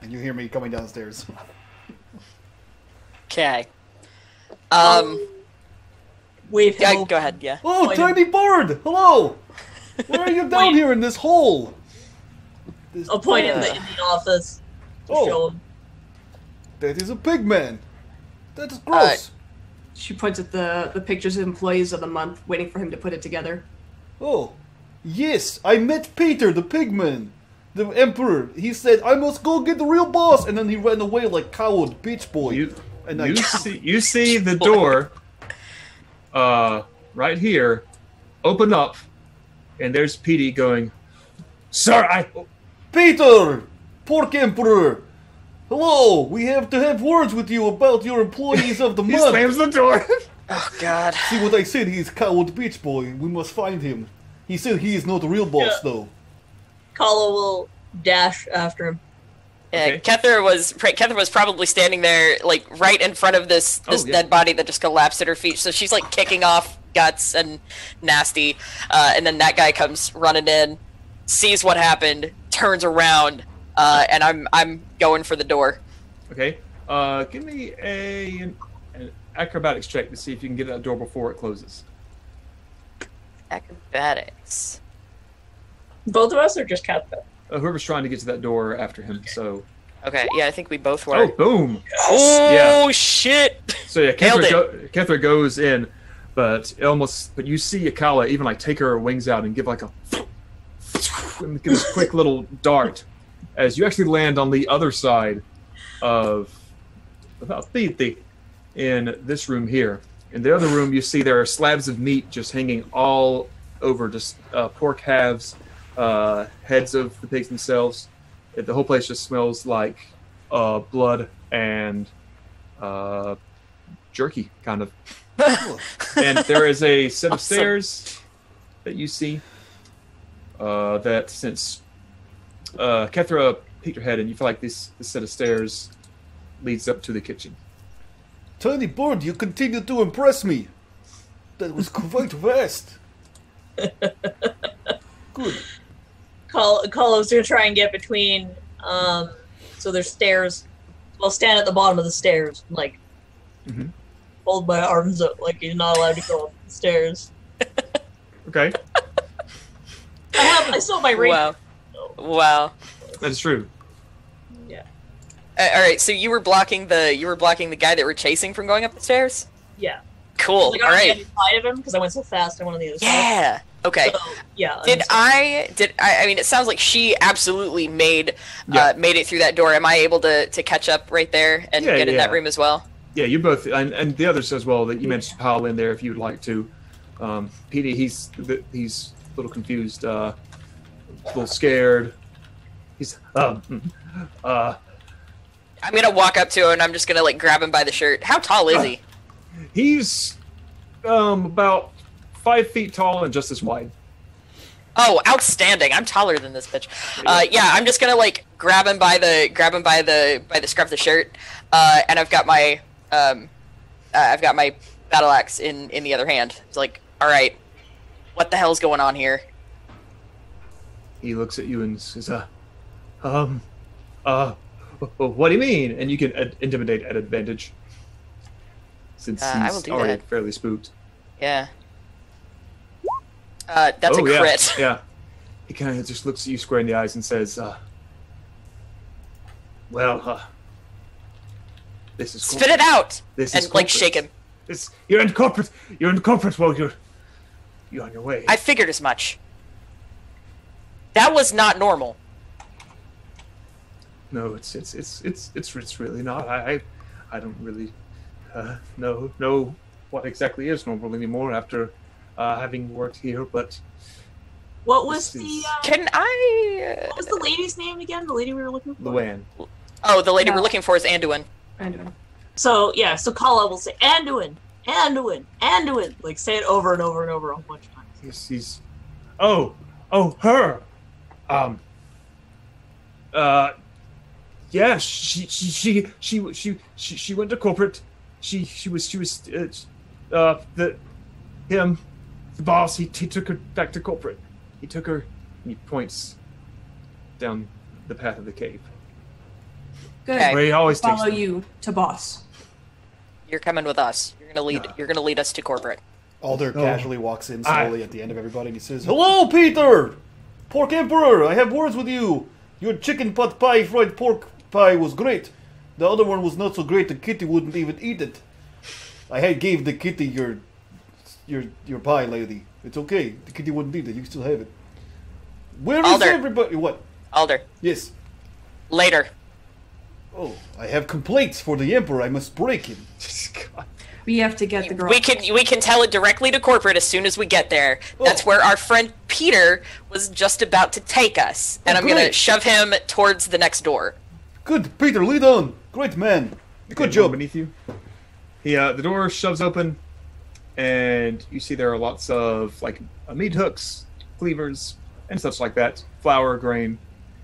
A: And you hear me coming downstairs.
D: Okay.
C: Wave
D: Yeah,
C: him
D: go ahead. Yeah.
A: Oh,
C: Point
A: tiny bird! Hello! Why are you down
C: Wait.
A: here in this hole? This
C: a point
D: Uh.
C: in the office to
A: Oh.
C: show him.
A: That is a pig man. That's gross.
E: She points at the pictures of employees of the month, waiting for him to put it together.
A: Oh, yes, I met Peter, the pigman, the emperor. He said, I must go get the real boss, and then he ran away like coward bitch boy.
B: You see the door, right here, open up, and there's Petey going, Sir,
A: Peter! Pork Emperor! Hello! We have to have words with you about your employees of the
B: he
A: month!
B: slams the door.
D: Oh, God.
A: See what I said? He's coward bitch boy. We must find him. He said he is not the real boss, though.
C: Kala will dash after him.
D: Yeah,
B: Okay.
D: Kether was probably standing there, like, right in front of this dead body that just collapsed at her feet. So she's, like, kicking off guts and nasty. And then that guy comes running in, sees what happened, turns around, and I'm going for the door.
B: Okay. Give me an acrobatics check to see if you can get that door before it closes.
D: Acrobatics.
C: Both of us, or just Captain?
B: Whoever's trying to get to that door after him. So.
D: Okay, yeah, I think we both were.
B: Oh, boom!
D: Oh, shit!
B: So yeah,
D: Nailed
B: Kethra goes in, but you see Akala even like take her wings out and give like a and give this quick little dart as you actually land on the other side of Petey in this room here. In the other room, you see there are slabs of meat just hanging all over, just pork halves, heads of the pigs themselves. The whole place just smells like blood and jerky, kind of. And there is a set of stairs that you see that since Kethra peeked her head and you feel like this set of stairs leads up to the kitchen.
A: Tiny bird, you continue to impress me. That was quite fast. Good.
C: Kala's gonna try and get between, so there's stairs. I'll stand at the bottom of the stairs, like, hold my arms up like he's not allowed to go up the stairs.
B: Okay.
C: I still have my ring.
D: Wow.
B: That is true.
C: Yeah.
D: All right, so you were blocking the guy that we're chasing from going up the stairs?
C: Yeah.
D: Cool.
C: Like,
D: All
C: I was
D: right.
C: on the side of him because I went so fast. I went on the other side.
D: Yeah. Okay.
C: So, yeah.
D: I mean, it sounds like she absolutely made it through that door. Am I able to catch up right there and get in that room as well?
B: Yeah, you both, and the others as well. That you mentioned pile in there if you'd like to. Petey, he's a little confused, a little scared. He's
D: I'm gonna walk up to him and I'm just gonna like grab him by the shirt. How tall is he?
B: He's about 5 feet tall and just as wide.
D: Oh, outstanding! I'm taller than this bitch. Yeah, I'm just gonna like grab him by the scruff of the shirt, and I've got my battle axe in the other hand. It's like, all right, what the hell's going on here?
B: He looks at you and says, what do you mean? And you can intimidate at advantage. Since
D: I will
B: he's
D: do
B: already
D: that.
B: fairly spooked.
D: Yeah. That's a crit.
B: Yeah. He kind of just looks at you square in the eyes and says, this is
D: Spit it out!
B: This
D: and
B: is
D: like
B: corporate.
D: shake him.
B: You're in corporate. Well, you're on your way.
D: I figured as much. That was not normal.
B: No, it's really not. I don't really know what exactly is normal anymore after having worked here. But
C: What was the
D: Can I?
C: what was the lady's name again? The lady we were looking for.
B: Luann.
D: Oh, the lady
E: No.
D: we're looking for is Anduin.
E: Anduin.
C: So yeah, so Kala will say Anduin, Anduin, like say it over and over and over a whole bunch of times.
B: He's her. Yeah, she went to corporate. She was the boss. He took her back to corporate. He took her. And he points down the path of the cave.
E: Good.
D: Okay.
B: Where he always takes
E: Follow
B: them.
E: you to boss.
D: You're coming with us. You're gonna lead us to corporate.
A: Alder
B: Oh.
A: casually walks in slowly at the end of everybody and he says, Hello, Peter! Pork Emperor, I have words with you. Your chicken pot pie fried pork pie was great. The other one was not so great. The kitty wouldn't even eat it. I had gave the kitty your pie, lady. It's okay. The kitty wouldn't eat it. You can still have it. Where is
D: Alder.
A: everybody? What?
D: Alder,
A: Yes.
D: later.
A: Oh, I have complaints for the Emperor. I must break him.
E: We have to get the girl.
D: We can tell it directly to corporate as soon as we get there. That's
A: Oh.
D: where our friend Peter was just about to take us, and
A: Oh,
D: I'm gonna
A: great.
D: shove him towards the next door.
A: Good, Peter. Lead on. Great man. Good
B: Okay,
A: job.
B: beneath you. The door shoves open, and you see there are lots of like meat hooks, cleavers, and such like that. Flour, grain.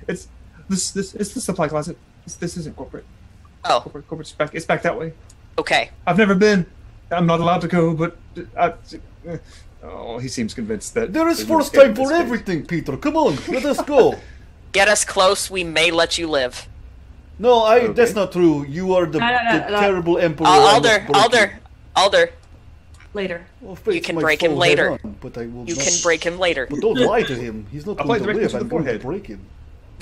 B: It's the supply closet. This isn't corporate.
D: Oh,
B: Corporate's back. It's back that way.
D: okay.
B: I've never been. I'm not allowed to go, but oh, he seems convinced that
A: There is
B: there's no
A: first
B: escape
A: time
B: in this
A: for
B: case.
A: everything, Peter. Come on, let us go.
D: Get us close, we may let you live.
A: No,
B: Okay.
A: that's not true. You are the
E: No.
A: terrible Emperor. I must break you.
D: Alder,
E: Later.
A: Well, face
D: You can
A: my
D: break him
A: foe
D: later.
A: head on, but I will
D: you
A: not-
D: can break him later.
A: But don't lie to him. He's not
B: Apply
A: going to
B: directly
A: live.
B: to the
A: I'm going to
B: forehead.
A: break him.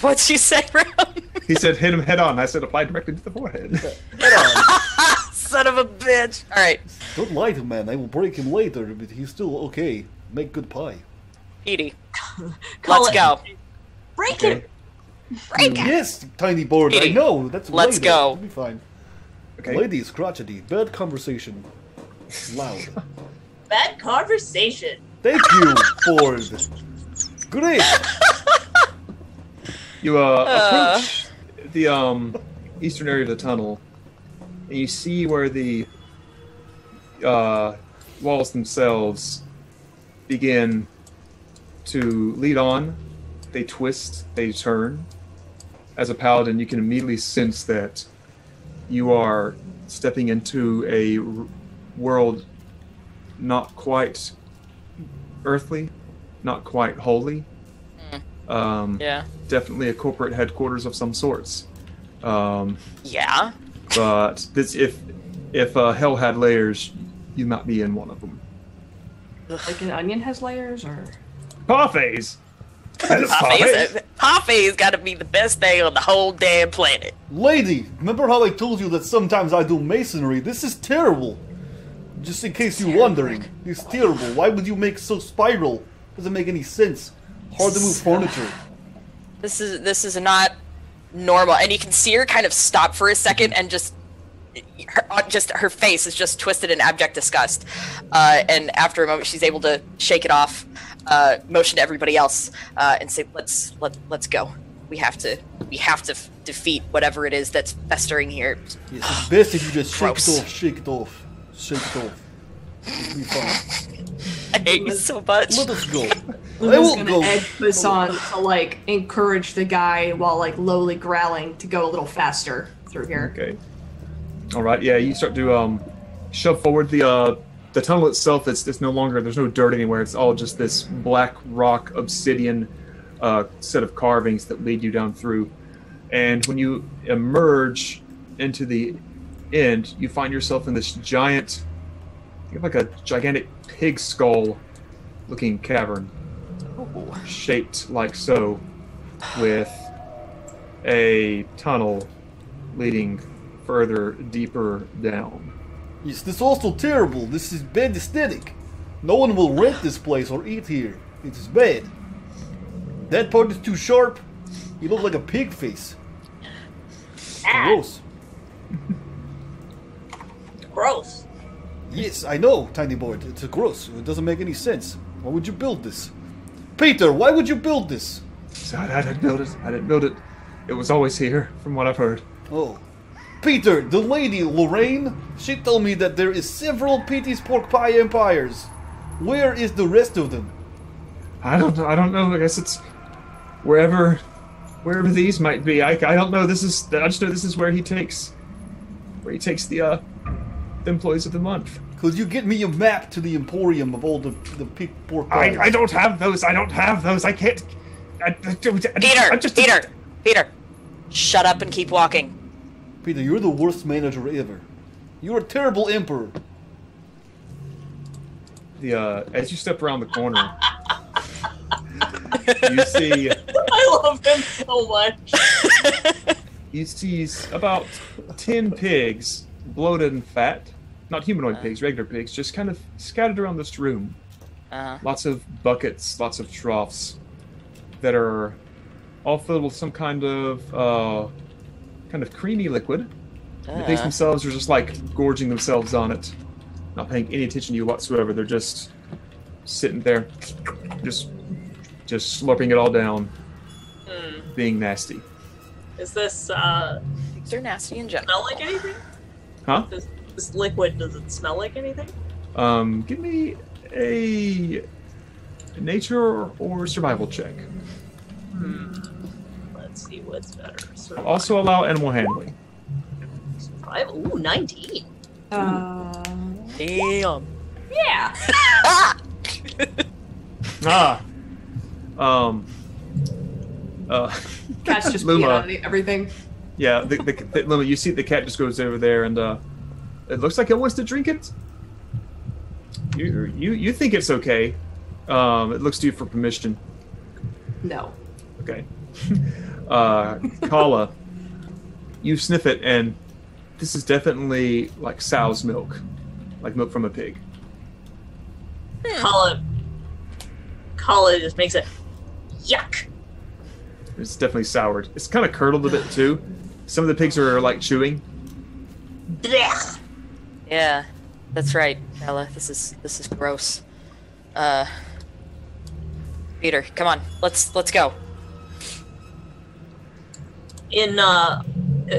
D: What'd you say, Ram?
B: He said hit him head on. I said apply directly to the forehead.
A: Head on.
D: Son of a bitch. All right,
A: Don't lie to man. I will break him later, but he's still okay. Make good pie.
D: Petey,
C: Call
D: let's
C: it.
D: go.
C: Break
B: Okay.
C: it.
D: Break.
A: Yes, tiny board. I
D: Petey,
A: know. That's
D: let's
A: lady.
D: go.
A: It'll be fine.
B: Okay.
A: Lady is crotchety. Bad conversation. Loud.
C: Bad conversation.
A: Thank you, Ford. Great.
B: You approach the eastern area of the tunnel, and you see where the walls themselves begin to lead on. They twist, they turn. As a paladin, you can immediately sense that you are stepping into a world not quite earthly, not quite holy.
D: Yeah.
B: Definitely a corporate headquarters of some sorts.
D: Yeah.
B: But this, if hell had layers, you might be in one of them.
E: Like an onion has layers, or
B: Parfaits. Parfaits.
D: Parfait's got to be the best thing on the whole damn planet.
A: Lady, remember how I told you that sometimes I do masonry? This is terrible. Just in case you're wondering. It's terrible. Why would you make so spiral? Doesn't make any sense. Hard to move furniture.
D: This is not normal, and you can see her kind of stop for a second and just her face is just twisted in abject disgust. And after a moment, she's able to shake it off, motion to everybody else, and say, "Let's go. We have to defeat whatever it is that's festering here."
A: Yes, it's best if you just shake
D: Gross.
A: it off, shake it off, shake it off. It'll be fine.
D: I hate you so much.
A: Let us go. I
E: Luna's
A: will
E: gonna
A: go.
E: edge this on to like encourage the guy while like lowly growling to go a little faster through here.
B: Okay. All right. Yeah, you start to shove forward the tunnel itself. It's no longer, there's no dirt anywhere. It's all just this black rock obsidian set of carvings that lead you down through. And when you emerge into the end, you find yourself in this giant, you have like a gigantic pig skull looking cavern, shaped like so, with a tunnel leading further deeper down.
A: Yes, this is also terrible. This is bad aesthetic. No one will rent this place or eat here. It is bad. That part is too sharp. You look like a pig face. Gross.
C: Gross.
A: Yes, I know, Tiny Board. It's gross. It doesn't make any sense. Why would you build this? Peter, why would you build this?
B: So I didn't build it. I didn't build it. It was always here, from what I've heard.
A: Oh. Peter, the lady, Lorraine, she told me that there is several Petey's pork pie empires. Where is the rest of them?
B: I don't know. I guess it's wherever these might be. I don't know. I just know this is where he takes the employees of the month.
A: Could you get me a map to the Emporium of all the pork pies?
B: I don't have those. I can't.
D: Peter, shut up and keep walking.
A: Peter, you're the worst manager ever. You're a terrible emperor.
B: As you step around the corner, you see
C: I love him so much.
B: he sees about 10 pigs, bloated and fat. Not humanoid pigs, regular pigs, just kind of scattered around this room. Lots of buckets, lots of troughs that are all filled with some kind of creamy liquid. The pigs themselves are just like gorging themselves on it, not paying any attention to you whatsoever. They're just sitting there, just slurping it all down, being nasty.
C: Is this
D: Pigs are nasty in general.
C: smell like anything?
B: Huh?
C: This liquid, does it smell like anything?
B: Give me a nature or survival check.
C: Let's see what's better.
B: I'll also allow animal handling.
C: Survival. Ooh, 19.
D: Damn.
C: Yeah.
E: Cat's just
B: Luma.
E: peeing on everything.
B: Yeah, the Luma, you see the cat just goes over there and it looks like it wants to drink it. You think it's okay. It looks to you for permission.
E: No.
B: Okay. Kala, you sniff it and this is definitely like sow's milk. Like milk from a pig.
C: Kala just makes it yuck.
B: It's definitely soured. It's kind of curdled a bit too. Some of the pigs are like chewing.
C: Blech.
D: Yeah, that's right, Ella. This is gross. Peter, come on, let's go.
C: In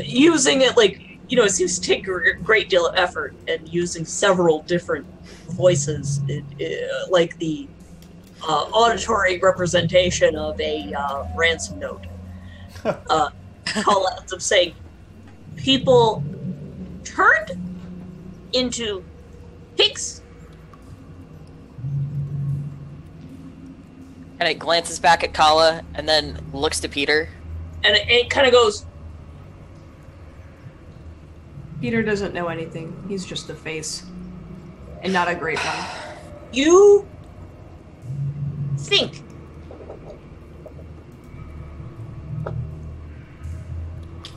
C: using it, like, you know, it seems to take a great deal of effort, and using several different voices, like the auditory representation of a ransom note. Call ends up saying, people turned into pigs.
D: And it glances back at Kala and then looks to Peter.
C: And it kind of goes,
E: Peter doesn't know anything. He's just a face. And not a great one.
C: you think.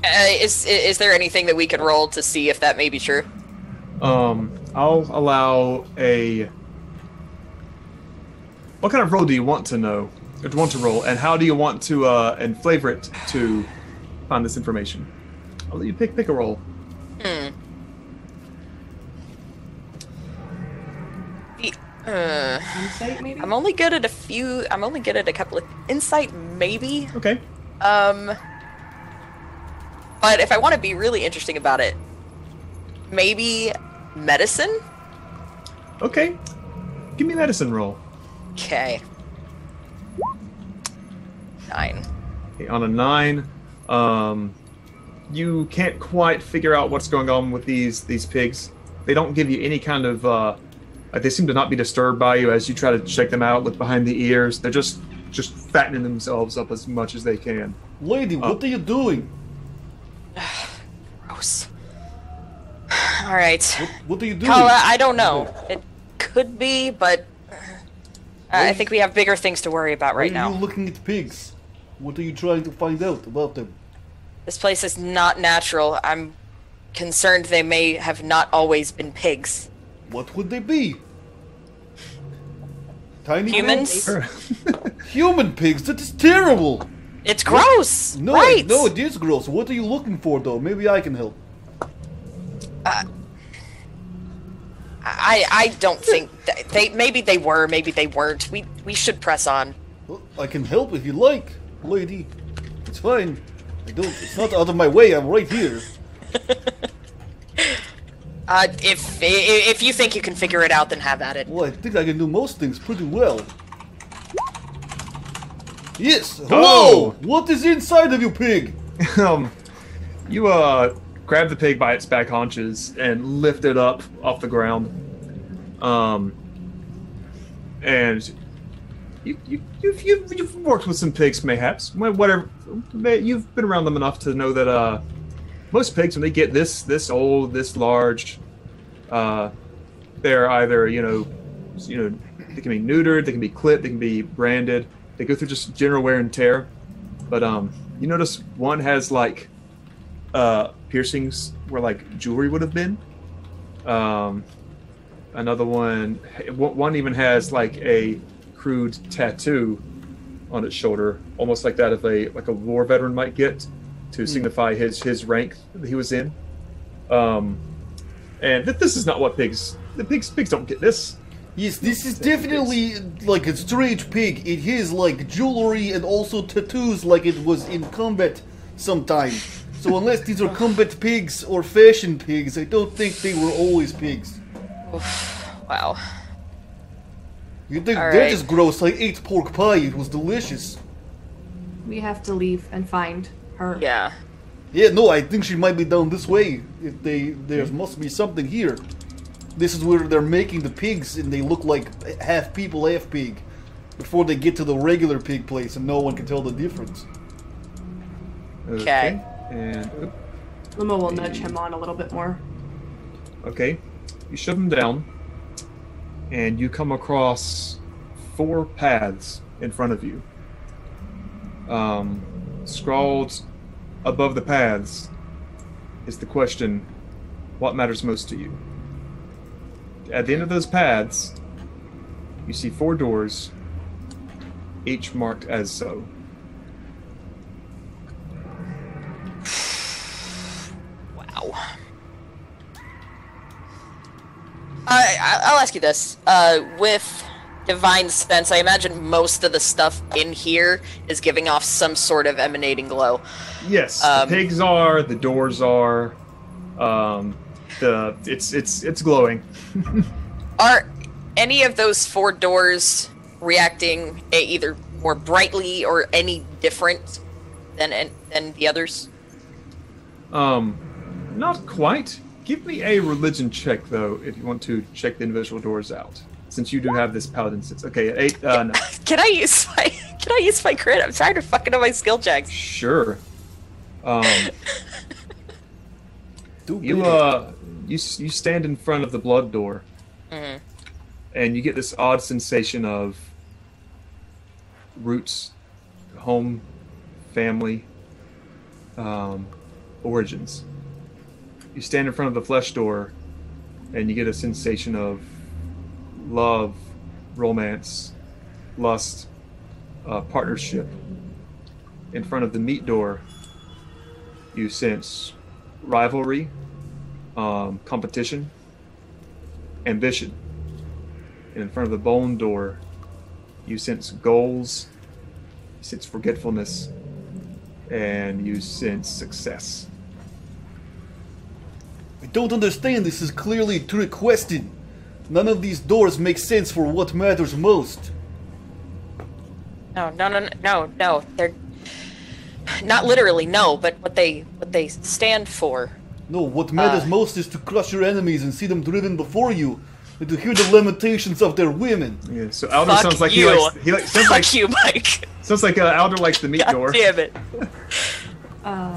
D: Is there anything that we could roll to see if that may be true?
B: I'll allow a... What kind of roll do you want to know? Or want to roll, and how do you want to and flavor it to find this information? I'll let you pick a roll.
E: Insight, maybe?
D: I'm only good at a few. I'm only good at a couple of insight, maybe.
B: Okay.
D: But if I want to be really interesting about it, maybe medicine.
B: Okay. Give me a medicine roll.
D: Okay. 9.
B: Okay, on a 9, you can't quite figure out what's going on with these pigs. They don't give you any kind of they seem to not be disturbed by you as you try to check them out, look behind the ears. They're just fattening themselves up as much as they can.
A: Lady, what are you doing?
D: Gross. All right.
A: What are you doing?
D: Kala, I don't know. It could be, but I think we have bigger things to worry about right
A: Why are
D: now.
A: you looking at pigs? What are you trying to find out about them?
D: This place is not natural. I'm concerned they may have not always been pigs.
A: What would they be? Tiny
D: Humans?
A: pigs? Human pigs? That is terrible!
D: It's gross!
A: No,
D: right!
A: no, it is gross. What are you looking for, though? Maybe I can help.
D: I don't think maybe they were, maybe they weren't. We should press on.
A: Well, I can help if you like, lady. It's fine. It's not out of my way. I'm right here.
D: If you think you can figure it out, then have at it.
A: Well, I think I can do most things pretty well. Yes. Hello.
B: Oh!
A: What is inside of you, pig?
B: You grab the pig by its back haunches and lift it up off the ground. And you've worked with some pigs, mayhaps. Whatever. You've been around them enough to know that most pigs, when they get this old, this large, they're either they can be neutered, they can be clipped, they can be branded. They go through just general wear and tear. But you notice one has like piercings where like jewelry would have been. Another one even has like a crude tattoo on its shoulder, almost like that of a war veteran might get to signify his rank that he was in. And this is not what pigs. The pigs don't get this.
A: Yes, this is definitely like a strange pig. It has like jewelry and also tattoos like it was in combat sometime. So unless these are combat pigs or fashion pigs, I don't think they were always pigs.
D: Wow.
A: You think
D: All
A: they're
D: right.
A: just gross. I ate pork pie, it was delicious.
E: We have to leave and find her.
D: Yeah.
A: Yeah, no, I think she might be down this way. There must be something here. This is where they're making the pigs, and they look like half people, half pig. Before they get to the regular pig place, and no one can tell the difference.
D: Okay.
B: And
E: Limo will nudge him on a little bit more.
B: okay, you shove him down, and you come across 4 paths in front of you. Scrawled above the paths is the question, what matters most to you? At the end of those paths, you see 4 doors, each marked as so.
D: Wow. I'll ask you this. With Divine Sense, I imagine most of the stuff in here is giving off some sort of emanating glow.
B: Yes, the pigs are, the doors are, it's glowing.
D: Are any of those 4 doors reacting either more brightly or any different than the others?
B: Not quite. Give me a religion check, though, if you want to check the individual doors out, since you do have this paladin sense. Okay, 8. No.
D: Can I use my crit? I'm tired of fucking up my skill checks.
B: Sure. You stand in front of the blood door, and you get this odd sensation of roots, home, family, origins. You stand in front of the flesh door, and you get a sensation of love, romance, lust, partnership. In front of the meat door, you sense rivalry, competition, ambition. And in front of the bone door, you sense goals, you sense forgetfulness, and you sense success.
A: I don't understand. This is clearly a trick question. None of these doors make sense for what matters most.
D: No. They're not literally, no, but what they stand for.
A: No, what matters most is to crush your enemies and see them driven before you, and to hear the lamentations of their women.
B: Yeah, so Alder
D: Fuck
B: sounds like
D: you.
B: sounds
D: you, Mike.
B: sounds like Alder likes the meat
D: God
B: door.
D: damn it.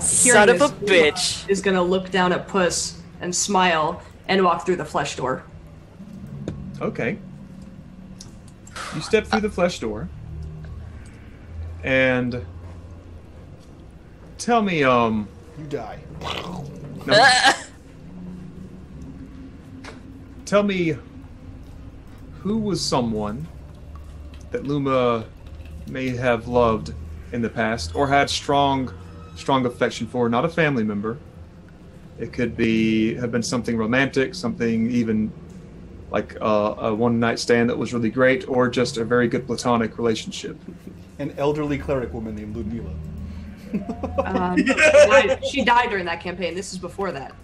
D: Son of a bitch.
E: Is gonna look down at Puss and smile and walk through the flesh door.
B: Okay. You step through the flesh door, and tell me,
A: You die.
B: no, tell me, who was someone that Luma may have loved in the past, or had strong affection for? Not a family member. It could have been something romantic, something even like a one-night stand that was really great, or just a very good platonic relationship.
A: An elderly cleric woman named Ludmila.
E: She died during that campaign. This is before that.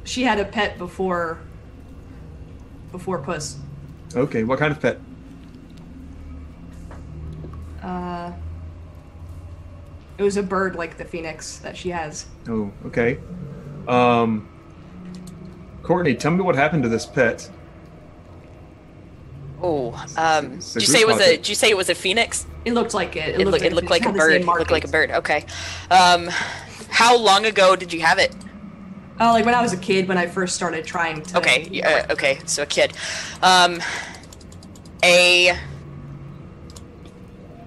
E: She had a pet before Puss.
B: Okay, what kind of pet?
E: It was a bird like the phoenix that she has.
B: Oh, okay. Courtney, tell me what happened to this pet.
D: Oh,
B: It's
D: did
B: a
D: you say it was
B: group
D: a? Did you say it was a phoenix?
E: It looked like it.
D: It looked like a bird. It looked like a bird. Okay. How long ago did you have it?
E: Oh, like when I was a kid, when I first started trying to.
D: Okay. Okay. So a kid. A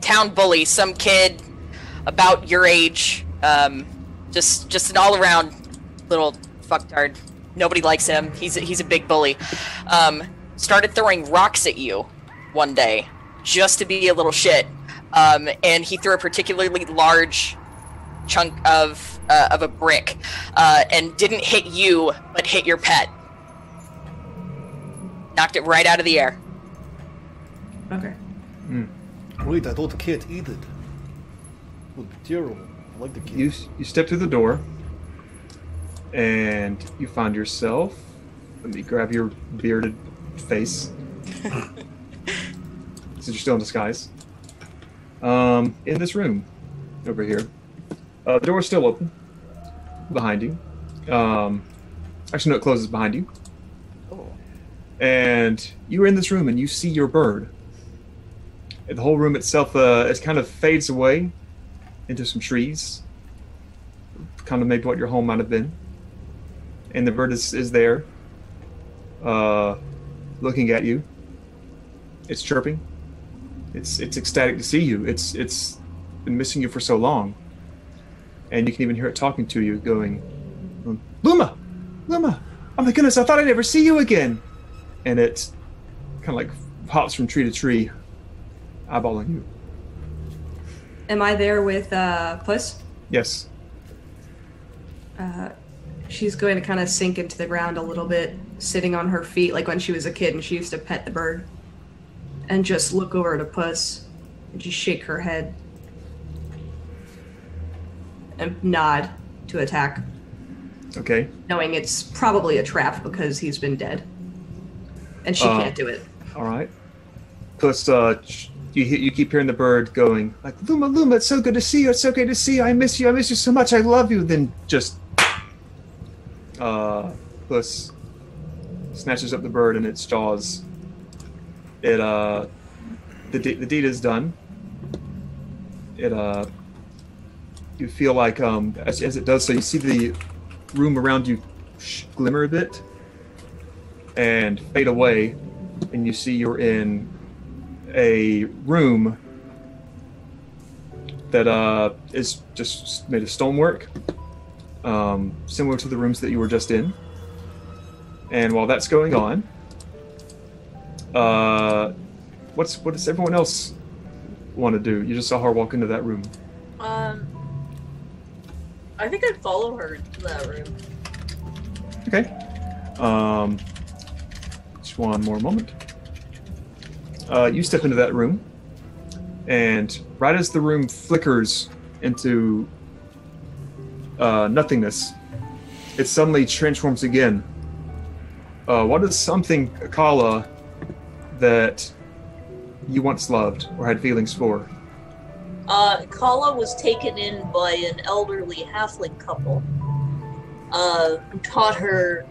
D: town bully. Some kid about your age. Just an all-around little fucktard. Nobody likes him. He's a big bully. Started throwing rocks at you one day just to be a little shit. And he threw a particularly large chunk of a brick and didn't hit you, but hit your pet. Knocked it right out of the air.
E: Okay.
A: Wait, I thought the cat eat it. It would be terrible. I like the cat.
B: You step through the door, and you find yourself. Let me grab your bearded face. Since you're still in disguise. In this room, over here. The door's still open. Behind you. Actually, no, it closes behind you.
D: Oh.
B: And you're in this room, and you see your bird. And the whole room itself it kind of fades away into some trees. Kind of maybe what your home might have been. And the bird is there. Looking at you. It's chirping. It's ecstatic to see you. It's been missing you for so long. And you can even hear it talking to you, going, Luma! Luma! Oh my goodness, I thought I'd never see you again! And it kind of like hops from tree to tree, eyeballing you.
E: Am I there with Puss?
B: Yes.
E: She's going to kind of sink into the ground a little bit, sitting on her feet like when she was a kid and she used to pet the bird. And just look over to Puss and just shake her head. And nod to attack.
B: Okay.
E: Knowing it's probably a trap because he's been dead. And she can't do it.
B: Alright. Plus, you keep hearing the bird going, like, Luma, Luma, it's so good to see you, it's so great to see you, I miss you so much, I love you. Then just, Puss snatches up the bird in its jaws. It, the deed is done. It, you feel like, as it does so, you see the room around you glimmer a bit and fade away, and you see you're in a room that is just made of stonework, similar to the rooms that you were just in. And while that's going on, what does everyone else want to do? You just saw her walk into that room.
C: I think I'd follow her into that room.
B: Okay. Just one more moment. You step into that room, and right as the room flickers into nothingness, it suddenly transforms again. What is something, Kala, that you once loved or had feelings for?
C: Kala was taken in by an elderly halfling couple who taught her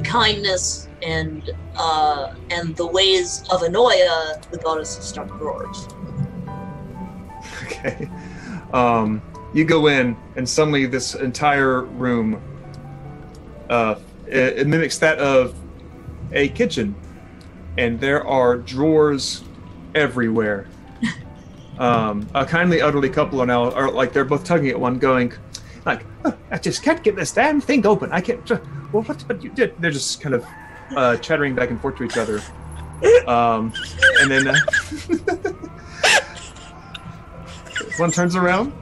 C: kindness and the ways of Anoia, the goddess of stuck drawers.
B: Okay. You go in, and suddenly this entire room it mimics that of a kitchen, and there are drawers everywhere. A kindly elderly couple are like they're both tugging at one, going like, oh, I just can't get this damn thing open. I can't. Well, what you did? They're just kind of chattering back and forth to each other, and then one turns around,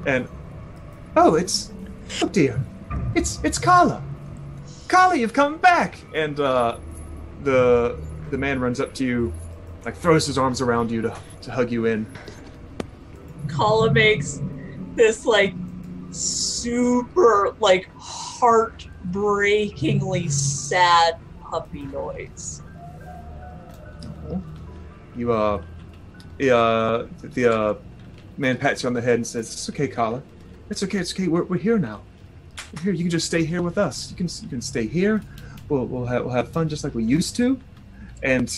B: and oh dear, it's Kala. Kala, you've come back, and the man runs up to you. Like throws his arms around you to hug you in.
C: Kala makes this like super like heartbreakingly sad puppy noise.
B: You the man pats you on the head and says, "It's okay, Kala. It's okay. We're here now. We're here. You can just stay here with us. You can stay here. We'll have fun just like we used to." And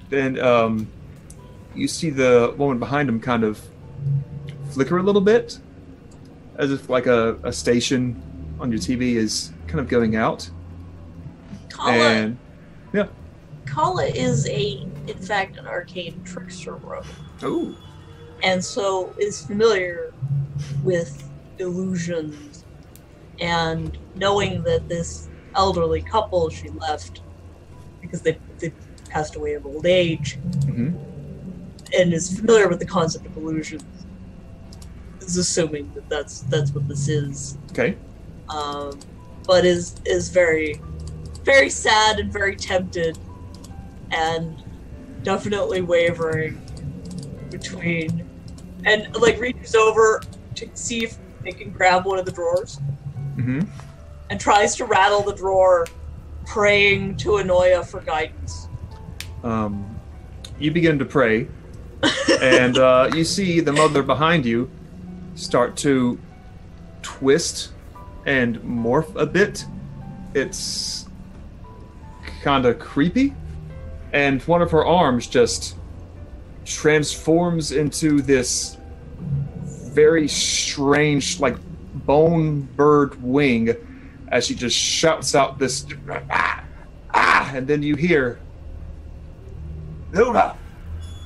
B: then you see the woman behind him kind of flicker a little bit, as if like a station on your TV is kind of going out.
C: Kala
B: Kala
C: is in fact an arcane trickster rogue.
B: Oh.
C: and so is familiar with illusions, and knowing that this elderly couple she left because they passed away of old age,
B: Mm-hmm.
C: and is familiar with the concept of illusions, is assuming that that's what this is.
B: Okay.
C: But is very, very sad and very tempted, and definitely wavering between, and like reaches over to see if they can grab one of the drawers,
B: Mm-hmm.
C: and tries to rattle the drawer, praying to Anoya for guidance.
B: You begin to pray, and you see the mother behind you start to twist and morph a bit. It's kind of creepy, and one of her arms just transforms into this very strange, like, bone bird wing as she just shouts out this and then you hear, Luma,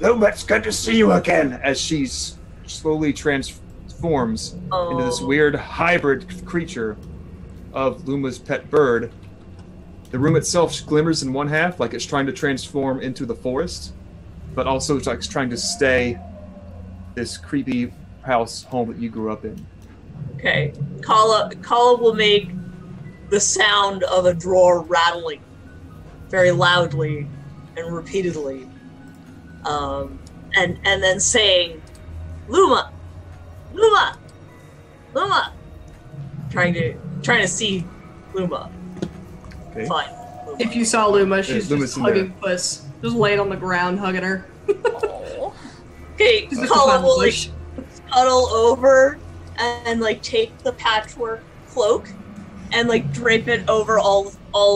B: it's good to see you again, as she's slowly transforms into this weird hybrid creature of Luma's pet bird. The room itself glimmers in one half, like it's trying to transform into the forest, but also it's like it's trying to stay this creepy home that you grew up in.
C: Okay, Kala will make the sound of a drawer rattling very loudly and repeatedly, and then saying, Luma, trying to see Luma.
B: Okay.
C: Fine. Luma.
E: If you saw Luma, she's
B: Luma's
E: just
B: in
E: hugging Puss, just laying on the ground, hugging her.
C: Okay,
E: Just
C: Kala
E: upon the
C: will like
E: bush.
C: scuttle over and like take the patchwork cloak and like drape it over all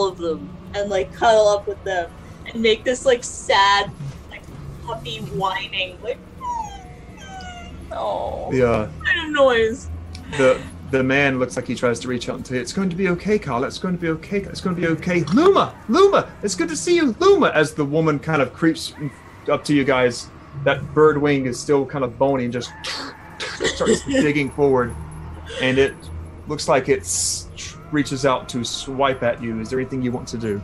C: of them and like cuddle up with them and make this like sad like puppy whining like
D: Oh.
B: The
C: kind of noise.
B: the man looks like he tries to reach out and tell you, it's going to be okay, Carla, it's going to be okay, it's going to be okay. Luma, it's good to see you, Luma, as the woman kind of creeps up to you guys. That bird wing is still kind of bony and just starts digging forward, and it looks like it reaches out to swipe at you. Is there anything you want to do?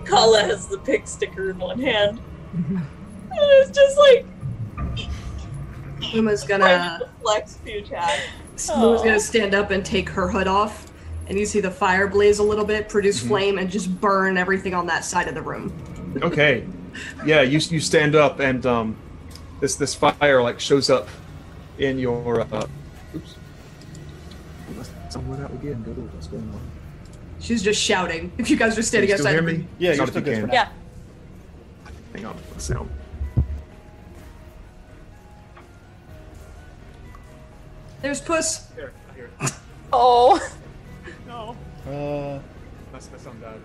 C: Kala has the pig sticker in one hand. And it's just like
E: Luma's
C: trying
E: gonna
C: to flex the attack.
E: Luma's gonna stand up and take her hood off, and you see the fire blaze a little bit, produce flame, and just burn everything on that side of the room.
B: Okay, yeah, you stand up, and this fire like shows up in your oops. Someone out again. Good Lord, what's going on?
E: She's just shouting. If you guys are standing
B: Can you still
E: outside,
B: hear me?
A: Yeah, you're
B: Not
A: still
B: if you
A: good for
B: can.
A: now.
D: Yeah.
B: Hang on, the sound.
E: there's Puss.
B: There, I hear it.
D: Oh.
B: No. My sound died.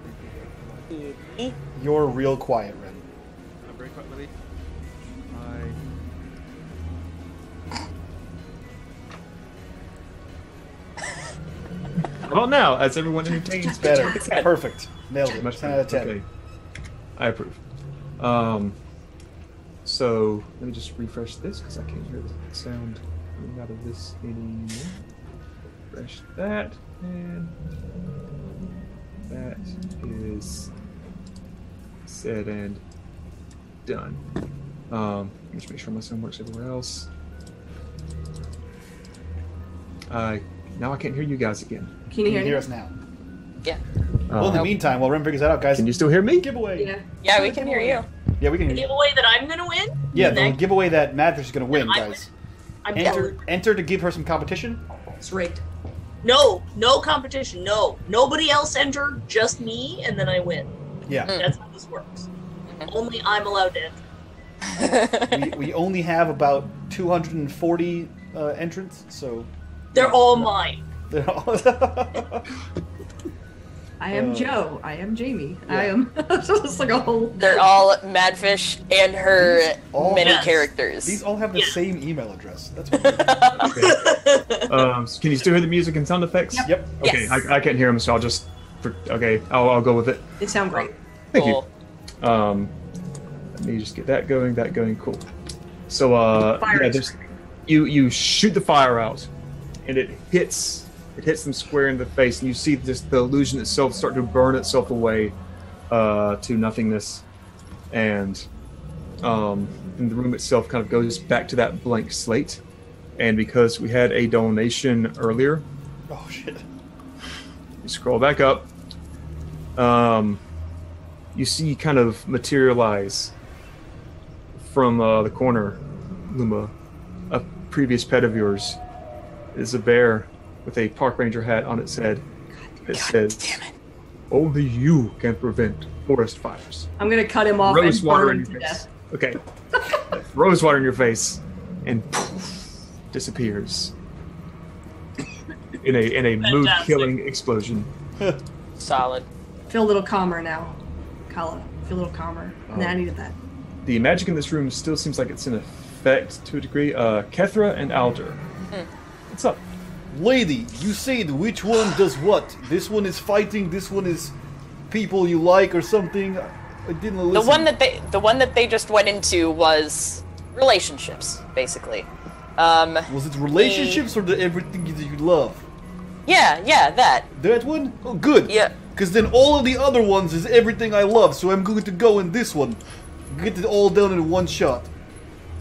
A: You're real quiet, Ren.
B: I'm very quiet, Lily. How about now, as everyone entertains?
A: Better.
D: It's good.
A: Perfect. Nailed it.
B: Much
A: 10 out of 10.
B: Okay. I approve. So let me just refresh this because I can't hear the sound coming out of this anymore. Refresh that, and that is said and done. Just make sure my sound works everywhere else. Now I can't hear you guys again.
E: Can you
A: Can
E: hear
A: you
E: me?
A: hear us now?
D: Yeah.
A: Well, in the meantime, while Ren figures that out, guys,
B: Can you still hear me?
A: giveaway.
E: Yeah.
D: Yeah, we can hear you.
A: Yeah, we can hear you.
C: Giveaway that I'm gonna win?
A: Yeah, the
C: Next.
A: giveaway that MadFish is going to win,
C: I
A: guys.
C: I'm
A: Enter to give her some competition.
E: It's rigged.
C: No competition. No, nobody else entered. Just me, and then I win.
A: Yeah.
C: That's how this works. Only I'm allowed to enter.
A: we only have about 240 entrants, so
C: They're all mine.
A: they're all
E: I am Joe. I am Jamie. I am. It's like a whole.
D: They're all Madfish and her
A: all
D: many
C: Yes.
D: characters.
A: These all have the
C: Yeah.
A: same email address. That's weird.
B: Can you still hear the music and sound effects?
A: Yep.
B: Okay,
D: Yes.
B: I can't hear them, so I'll just. Okay, I'll go with it.
E: They sound great.
B: Thank
D: Cool.
B: you. Let me just get that going. Cool. So
E: Fire
B: yeah,
E: is
B: You shoot the fire out, and it hits them square in the face, and you see just the illusion itself start to burn itself away to nothingness, and the room itself kind of goes back to that blank slate. And because we had a donation earlier,
A: Oh shit!
B: you scroll back up. You see kind of materialize from the corner, Luma, a previous pet of yours is a bear with a park ranger hat on its head. It says,
D: Damn it.
B: "Only you can prevent forest fires."
E: I'm gonna cut him off
B: Rose
E: and
B: water
E: burn
B: in
E: him
B: your
E: to
B: face.
E: death.
B: Okay. Rose water in your face, and poof, disappears in a mood-killing explosion.
D: Solid.
E: Feel a little calmer now, Kala. Feel a little calmer. Nah, I needed that.
B: The magic in this room still seems like it's in effect to a degree. Kethra and Alder. What's up?
A: Lady, you said which one does what? This one is fighting. This one is people you like or something. I didn't listen.
D: The one that they just went into was relationships, basically.
A: Was it relationships or the everything that you love?
D: Yeah, that.
A: That one? Oh, good.
D: Yeah.
A: Because then all of the other ones is everything I love, so I'm going to go in this one. Get it all done in one shot.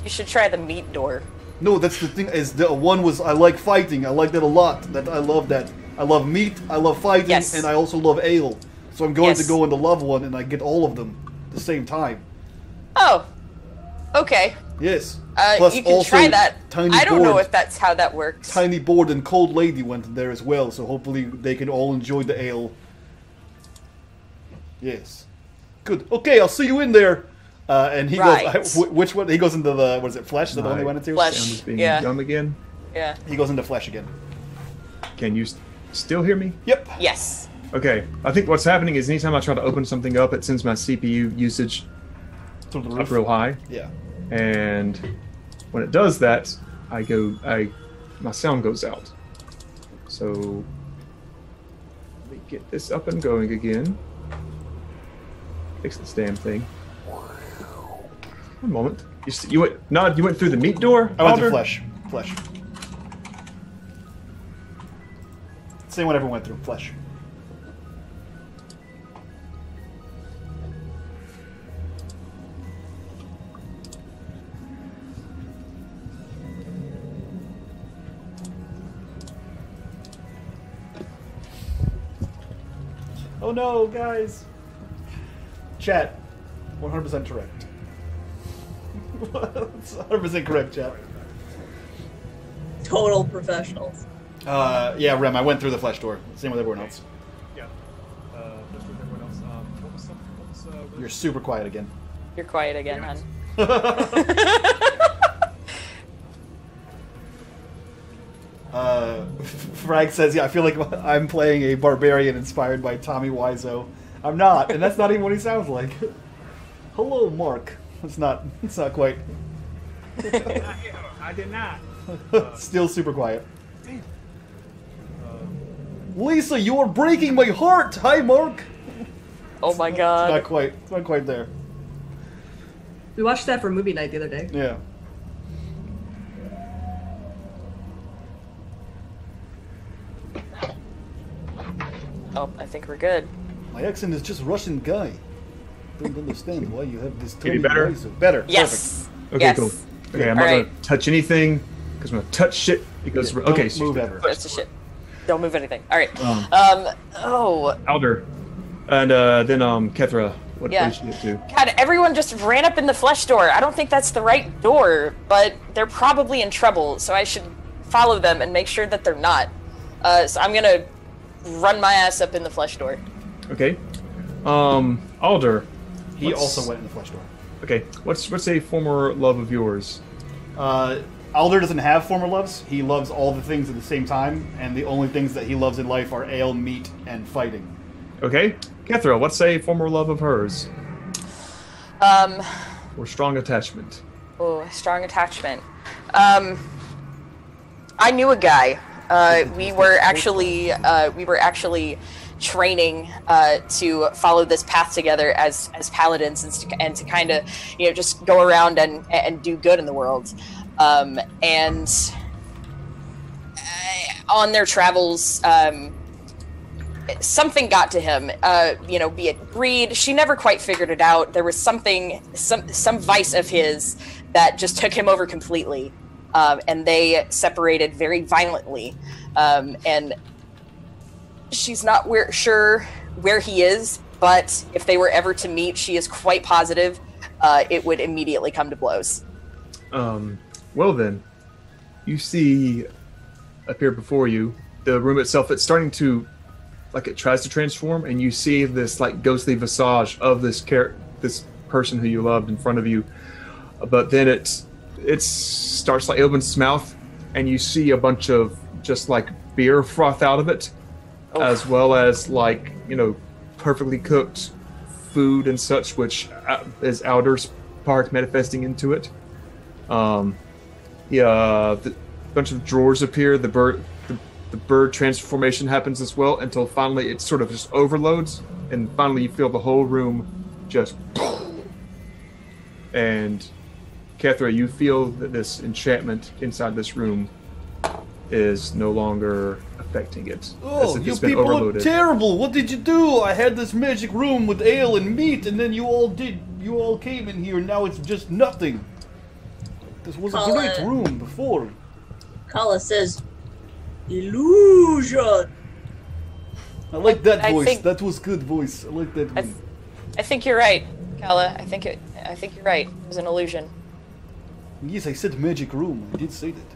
D: You should try the meat door.
A: No, that's the thing. Is the one was I like fighting. I like that a lot. That I love that. I love meat. I love fighting,
D: Yes.
A: and I also love ale. So I'm going to
D: Yes.
A: go in the love one, and I get all of them at the same time.
D: Oh. Okay.
A: Yes.
D: You can try that.
A: Tiny
D: I don't know
A: board-
D: if that's how that works.
A: Tiny Board and Cold Lady went there as well, so hopefully they can all enjoy the ale. Yes. Good. Okay, I'll see you in there. And he
D: Right.
A: goes. Which one? He goes into the. What is it? Flesh? Is that the one they
B: Right.
A: went into?
D: Flesh.
B: Sound is being
D: Yeah.
B: dumb again.
D: Yeah.
A: He goes into flesh again.
B: Can you still hear me?
A: Yep.
D: Yes.
B: Okay. I think what's happening is anytime I try to open something up, it sends my CPU usage
A: Through the
B: up
A: roof.
B: real high,
A: Yeah.
B: and when it does that, my sound goes out. So let me get this up and going again. Fix this damn thing. One moment. You went through the meat door?
A: I went
B: Alder?
A: to flesh. Flesh. Same one everyone went through. Flesh. Oh no, guys. Chat. 100% correct. That's 100% correct, chat.
C: Total professionals.
A: Yeah, Rem, I went through the flesh door. Same with everyone else.
B: Yeah. Just with everyone else. What was
A: You're super quiet again.
D: You're quiet again, hon.
A: Frag says, yeah, I feel like I'm playing a barbarian inspired by Tommy Wiseau. I'm not, and that's not even what he sounds like. Hello, Mark. It's not quite.
B: I did not.
A: Still super quiet. Lisa, you are breaking my heart! Hi, Mark!
D: Oh my
A: It's
D: god.
A: not quite there.
E: We watched that for movie night the other day.
A: Yeah.
D: Oh, I think we're good.
A: My accent is just Russian guy. Don't understand why you have this
B: Getting
A: Tommy
B: better?
A: Wiseau. Better.
D: Yes.
B: Okay,
D: Yes.
B: cool. Okay, I'm not
D: Alright.
B: gonna touch anything because I'm gonna touch shit because
A: Perfect.
B: okay.
A: Don't move ever.
D: It's a shit. Don't move anything. All right.
B: Um,
D: Oh
B: Alder, and then Kethra. What
D: Yeah.
B: did she get to?
D: God! Everyone just ran up in the flesh door. I don't think that's the right door, but they're probably in trouble. So I should follow them and make sure that they're not. So I'm gonna run my ass up in the flesh door.
B: Okay. Alder.
A: He
B: what's-
A: also went in the flesh door.
B: Okay. What's a former love of yours?
A: Alder doesn't have former loves. He loves all the things at the same time, and the only things that he loves in life are ale, meat, and fighting.
B: Okay. Kethra, what's a former love of hers? Or strong attachment?
D: Oh, strong attachment. I knew a guy. We were actually training to follow this path together as paladins and to kind of just go around and do good in the world. And on their travels, something got to him, be it greed. She never quite figured it out. There was something, some vice of his that just took him over completely. And they separated very violently. And she's not sure where he is, but if they were ever to meet, she is quite positive it would immediately come to blows.
B: Well then, you see appear before you the room itself. It's starting to, like, it tries to transform, and you see this like ghostly visage of this person who you loved in front of you. But then it starts, like, it opens its mouth, and you see a bunch of just like beer froth out of it, as well as, like, perfectly cooked food and such, which is outer spark manifesting into it. The bunch of drawers appear. The bird transformation happens as well, until finally it sort of just overloads, and finally you feel the whole room just. And Kethra, you feel that this enchantment inside this room is no longer affecting it.
A: Oh, you people are terrible! What did you do? I had this magic room with ale and meat, and then you all came in here, and now it's just nothing. This was a great room before.
C: Kala says, illusion!
A: I like that voice. That was good voice. I like that one.
D: I think you're right, Kala. I think you're right. It was an illusion.
A: Yes, I said magic room. I did say that.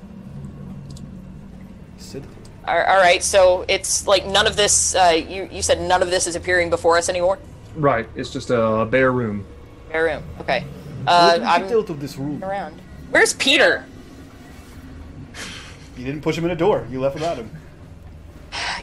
A: I said it.
D: All right, so it's like none of this. You said none of this is appearing before us anymore.
B: Right. It's just a bare room.
D: Bare room. Okay.
A: I'm out of this room.
D: Around. Where's Peter?
A: You didn't push him in a door. You left without him.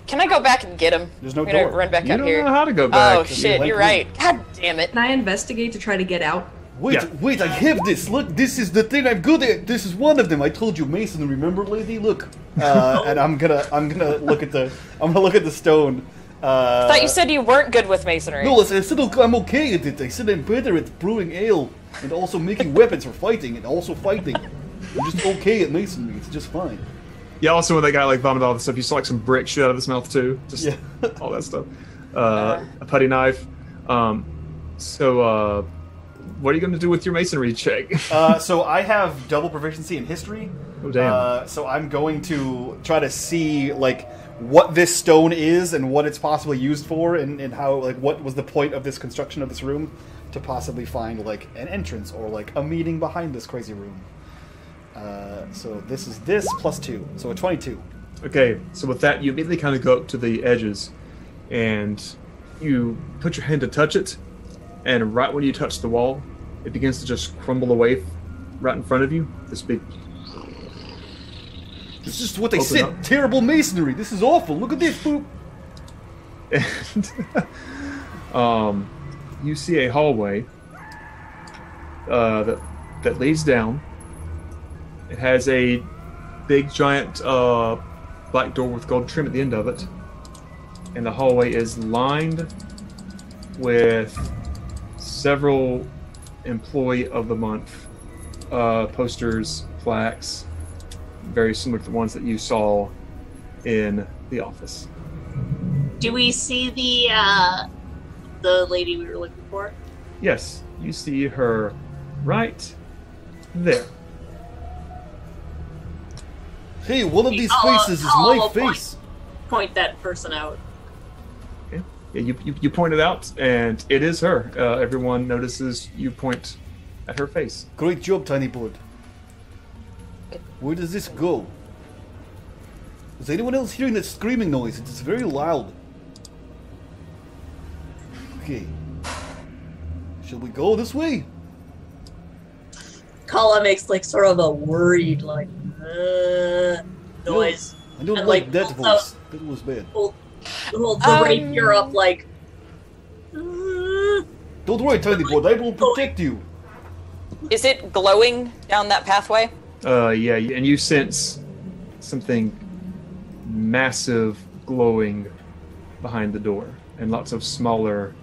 D: Can I go back and get him?
A: There's no
D: I'm
A: door.
D: Run back
B: you
D: up
B: don't
D: here.
B: know how to go back.
D: Oh shit! You're right. God damn it.
E: Can I investigate to try to get out?
A: Wait, wait! I have this. Look, this is the thing I'm good at. This is one of them. I told you, Mason. Remember, lady? Look. And I'm gonna look at the stone.
D: I thought you said you weren't good with masonry.
A: No, I said I'm okay at it. I said I'm better at brewing ale and also making weapons for fighting and also fighting. I'm just okay at masonry. It's just fine.
B: Yeah, also when that guy like vomited all the stuff, you saw like some brick shit out of his mouth too. Just all that stuff. A putty knife. So what are you going to do with your masonry check?
A: So I have double proficiency in history.
B: Oh damn.
A: So I'm going to try to see like what this stone is and what it's possibly used for, and how, like, what was the point of this construction of this room, to possibly find like an entrance or like a meeting behind this crazy room. So this is this plus 2, so a 22.
B: Okay, so with that, you immediately kind of go up to the edges, and you put your hand to touch it, and right when you touch the wall, it begins to just crumble away right in front of you. This big...
A: This is what they said, up. Terrible masonry. This is awful. Look at this, poop.
B: And you see a hallway that leads down. It has a big, giant black door with gold trim at the end of it. And the hallway is lined with several Employee of the Month posters, plaques, very similar to the ones that you saw in the office.
C: Do we see the lady we were looking for?
B: Yes, you see her right there.
A: Hey, one of these faces is my face.
C: Point that person out.
B: Okay. Yeah, you point it out, and it is her. Everyone notices you point at her face.
A: Great job, Tiny Bird. Where does this go? Is anyone else hearing that screaming noise? It's very loud. Okay. Shall we go this way?
C: Kala makes like sort of a worried like noise.
A: I don't
C: and,
A: like that voice. That was bad.
C: Hold the rapier up like.
A: Don't worry, Tiny Bird. I will protect you.
D: Is it glowing down that pathway?
B: Yeah, and you sense something massive glowing behind the door, and lots of smaller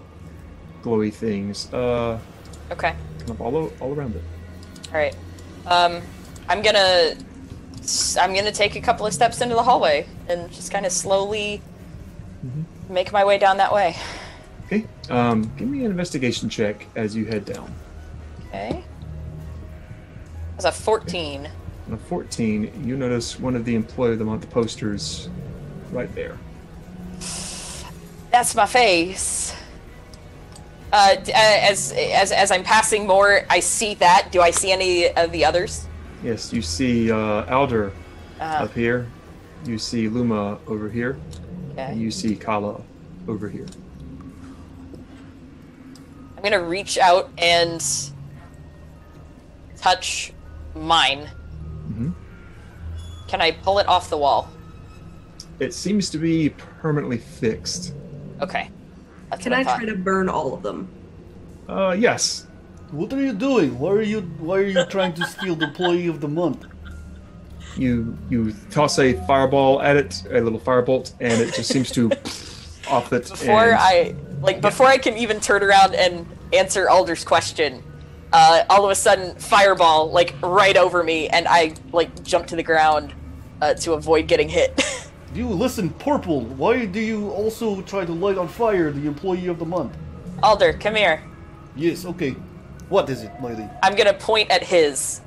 B: glowy things.
D: Okay.
B: Kind of all around it.
D: All right. I'm gonna take a couple of steps into the hallway and just kind of slowly make my way down that way.
B: Okay. Give me an investigation check as you head down.
D: Okay. That's a 14.
B: On a 14, you notice one of the Employee of the Month posters right there.
D: That's my face. As I'm passing more, I see that. Do I see any of the others?
B: Yes, you see Alder up here. You see Luma over here.
D: Okay.
B: And you see Kala over here.
D: I'm gonna reach out and touch mine.
B: Mm-hmm.
D: Can I pull it off the wall?
B: It seems to be permanently fixed.
D: Okay. That's
E: Can
D: what
E: I
D: thought.
E: try to burn all of them?
B: Yes.
A: What are you doing? Why are you trying to steal the Employee of the Month?
B: You toss a fireball at it, a little firebolt, and it just seems to off it.
D: Before I can even turn around and answer Alder's question, all of a sudden, fireball right over me, and I jump to the ground to avoid getting hit.
A: You listen, Purple. Why do you also try to light on fire the Employee of the Month?
D: Alder, come here.
A: Yes, okay. What is it, lady?
D: I'm gonna point at his.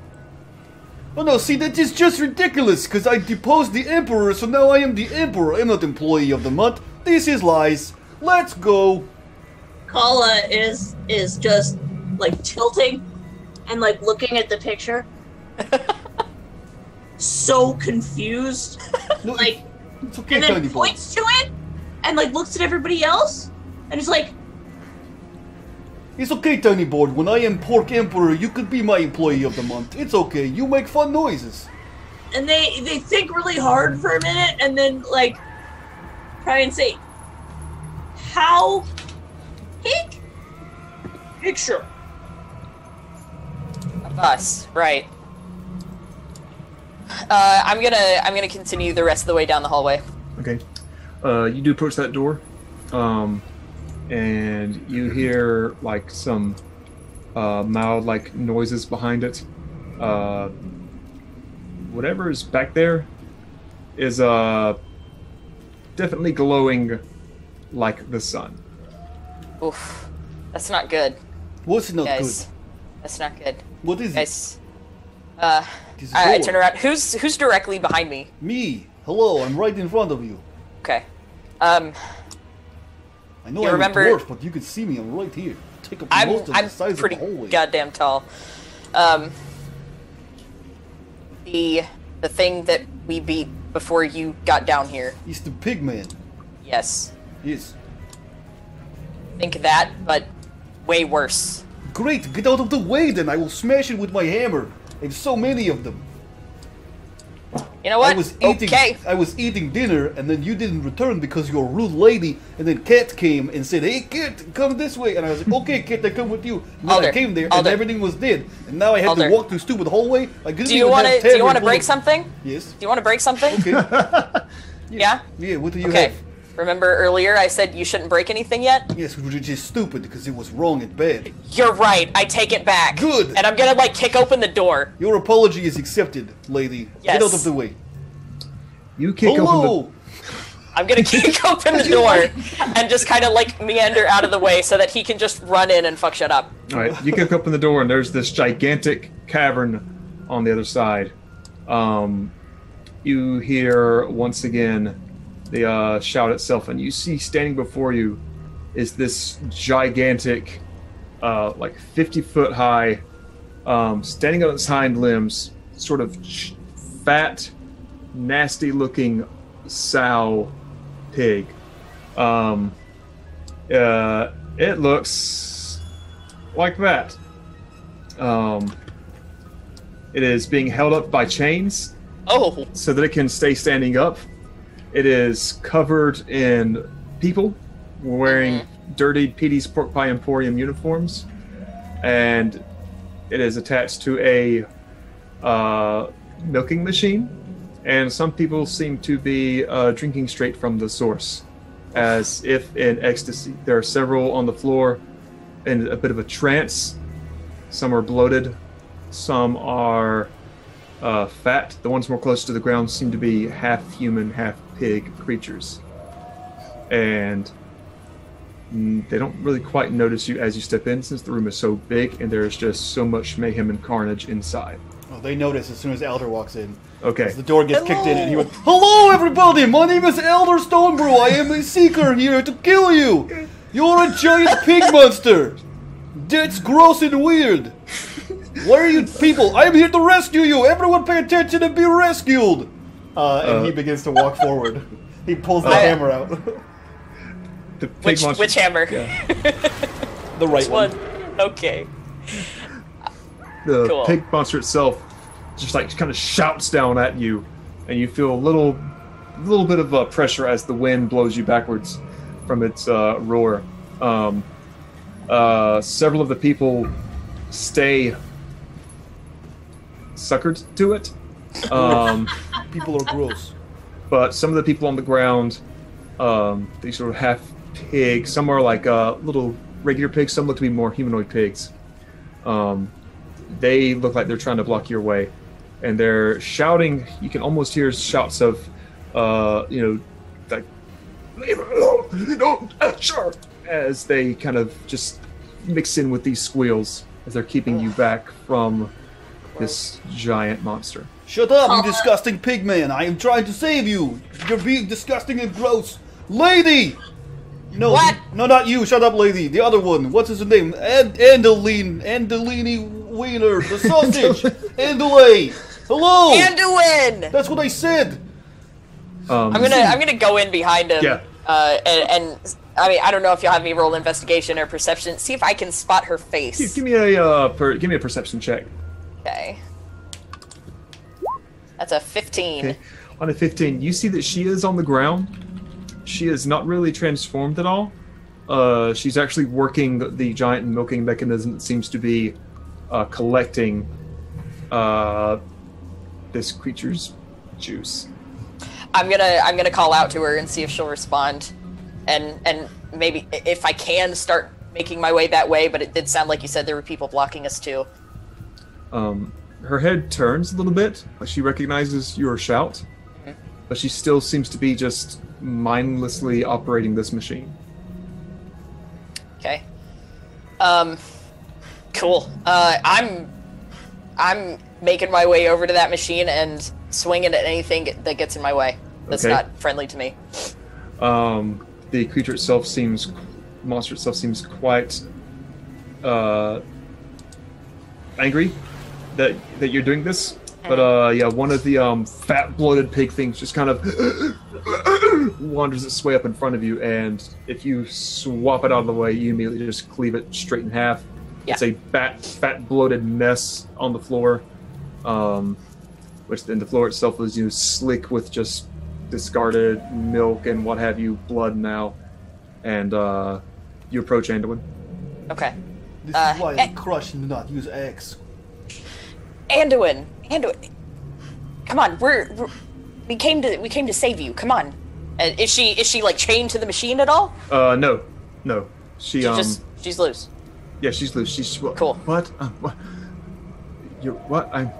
A: Oh no, see, that is just ridiculous, because I deposed the Emperor, so now I am the Emperor. I'm not Employee of the Month. This is lies. Let's go.
C: Kala is just tilting and looking at the picture. So confused.
A: No, it's okay,
C: And then
A: Tiny Boy.
C: points to it and looks at everybody else and is like,
A: It's okay, Tiny Board. When I am Pork Emperor, you could be my Employee of the Month. It's okay. You make fun noises.
C: and they think really hard for a minute and then try and say, how big picture?
D: Us, right. I'm gonna continue the rest of the way down the hallway.
B: Okay. You do approach that door, and you hear some mild noises behind it. Whatever is back there is definitely glowing like the sun.
D: Oof, that's not good,
A: What's not
D: guys.
A: good?
D: That's not good,
A: What is it?
D: guys.
A: This is
D: I
A: door.
D: turn around. Who's directly behind me?
A: Me. Hello, I'm right in front of you.
D: Okay.
A: I know
D: You
A: I'm
D: remember-
A: a dwarf, but you can see me. I'm right here. Take up most of
D: I'm
A: the size
D: pretty
A: of the hallway.
D: goddamn tall. The thing that we beat before you got down here.
A: He's the pig man.
D: Yes.
A: Yes.
D: Think that, but way worse.
A: Great, get out of the way then. I will smash it with my hammer. I have so many of them.
D: You know what?
A: I was eating dinner, and then you didn't return because you're a rude lady. And then Kat came and said, "Hey, Kat, come this way." And I was like, "Okay, Kat, I come with you." And then
D: Alder,
A: I came there, and
D: Alder.
A: everything was dead. And now I have
D: Alder.
A: to walk through stupid hallway. I couldn't
D: Do you
A: even
D: want
A: have
D: to? Do you
A: tavern
D: want to
A: full
D: break
A: of-
D: something?
A: Yes.
D: Do you want to break something?
A: Okay.
D: Yeah.
A: Yeah. What do you
D: Okay.
A: have?
D: Remember earlier I said you shouldn't break anything yet?
A: Yes, which is just stupid because it was wrong and bad.
D: You're right. I take it back.
A: Good.
D: And I'm gonna kick open the door.
A: Your apology is accepted, lady.
D: Yes.
A: Get out of the way.
B: You kick open
A: Hello.
D: I'm gonna kick open the door and just kind of meander out of the way so that he can just run in and fuck shit up.
B: the. All right. You kick open the door, and there's this gigantic cavern on the other side. You hear once again the shout itself, and you see standing before you is this gigantic, 50-foot high, standing on its hind limbs, sort of fat, nasty-looking sow pig. It looks like that. It is being held up by chains
D: Oh,
B: so that it can stay standing up. It is covered in people wearing dirty Petey's Pork Pie Emporium uniforms, and it is attached to a milking machine. And some people seem to be drinking straight from the source, as if in ecstasy. There are several on the floor in a bit of a trance. Some are bloated. Some are fat. The ones more close to the ground seem to be half human, half pig creatures. And they don't really quite notice you as you step in, since the room is so big and there's just so much mayhem and carnage inside.
A: Well, they notice as soon as Elder walks in.
B: Okay.
A: As the door gets kicked in, and he went, "Hello, everybody! My name is Elder Stonebrew. I am a seeker here to kill you. You're a giant pig monster. That's gross and weird. Where are you people? I am here to rescue you. Everyone, pay attention and be rescued." And he begins to walk forward. He pulls the hammer out.
B: The pig monster.
D: Which hammer?
B: Yeah.
A: The right
D: Which one? Okay.
B: The
D: Cool.
B: pig monster itself just like kind of shouts down at you, and you feel a little bit of pressure as the wind blows you backwards from its roar. Several of the people stay suckered to it.
A: People are gross.
B: But some of the people on the ground, they sort of half pig, some are like little regular pigs, some look to be more humanoid pigs. They look like they're trying to block your way, and they're shouting. You can almost hear shouts of, like, "Leave it alone! Don't sure!" As they kind of just mix in with these squeals as they're keeping you back from this giant monster.
A: Shut up, you disgusting pig man! I am trying to save you! You're being disgusting and gross! Lady! No,
D: What?
A: No, not you. Shut up, lady. The other one. What's his name? Andelini Wiener. The sausage. Andelay. Hello.
D: Anduin!
A: That's what I said.
D: I'm gonna go in behind him.
B: Yeah.
D: And I mean, I don't know if you'll have me roll investigation or perception. See if I can spot her face.
B: Give me a perception check.
D: Okay. That's a 15.
B: Okay. On a 15, you see that she is on the ground. She is not really transformed at all. She's actually working the giant milking mechanism that seems to be collecting this creature's juice.
D: I'm gonna call out to her and see if she'll respond, and maybe if I can start making my way that way. But it did sound like you said there were people blocking us too.
B: Her head turns a little bit, like she recognizes your shout, but she still seems to be just mindlessly operating this machine.
D: Okay. Cool. I'm making my way over to that machine and swinging at anything that gets in my way that's
B: Okay.
D: not friendly to me.
B: The creature itself monster itself seems quite angry that you're doing this. But yeah, one of the fat bloated pig things just kind of wanders its way up in front of you, and if you swap it out of the way, you immediately just cleave it straight in half.
D: Yeah.
B: It's a fat bloated mess on the floor, which then the floor itself is slick with just discarded milk and what have you, blood now. And you approach Anduin.
D: Okay.
A: This is why I crush and not use X.
D: Anduin, come on. We came to save you. Come on. Is she like chained to the machine at all?
B: No. She's
D: She's loose.
B: Yeah, she's loose. She's
D: Cool.
B: What? You're what?
D: I'm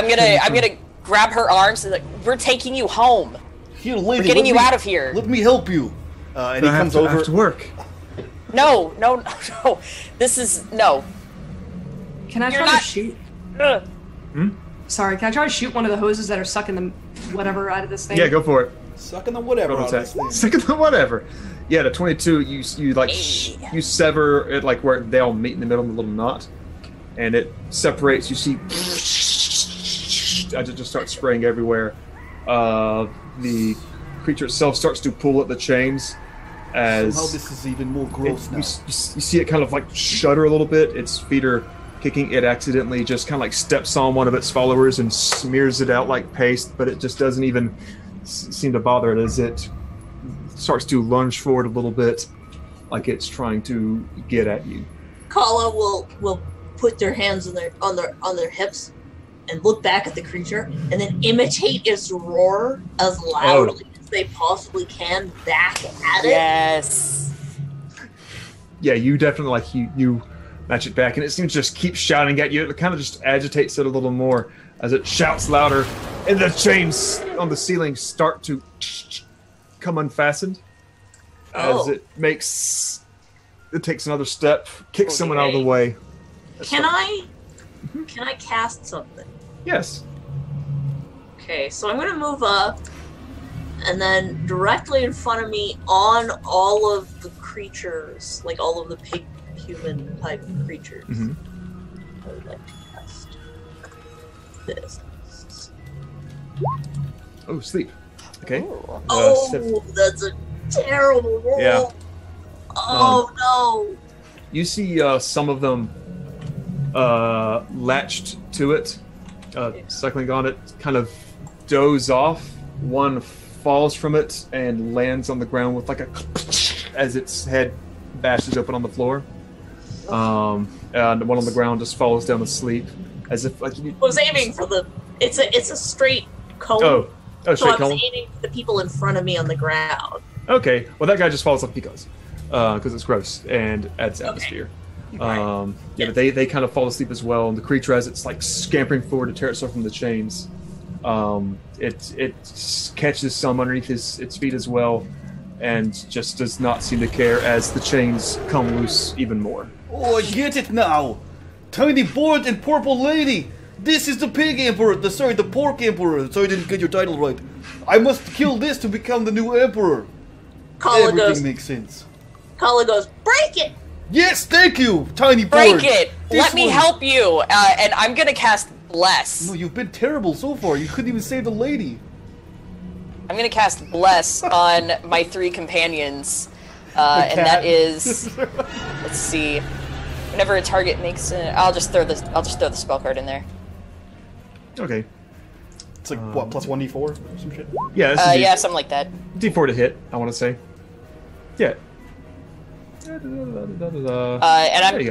D: gonna grab her arms and like, we're taking you home.
A: Here, lady,
D: We're getting you out of here.
A: Let me help you. And he comes over.
B: I have to work.
D: No. This is no.
E: Can I
D: You're
E: try
D: not-
E: to shoot?
D: Ugh.
E: Sorry, can I try to shoot one of the hoses that are sucking the whatever out of this thing?
B: Yeah, go for it.
A: Sucking the whatever
B: Roll
A: out of
B: attack.
A: this thing.
B: Second the whatever. Yeah, the 22. You like you sever it like where they all meet in the middle in a little knot, and it separates. You see, I just start spraying everywhere. The creature itself starts to pull at the chains. As
A: Somehow this is even more gross now.
B: you see it kind of like shudder a little bit. Its feet are kicking. It accidentally just kind of like steps on one of its followers and smears it out like paste, but it just doesn't even seem to bother it as it starts to lunge forward a little bit, like it's trying to get at you.
C: Kala will put their hands on their hips and look back at the creature, and then imitate its roar as loudly as they possibly can back at it.
D: Yes.
B: Yeah, you definitely like you match it back, and it seems to just keep shouting at you. It kind of just agitates it a little more as it shouts louder, and the chains on the ceiling start to come unfastened as it takes another step, kicks someone out of the way.
C: Can I cast something?
B: Yes.
C: Okay, so I'm gonna move up, and then directly in front of me on all of the creatures, like all of the pig human type creatures. I would like to cast this.
B: Oh, sleep. Okay.
C: Oh, that's a terrible roll.
B: Yeah.
C: Oh no.
B: You see some of them latched to it, cycling on it, kind of doze off. One falls from it and lands on the ground with like a as its head bashes open on the floor. And one on the ground just falls down asleep, as if like
C: I was aiming for the. It's a straight cone.
B: Oh,
C: so
B: straight
C: I
B: cone.
C: was aiming for the people in front of me on the ground.
B: Okay, well that guy just falls off because it's gross and adds atmosphere.
C: Right.
B: Yeah, but they kind of fall asleep as well, and the creature, as it's like scampering forward to tear itself from the chains, it catches some underneath its feet as well, and just does not seem to care as the chains come loose even more.
A: Oh, I get it now! Tiny board and purple lady! This is the pig emperor, the pork emperor, so I didn't get your title right. I must kill this to become the new emperor. Everything makes sense.
C: Kala goes, break it!
A: Yes, thank you, tiny board!
D: Break it! Let me help you! And I'm gonna cast Bless.
A: No, you've been terrible so far. You couldn't even save the lady.
D: I'm gonna cast Bless on my 3 companions. And that is... let's see. Whenever a target makes an... I'll just throw the spell card in there.
B: Okay.
A: It's like, what, plus 1d4 or some shit?
B: Yeah,
D: yeah, something like that.
B: D4 to hit, I want to say. Yeah.
D: And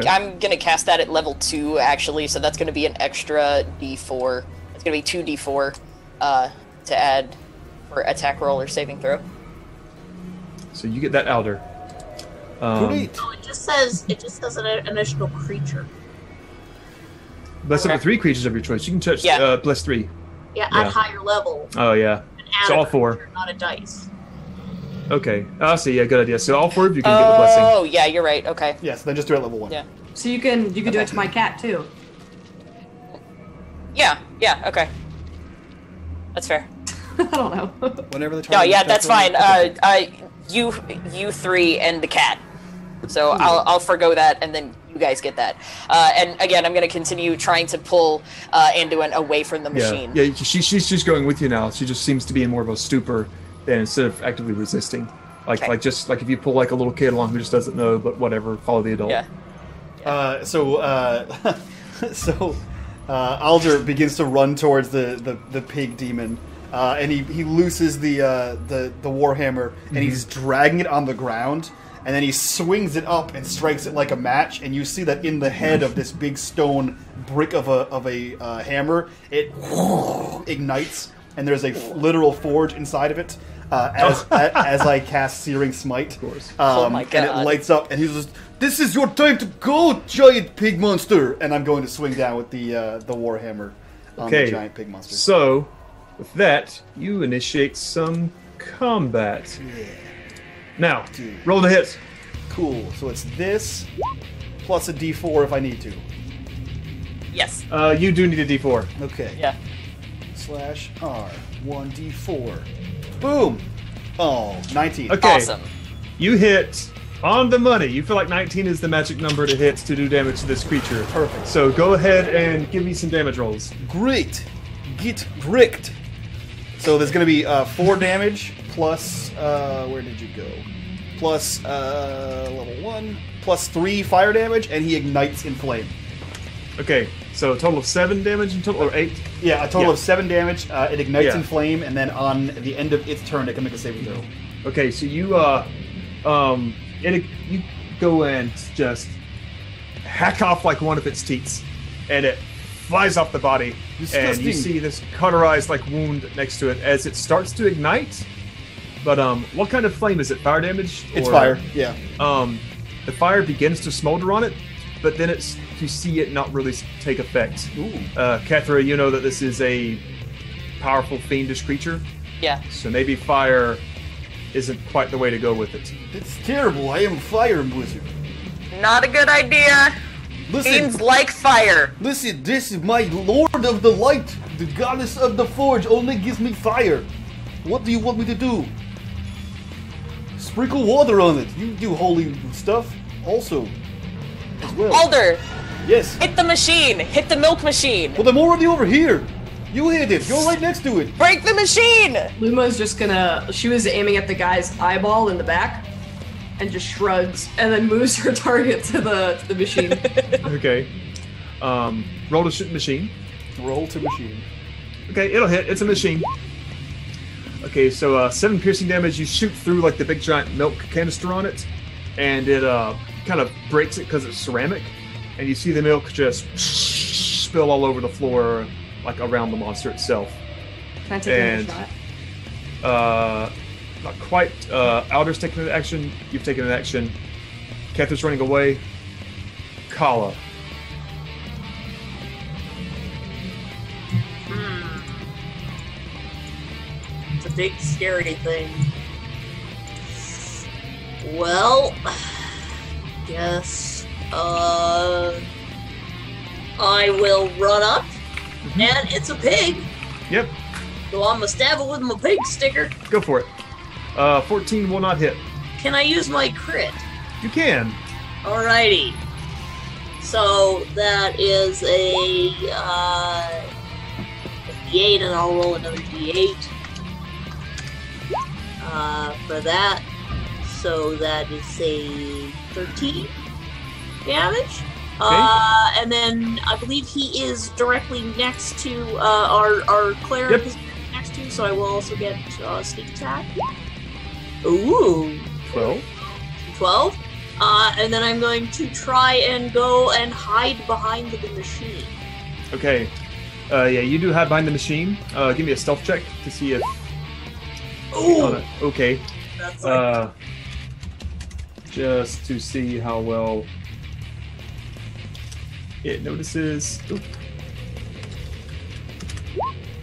D: I'm gonna cast that at level 2, actually, so that's gonna be an extra d4. It's gonna be 2 d4 to add for attack roll or saving throw.
B: So you get that Alder.
A: Great.
C: No, it just says an additional creature.
B: Bless up to 3 creatures of your choice. You can touch bless 3.
C: Yeah, at higher level.
B: Oh yeah. So all 4.
C: Creature, not a dice.
B: Okay. I see. Yeah, good idea. So all 4 of you can get the blessing.
D: Oh yeah, you're right. Okay.
A: Yes, then just do it at level 1.
D: Yeah.
E: So you can do it to my cat too.
D: Yeah. Okay. That's fair.
E: I don't know.
A: Whenever the
D: No, yeah, that's fine. You 3 and the cat. So I'll forgo that, and then you guys get that. And again, I'm going to continue trying to pull Anduin away from the machine.
B: Yeah. She's just going with you now. She just seems to be in more of a stupor than instead of actively resisting. Like if you pull like a little kid along who just doesn't know, but whatever, follow the adult.
D: Yeah.
A: So Alder begins to run towards the pig demon. And he looses the warhammer, and he's dragging it on the ground, and then he swings it up and strikes it like a match, and you see that in the head of this big stone brick of a hammer, it ignites, and there's a literal forge inside of it. As I cast Searing Smite,
B: of course.
D: Oh my God.
A: And it lights up, and he's just, "This is your time to go, giant pig monster!" And I'm going to swing down with the warhammer on the giant pig monster.
B: So, with that, you initiate some combat.
A: Yeah.
B: Now, roll the hit.
A: Cool. So it's this plus a d4 if I need to.
D: Yes.
B: You do need a d4.
A: Okay.
D: Yeah.
A: /R 1d4. Boom. Oh, 19.
B: Okay.
D: Awesome.
B: You hit on the money. You feel like 19 is the magic number to hit to do damage to this creature.
A: Perfect.
B: So go ahead and give me some damage rolls.
A: Great. Get wrecked. So there's going to be 4 damage plus, where did you go? Plus level 1, plus 3 fire damage, and he ignites in flame.
B: Okay, so a total of 7 damage in total, or 8?
A: Yeah, a total of 7 damage. It ignites in flame, and then on the end of its turn, it can make a saving throw.
B: Okay, so you you go and just hack off like one of its teats, and it flies off the body.
A: Disgusting.
B: And you see this cauterized like wound next to it as it starts to ignite. But what kind of flame is it? Fire damage?
A: It's fire. Yeah.
B: The fire begins to smolder on it, but then you see it not really take effect.
A: Ooh.
B: Kethra, you know that this is a powerful fiendish creature,
D: Yeah.
B: so maybe fire isn't quite the way to go with it.
A: It's terrible. I am a fire wizard.
D: Not a good idea.
A: Listen,
D: Fiends like fire.
A: listen, this is my Lord of the Light. The goddess of the forge only gives me fire. What do you want me to do? Sprinkle water on it. You do holy stuff also. As well.
D: Alder,
A: Yes.
D: hit the machine. Hit the milk machine.
A: Well, I'm already over here. You hit it. You're right next to it.
D: Break the machine.
E: Luma's just gonna. She was aiming at the guy's eyeball in the back, and just shrugs, and then moves her target to the machine.
B: Okay. Roll to shoot the machine.
A: Roll to machine.
B: Okay, it'll hit. It's a machine. Okay, so 7 piercing damage. You shoot through like the big giant milk canister on it, and it kind of breaks it because it's ceramic, and you see the milk just spill all over the floor, like around the monster itself.
E: Can I take another shot?
B: Not quite. Alder's taking an action. You've taken an action. Ketra's running away. Kala.
C: It's a big, scary thing. Well, guess I will run up, and it's a pig.
B: Yep,
C: So I'm gonna stab it with my pig sticker.
B: go for it. 14 will not hit.
C: Can I use my crit?
B: You can.
C: Alrighty. So that is a D8, and I'll roll another D8 for that. So that is a 13 damage. And then I believe he is directly next to our cleric
B: Yep.
C: is next to, so I will also get sneak attack. Ooh.
B: 12.
C: 12. And then I'm going to try and go and hide behind the machine.
B: Okay. Yeah, you do hide behind the machine. Give me a stealth check to see if.
C: Ooh!
B: Okay.
C: That's like,
B: Just to see how well it notices. Oop.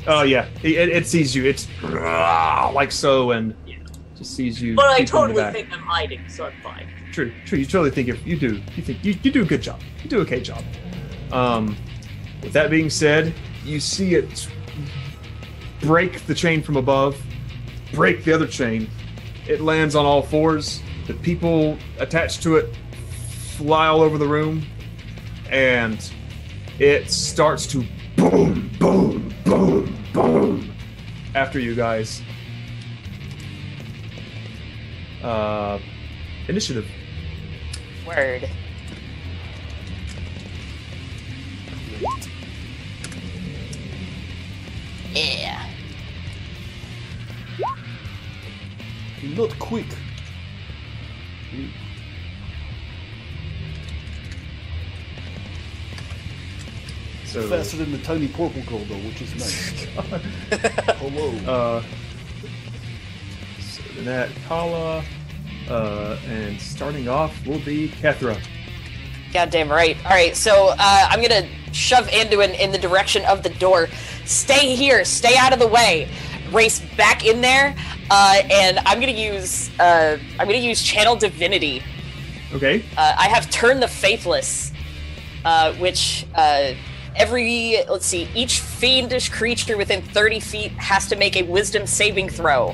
B: Oh yeah, it sees you. It's like so, and just sees you.
C: but I
B: keep coming
C: totally
B: back.
C: think I'm hiding, so I'm fine.
B: True. You totally think you do. You think you do a good job. You do an okay job. With that being said, you see it break the chain from above, break the other chain. It lands on all fours. The people attached to it fly all over the room, and it starts to boom, boom, boom, boom after you guys. Initiative.
D: Word. Yeah.
A: You're not quick.
B: So
A: Faster than the tiny purple girl, though, which is nice. Hello.
B: So then that Kala, and starting off will be Kethra.
D: Goddamn right. All right, so I'm gonna shove Anduin in the direction of the door. Stay here. Stay out of the way. Race back in there, and I'm gonna use Channel Divinity.
B: Okay.
D: I have Turn the Faithless, which each fiendish creature within 30 feet has to make a Wisdom saving throw.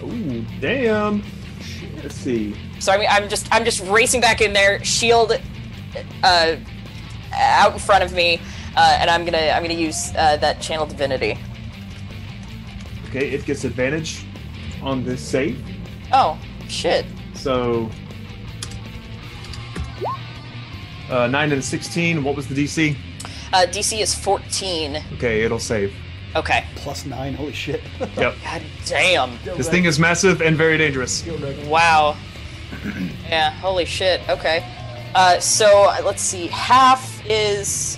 B: Ooh, damn. Let's see.
D: So I'm just racing back in there, shield out in front of me, and I'm gonna use that Channel Divinity.
B: Okay, it gets advantage on this save.
D: Oh shit!
B: So 9 and 16. What was the DC?
D: DC is 14.
B: Okay, it'll save.
D: Okay.
A: +9, holy shit.
B: Yep.
D: God damn.
B: This thing is massive and very dangerous.
D: Wow. Yeah. Holy shit. Okay. So let's see. Half is.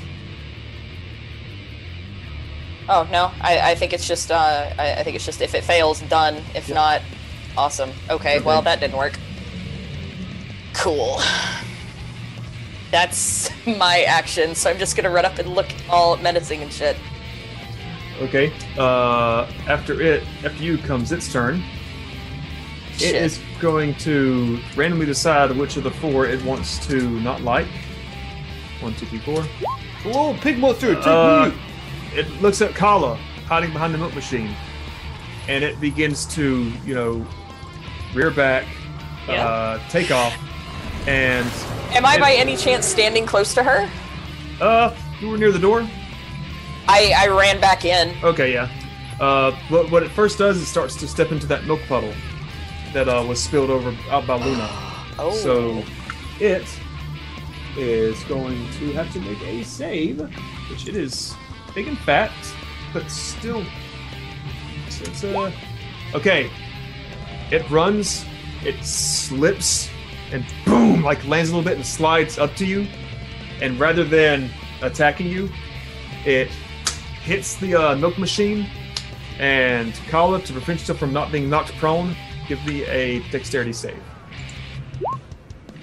D: Oh no. I think it's just. I think it's just if it fails, done. If not, awesome. Okay. Well, that didn't work. Cool. That's my action, so I'm just gonna run up and look all menacing and shit.
B: Okay. After you comes its turn.
D: Shit.
B: It is going to randomly decide which of the 4 it wants to not like. 1, 2, 3, 4.
A: Hello, pig monster, take me!
B: It looks at Kala hiding behind the milk machine, and it begins to, rear back, take off, and.
D: Am I by any chance standing close to her?
B: You were near the door.
D: I ran back in.
B: Okay, yeah. What it first does is it starts to step into that milk puddle that was spilled out by Luna.
D: Oh.
B: So it is going to have to make a save, which it is big and fat, but still. It's okay. It runs, it slips, and boom, like lands a little bit and slides up to you. And rather than attacking you, it hits the milk machine. And Kala, to prevent yourself from not being knocked prone, give me a dexterity save.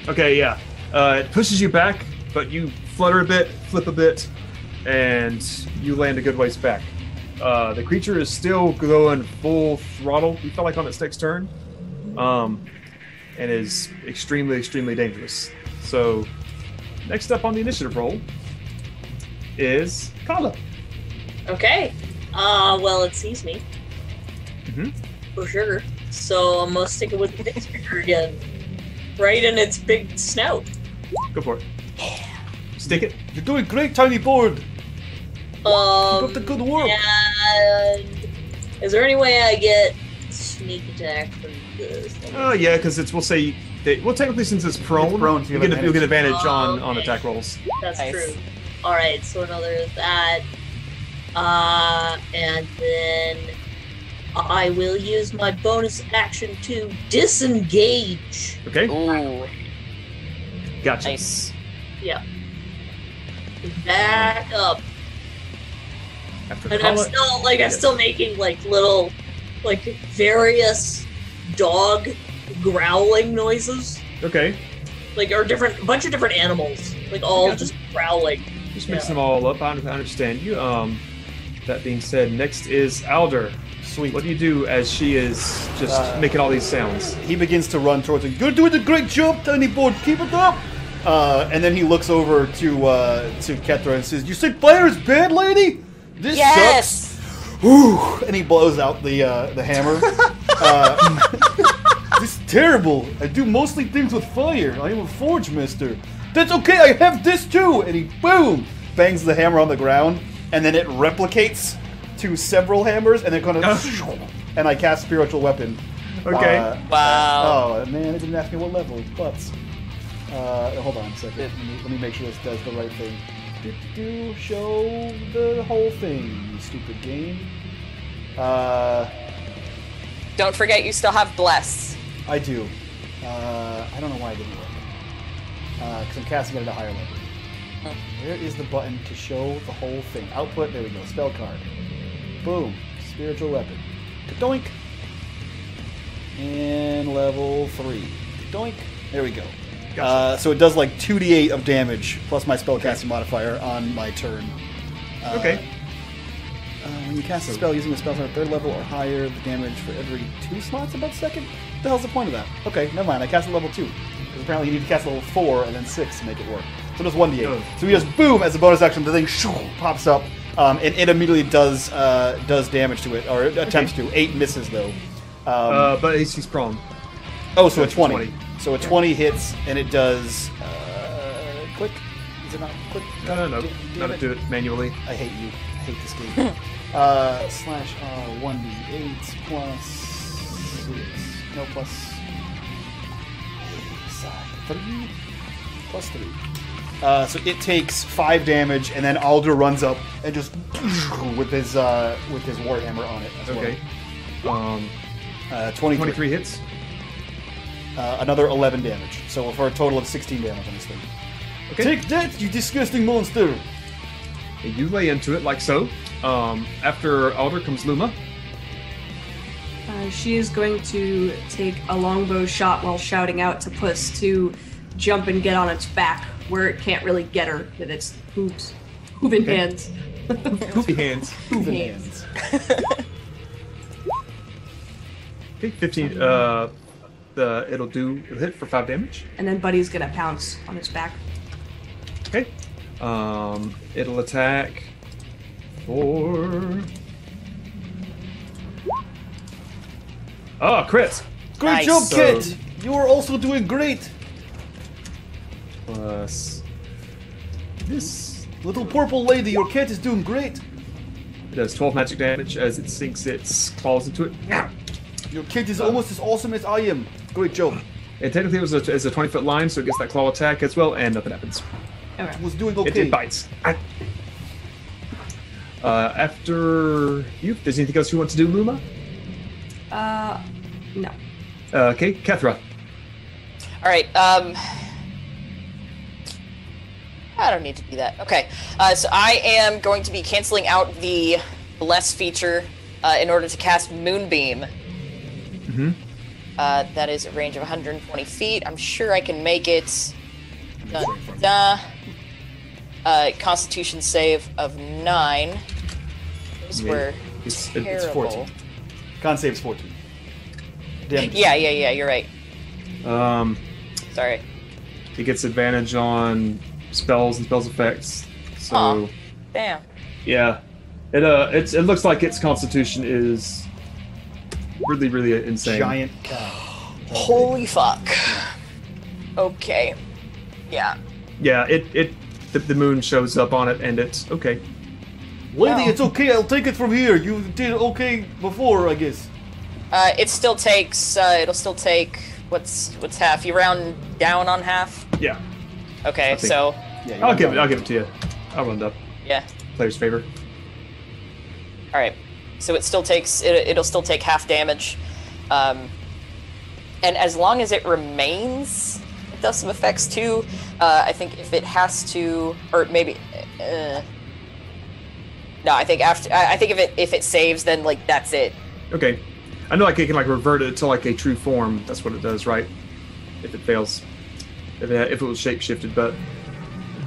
B: Okay, yeah. It pushes you back, but you flutter a bit, flip a bit, and you land a good ways back. The creature is still going full throttle, we felt like, on its next turn. And is extremely, extremely dangerous. So, next up on the initiative roll is Kala.
C: Okay. Well, it sees me.
B: Mm-hmm.
C: For sure. So I'm gonna stick it with the big speaker again. Right in its big snout.
B: Go for it. Stick it.
A: You're doing great, tiny board! Keep up the good work!
C: And is there any way I get sneak attack from this?
B: Yeah, because we'll technically, since it's prone,
A: prone, so
B: you'll get advantage on attack rolls.
C: That's
D: Nice.
C: true. Alright, so another that. And then I will use my bonus action to disengage.
B: Okay,
D: Ooh,
B: gotcha.
D: nice.
C: Yeah. Back up.
B: After
C: And I'm
B: Kala,
C: still making little various dog growling noises.
B: okay,
C: Or a bunch of different animals. All
B: Okay.
C: just growling.
B: just mix them all up. I understand you. That being said, next is Alder.
A: Sweet.
B: What do you do as she is just making all these sounds?
A: He begins to run towards her. You're doing a great job, tiny board. Keep it up. And then he looks over to Kethra and says, "You said fire is bad, lady? This
D: Yes.
A: sucks." Whew. And he blows out the hammer. This is terrible. I do mostly things with fire. I am a forge mister. That's okay. I have this too. And he boom bangs the hammer on the ground, and then it replicates to several hammers, and it kind of and I cast spiritual weapon.
B: Okay.
D: Wow.
A: Oh man, it didn't ask me what level. It's butts. Hold on a second. Let me make sure this does the right thing. Show the whole thing, you stupid game.
D: Don't forget you still have bless.
A: I do. I don't know why I didn't work. Because I'm casting it at a higher level. Where is the button to show the whole thing? Output, there we go. Spell card. Boom. Spiritual weapon. Kadoink. And level 3. Kadoink. There we go.
B: Gotcha.
A: So it does 2d8 of damage, plus my spellcasting modifier on my turn.
B: Okay.
A: When you cast a spell using a spell on a 3rd level or higher, the damage for every 2 slots above 2nd? What the hell's the point of that? Okay, never mind. I cast a level 2. Because apparently you need to cast level 4 and then 6 to make it work. So just 1d8.
B: Oh.
A: So he just boom, as a bonus action, the thing pops up, and it immediately does damage to it, or attempts to. 8 misses, though.
B: But he's prone.
A: Oh, so a
B: That's
A: 20.
B: 20.
A: So a 20 hits, and it does... click? Is it not click?
B: No.
A: Damn
B: Gotta
A: it.
B: do it manually.
A: I hate you. I hate this game. Slash R 1d8 plus 6. No, plus 3? Plus 3. So it takes 5 damage, and then Alder runs up and just with his warhammer on it as
B: Okay.
A: well. 23.
B: 23 hits.
A: Another 11 damage. So for a total of 16 damage on this thing.
B: Okay.
A: Take that, you disgusting monster!
B: You lay into it like so. After Alder comes Luma.
E: She is going to take a longbow shot while shouting out to Puss to jump and get on its back where it can't really get her with its hooves. Hooving hands.
B: Hoofy hands.
A: Proven hands.
B: Okay, 15. It'll hit for 5 damage.
E: And then Buddy's gonna pounce on his back.
B: Okay. It'll attack for. Oh, crit!
A: Great
D: Nice.
A: job,
B: So-
A: Kit! You are also doing great!
B: Plus this.
A: Little purple lady, your cat is doing great!
B: It does 12 magic damage as it sinks its claws into it.
A: Your cat is almost as awesome as I am. Great job.
B: And technically it was a 20-foot line, so it gets that claw attack as well, and nothing happens.
E: Okay.
A: Was doing
B: It
A: okay.
B: bites. After you, there's anything else you want to do, Luma?
E: No.
B: Okay, Kethra.
D: All right. I don't need to do that. Okay. So I am going to be canceling out the bless feature in order to cast Moonbeam.
B: Mm-hmm.
D: That is a range of 120 feet. I'm sure I can make it. Constitution save of 9. Those were
B: It's
D: terrible.
A: 14. Con save's 14. Damn.
D: Yeah, you're right. Sorry.
B: It gets advantage on spells and spells effects. So
D: Aw. Damn.
B: yeah, it looks like its constitution is really, really insane.
A: Giant cow.
D: Holy fuck. Okay. Yeah.
B: Yeah, the moon shows up on it, and it's okay.
A: Lady,
D: Wow.
A: it's okay. I'll take it from here. You did okay before, I guess.
D: It still takes. It'll still take. What's half? You round down on half.
B: Yeah,
D: Okay,
B: I think-
D: so
A: Yeah,
B: I'll give it to you. I'll round up.
D: yeah.
B: Player's favor.
D: All right. So it still takes. It'll still take half damage, and as long as it remains, it does some effects too. I think if it has to, or maybe. No, I think after. I think if it saves, then like that's it.
B: Okay, I know like it can like revert it to like a true form. That's what it does, right? If it fails, if it was shape shifted, but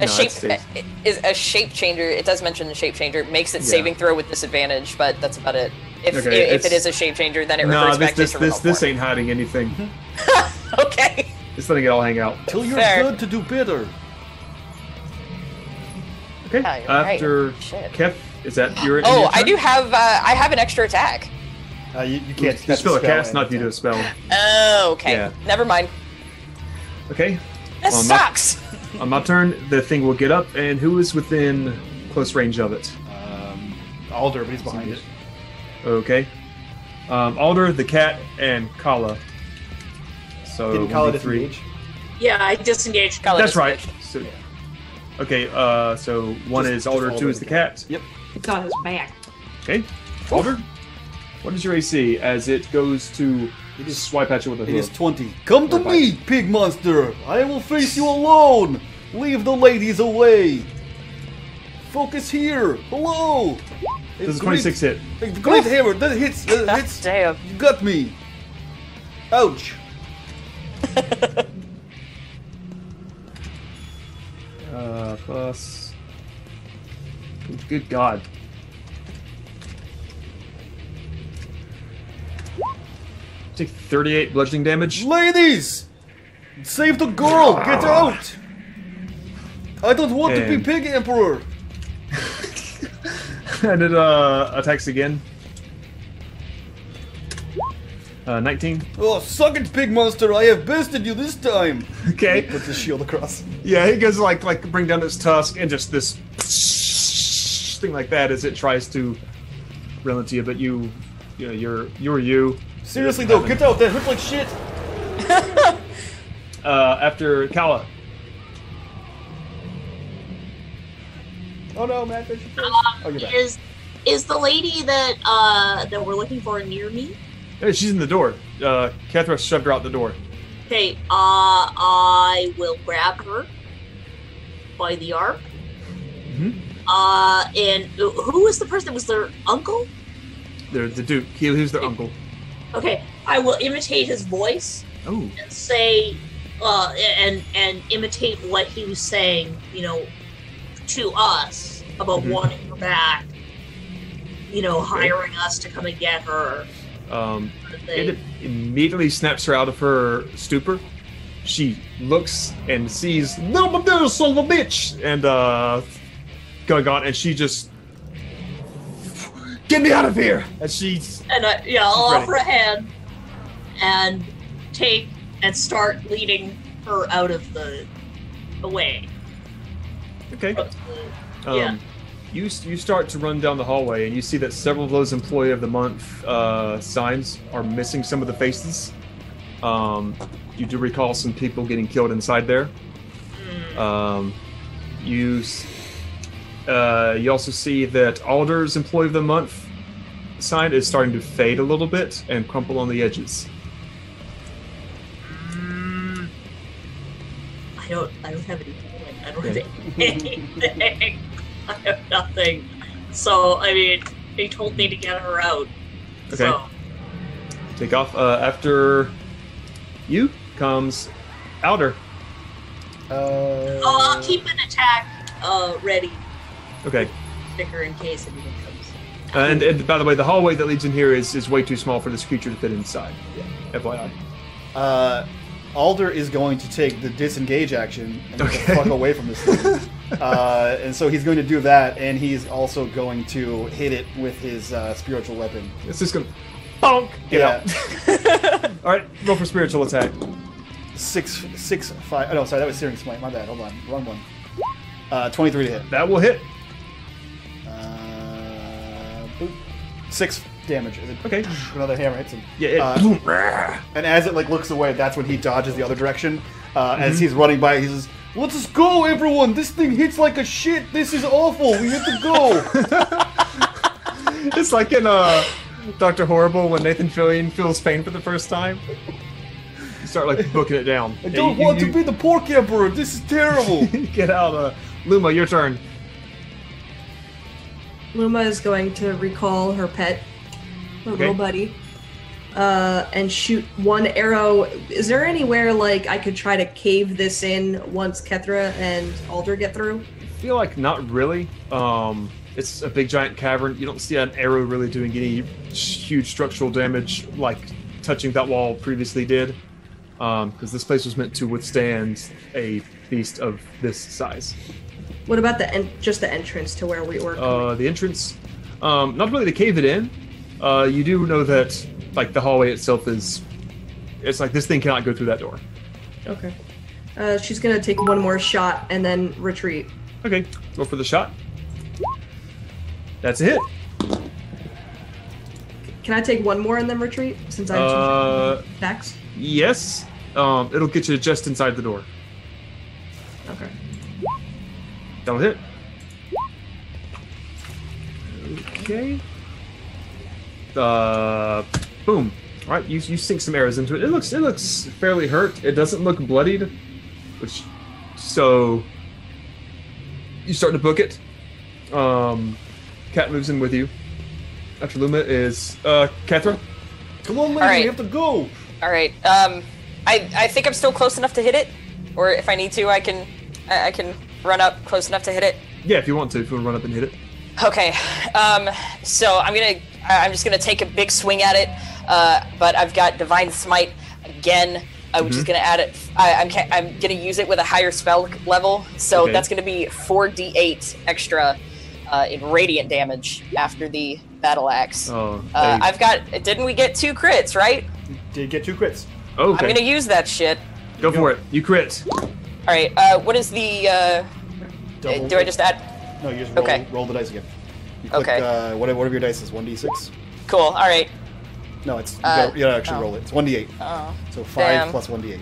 D: A
B: no,
D: shape
B: it stays.
D: is a shape changer. It does mention the shape changer. It makes it
B: Yeah.
D: saving throw with disadvantage, but that's about it. If
B: Okay,
D: if it
B: it's-
D: is a shape changer, then it
B: No,
D: reverts back
B: this
D: to its original
B: ain't hiding anything.
D: form. Okay.
B: It's letting it all hang out.
A: Till you're
D: Fair.
A: good to do better.
B: Okay.
D: Yeah, you're right.
B: After
D: Shit.
B: Kef, is that your?
D: Oh,
B: your
D: I
B: turn?
D: do have. I have an extra attack.
A: You can't.
B: You
A: that's
B: spell a cast,
A: and
B: not due to a
A: attack.
B: spell.
D: Oh, okay.
B: Yeah.
D: Never mind.
B: Okay.
D: That
B: On my-
D: sucks.
B: On my turn, the thing will get up, and who is within close range of it?
A: Alder, but he's behind it.
B: Okay. Alder, the cat, and Kala. So
A: Didn't Kala
B: 1d3.
A: disengage?
C: Yeah, I disengaged.
D: Kala
B: That's right.
D: disengaged.
B: So, okay. So one
A: Just-
B: is Alder,
A: just
B: two is the cat.
A: Yep.
E: It's on his back.
B: Okay. Alder, what is your AC as it goes to swipe at you with a
A: It is
B: hook?
A: 20. Come to
B: Or
A: me, pig monster! I will face you alone! Leave the ladies away! Focus here! Hello!
B: Does a 26 hit?
A: Great hammer! That hits! That hits!
D: Damn.
A: You got me! Ouch!
B: Plus. Good God. Take 38 bludgeoning damage.
A: Ladies! Save the girl! Get out! I don't want to be
B: And-
A: pig emperor!
B: And it attacks again. 19.
A: Oh, suck it, pig monster! I have bested you this time!
B: Okay.
A: Puts his shield across.
B: Yeah, he goes like bring down his tusk and just this thing like that as it tries to run into you, but you're you.
A: Seriously though, get out! That hurt like shit!
B: After Kala.
A: Oh no, MadFish! Oh, you're back.
C: Is the lady that that we're looking for near me?
B: Hey, she's in the door. Kethra shoved her out the door.
C: Okay, I will grab her by the arm.
B: Mhm.
C: And who was the person? Was their uncle?
B: The Duke. He was their uncle.
C: Okay, I will imitate his voice
B: Oh.
C: and say, and imitate what he was saying, to us about wanting her back, hiring us to come and get her.
B: It immediately snaps her out of her stupor. She looks and sees little son of a bitch, and going on, and she just get me out of here. And
C: I'll offer a hand and take and start leading her out of the way.
B: Okay.
C: Yeah.
B: You start to run down the hallway, and you see that several of those Employee of the Month signs are missing some of the faces. You do recall some people getting killed inside there. You also see that Alder's Employee of the Month sign is starting to fade a little bit and crumple on the edges.
C: I don't have any point. I don't have anything. I have nothing. So, they told me to get her out.
B: Okay.
C: So.
B: Take off. After you comes Alder.
C: I'll keep an attack ready.
B: Okay.
C: Sticker in case anything comes.
B: And by the way, the hallway that leads in here is way too small for this creature to fit inside. Yeah. FYI.
A: Alder is going to take the disengage action and get the fuck away from this thing. And so he's going to do that, and he's also going to hit it with his spiritual weapon.
B: It's just going to bonk. Get out. All right, roll for spiritual attack.
A: 6, 5. Oh, no, sorry, that was Searing Smite. My bad. Hold on. Wrong one. 23 to hit.
B: That will hit.
A: Boop. 6 damage.
B: Okay.
A: Another hammer hits him.
B: Yeah.
A: And as it looks away, that's when he dodges the other direction. As he's running by, he says, "Let's go, everyone! This thing hits like a shit! This is awful! We have to go!"
B: It's like in Dr. Horrible when Nathan Fillion feels pain for the first time. You start booking it down.
A: I don't want to be the pork emperor! This is terrible!
B: Get out. Luma, your turn.
E: Luma is going to recall her pet, her little buddy, and shoot one arrow. Is there anywhere I could try to cave this in once Kethra and Alder get through?
B: I feel like not really. It's a big giant cavern. You don't see an arrow really doing any huge structural damage like touching that wall previously did, because this place was meant to withstand a beast of this size.
E: What about just the entrance to where we were coming?
B: The entrance, not really to cave it in. You do know that the hallway itself it's this thing cannot go through that door.
E: Okay. She's gonna take one more shot and then retreat.
B: Okay, go for the shot. That's a hit.
E: Can I take one more and then retreat since I have some attacks?
B: Yes. It'll get you just inside the door.
E: Okay.
B: That'll hit. Okay. Boom. All right, you sink some arrows into it. It looks fairly hurt. It doesn't look bloodied, so you start to book it. Cat moves in with you. After Luma is Kethra.
A: Come on, lady,
D: All right.
A: we have to go.
D: All right. I think I'm still close enough to hit it, or if I need to, I can run up close enough to hit it.
B: Yeah, if you want to run up and hit it.
D: Okay. So I'm just gonna take a big swing at it, but I've got Divine Smite again, which is gonna add it. I'm gonna use it with a higher spell level, so that's gonna be 4d8 extra in radiant damage after the battle axe.
B: Oh,
D: I've got. Didn't we get 2 crits, right?
A: Did get 2 crits.
B: Okay.
D: I'm gonna use that shit.
B: Go for it. You crit.
D: All right. What is the?
A: Double.
D: Do I just add?
A: No, you just roll the dice again. You click,
D: Okay.
A: Whatever your dice is, 1d6.
D: Cool. All right.
A: No, it's you gotta actually roll it. It's 1d8.
D: Oh.
A: So 5
D: Damn.
A: plus 1d8.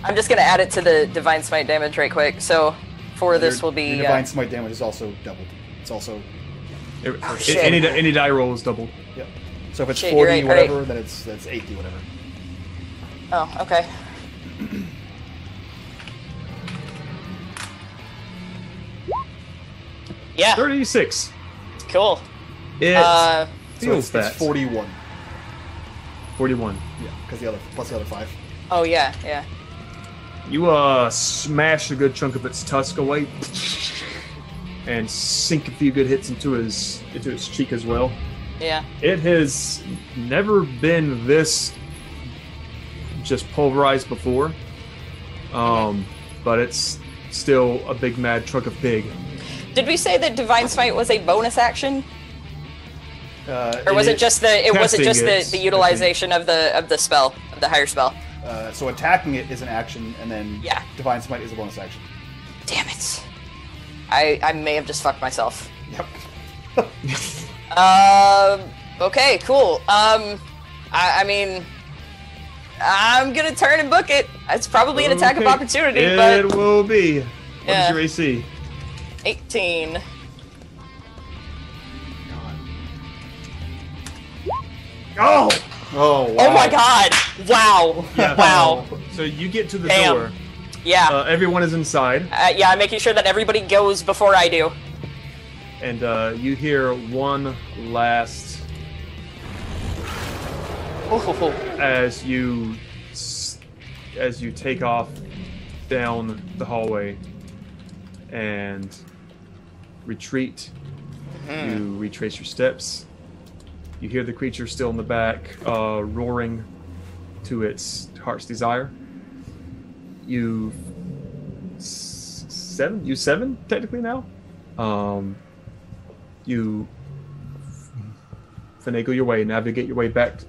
D: I'm just gonna add it to the Divine Smite damage right quick. So for this will be.
A: Your divine smite damage is also doubled. It's also
D: shit.
B: Any die roll is doubled.
A: yeah. So if it's
D: Shit,
A: 40
D: you're right,
A: whatever, then that's 80 whatever.
D: Oh, okay. Yeah.
B: 36.
D: Cool.
B: It
A: So
B: feels
A: it's
B: that.
A: 41.
B: 41.
A: Yeah, because plus the other 5.
D: Oh yeah, yeah.
B: You smash a good chunk of its tusk away, and sink a few good hits into his cheek as well.
D: Yeah.
B: It has never been this just pulverized before, but it's still a big mad chunk of pig.
D: Did we say that Divine Smite was a bonus action? Or was it just the utilization of the spell, of the higher spell?
A: So attacking it is an action, and then Divine Smite is a bonus action.
D: Damn it. I may have just fucked myself.
A: Yep.
D: Okay, cool. I mean, I'm gonna turn and book it. It's probably an attack of opportunity, but
B: it will be. What is your AC?
D: 18.
B: Oh!
A: Oh, wow.
D: Oh my god! Wow!
B: Yeah.
D: Wow!
B: So you get to the
D: Damn.
B: door.
D: Yeah.
B: Everyone is inside.
D: Yeah, I'm making sure that everybody goes before I do.
B: And you hear one last as you take off down the hallway and retreat. You retrace your steps. You hear the creature still in the back, roaring to its heart's desire. You seven technically now. You finagle your way, navigate your way back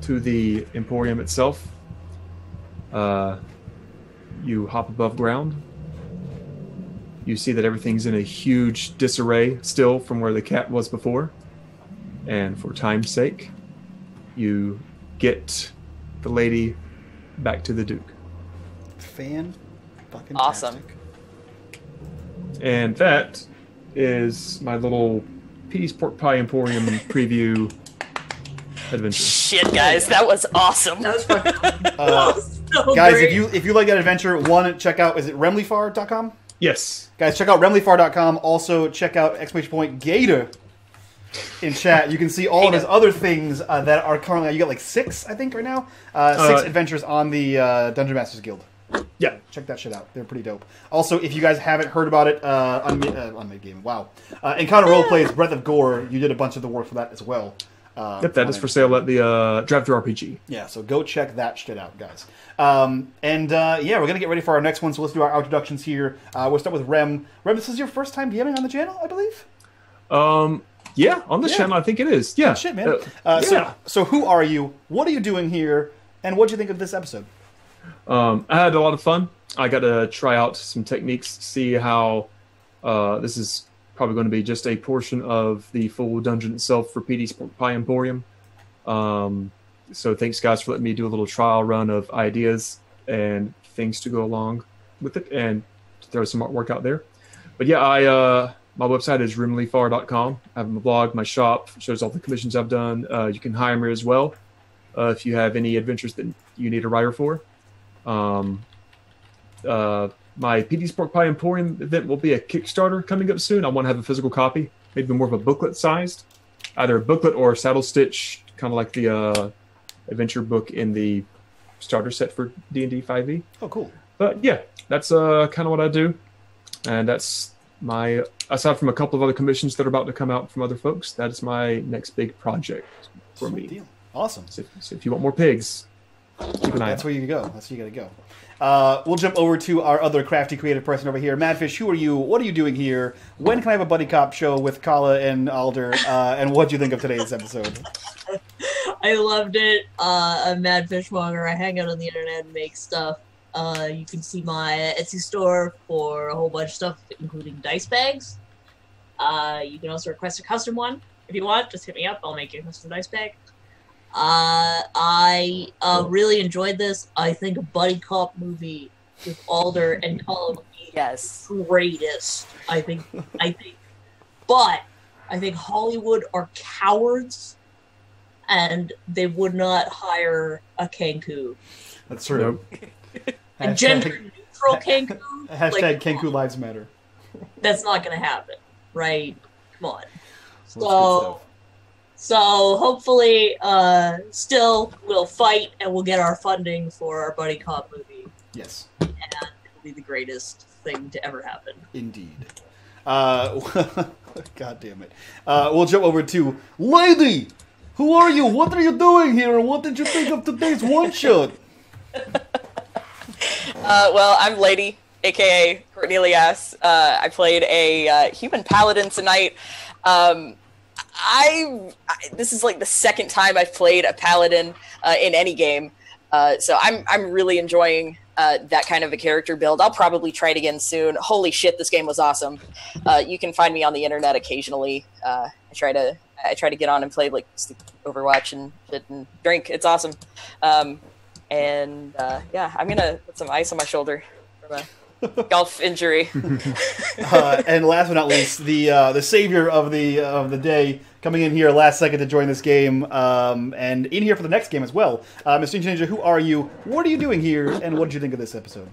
B: to the Emporium itself. You hop above ground. You see that everything's in a huge disarray still from where the cat was before. And for time's sake, you get the lady back to the Duke.
A: Fucking
D: Awesome.
B: And that is my little Petey's Pork Pie Emporium preview adventure.
D: Shit, guys, that was awesome.
E: That was fucking so
A: Guys,
E: great.
A: if you like that adventure, check out, is it remleyfarr.com?
B: Yes.
A: Guys, check out remleyfarr.com. Also, check out !Gator in chat. You can see all of his other things that are currently, you got like 6, I think, right now. 6 adventures on the Dungeon Masters Guild.
B: Yeah.
A: Check that shit out. They're pretty dope. Also, if you guys haven't heard about it, unMadeGaming, wow. Encounter Roleplays, Breath of Gore, you did a bunch of the work for that as well.
B: Yep, that is for sale at the Drive Through RPG.
A: Yeah, so go check that shit out, guys. We're going to get ready for our next one, so let's do our introductions here. We'll start with Rem. Rem, this is your first time DMing on the channel, I believe?
B: Yeah, on this channel, I think it is. Yeah.
A: Oh, shit, man. So who are you? What are you doing here? And what do you think of this episode?
B: I had a lot of fun. I got to try out some techniques, see how this is probably going to be just a portion of the full dungeon itself for Petey's Pork Pie Emporium. So thanks, guys, for letting me do a little trial run of ideas and things to go along with it and throw some artwork out there. But yeah, my website is remleyfarr.com. I have my blog, my shop, shows all the commissions I've done. You can hire me as well if you have any adventures that you need a writer for. My Petey's Pork Pie Emporium event will be a Kickstarter coming up soon. I want to have a physical copy, maybe more of a booklet sized, either a booklet or a saddle stitch, kind of like the adventure book in the starter set for D&D 5e.
A: Oh, cool.
B: But yeah, that's kind of what I do, and that's my, aside from a couple of other commissions that are about to come out from other folks, that is my next big project for
A: Sweet
B: me.
A: deal. Awesome.
B: So if you want more pigs, keep an eye
A: That's
B: out.
A: where you go. That's where you got to go. We'll jump over to our other crafty creative person over here. Madfish, who are you? What are you doing here? When can I have a buddy cop show with Kala and Alder? And what do you think of today's episode?
C: I loved it. I'm MadFishMonger. I hang out on the internet and make stuff. You can see my Etsy store for a whole bunch of stuff, including dice bags. You can also request a custom one if you want. Just hit me up. I'll make you a custom dice bag. I really enjoyed this. I think a buddy cop movie with Alder and Kala would be greatest. I think, but I think Hollywood are cowards, and they would not hire a Kenku.
A: That's true.
C: A gender-neutral Kenku.
A: Hashtag
C: like,
A: Kenku Lives Matter.
C: That's not going to happen, right? Come on.
A: Well,
C: So hopefully, still we'll fight and we'll get our funding for our buddy cop movie.
A: Yes.
C: And it'll be the greatest thing to ever happen.
A: Indeed. God damn it. We'll jump over to Lady! Who are you? What are you doing here? And what did you think of today's one-shot?
D: Well, I'm Lady, aka CourtneylisAss. I played a human paladin tonight. This is like the second time I've played a paladin in any game, so I'm really enjoying that kind of a character build. I'll probably try it again soon. Holy shit, this game was awesome. You can find me on the internet occasionally. I try to get on and play like Overwatch and shit and drink. It's awesome. Yeah, I'm gonna put some ice on my shoulder from a golf injury.
A: And last but not least, the savior of the day, coming in here last second to join this game, and in here for the next game as well. Mr. Ninja, who are you? What are you doing here? And what did you think of this episode?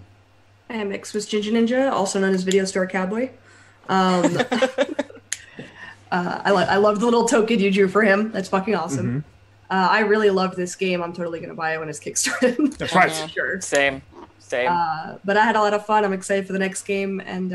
E: I am xMsGingaNinja, also known as Video Store Cowboy. I love the little token you drew for him. That's fucking awesome. I really love this game. I'm totally going to buy it when it's kickstarted.
B: That's right.
E: Sure.
D: Same.
E: But I had a lot of fun. I'm excited for the next game. And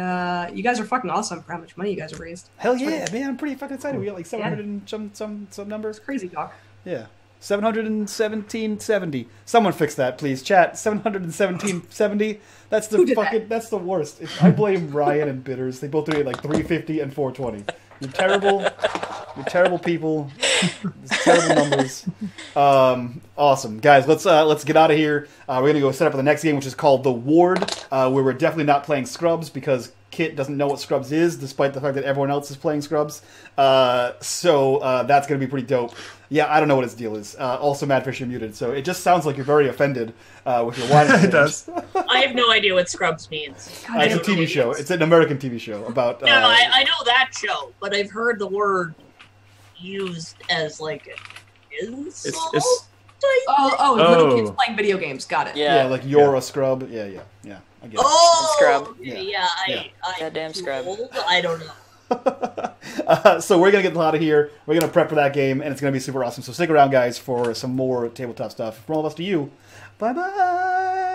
E: you guys are fucking awesome for how much money you guys have raised.
A: Hell yeah, man. I'm pretty fucking excited. We got like 700 and some numbers.
E: Crazy talk.
A: Yeah. 717.70. Someone fix that, please. Chat. 717.70. That's the fucking. That's the worst. I blame Ryan and Bitters. They both do it like 350 and 420. You're terrible. You're terrible people. Terrible numbers. Awesome, guys. Let's get out of here. We're gonna go set up for the next game, which is called The Ward, where we're definitely not playing Scrubs because Kit doesn't know what Scrubs is, despite the fact that everyone else is playing Scrubs. So that's gonna be pretty dope. Yeah, I don't know what his deal is. Also, Madfish, you're muted, so it just sounds like you're very offended with your line.
B: It does.
C: I have no idea what Scrubs means.
A: It's a TV show. It's an American TV show about.
C: No, I know that show, but I've heard the word used as like an insult.
E: Little kids playing video games. Got it.
A: Yeah, like you're a scrub. Yeah. I get it.
C: Oh,
D: Scrub.
C: Yeah.
D: Goddamn Scrub.
C: I don't know.
A: So we're going to get out of here. We're going to prep for that game, and it's going to be super awesome. So stick around, guys, for some more tabletop stuff. From all of us to you, bye-bye!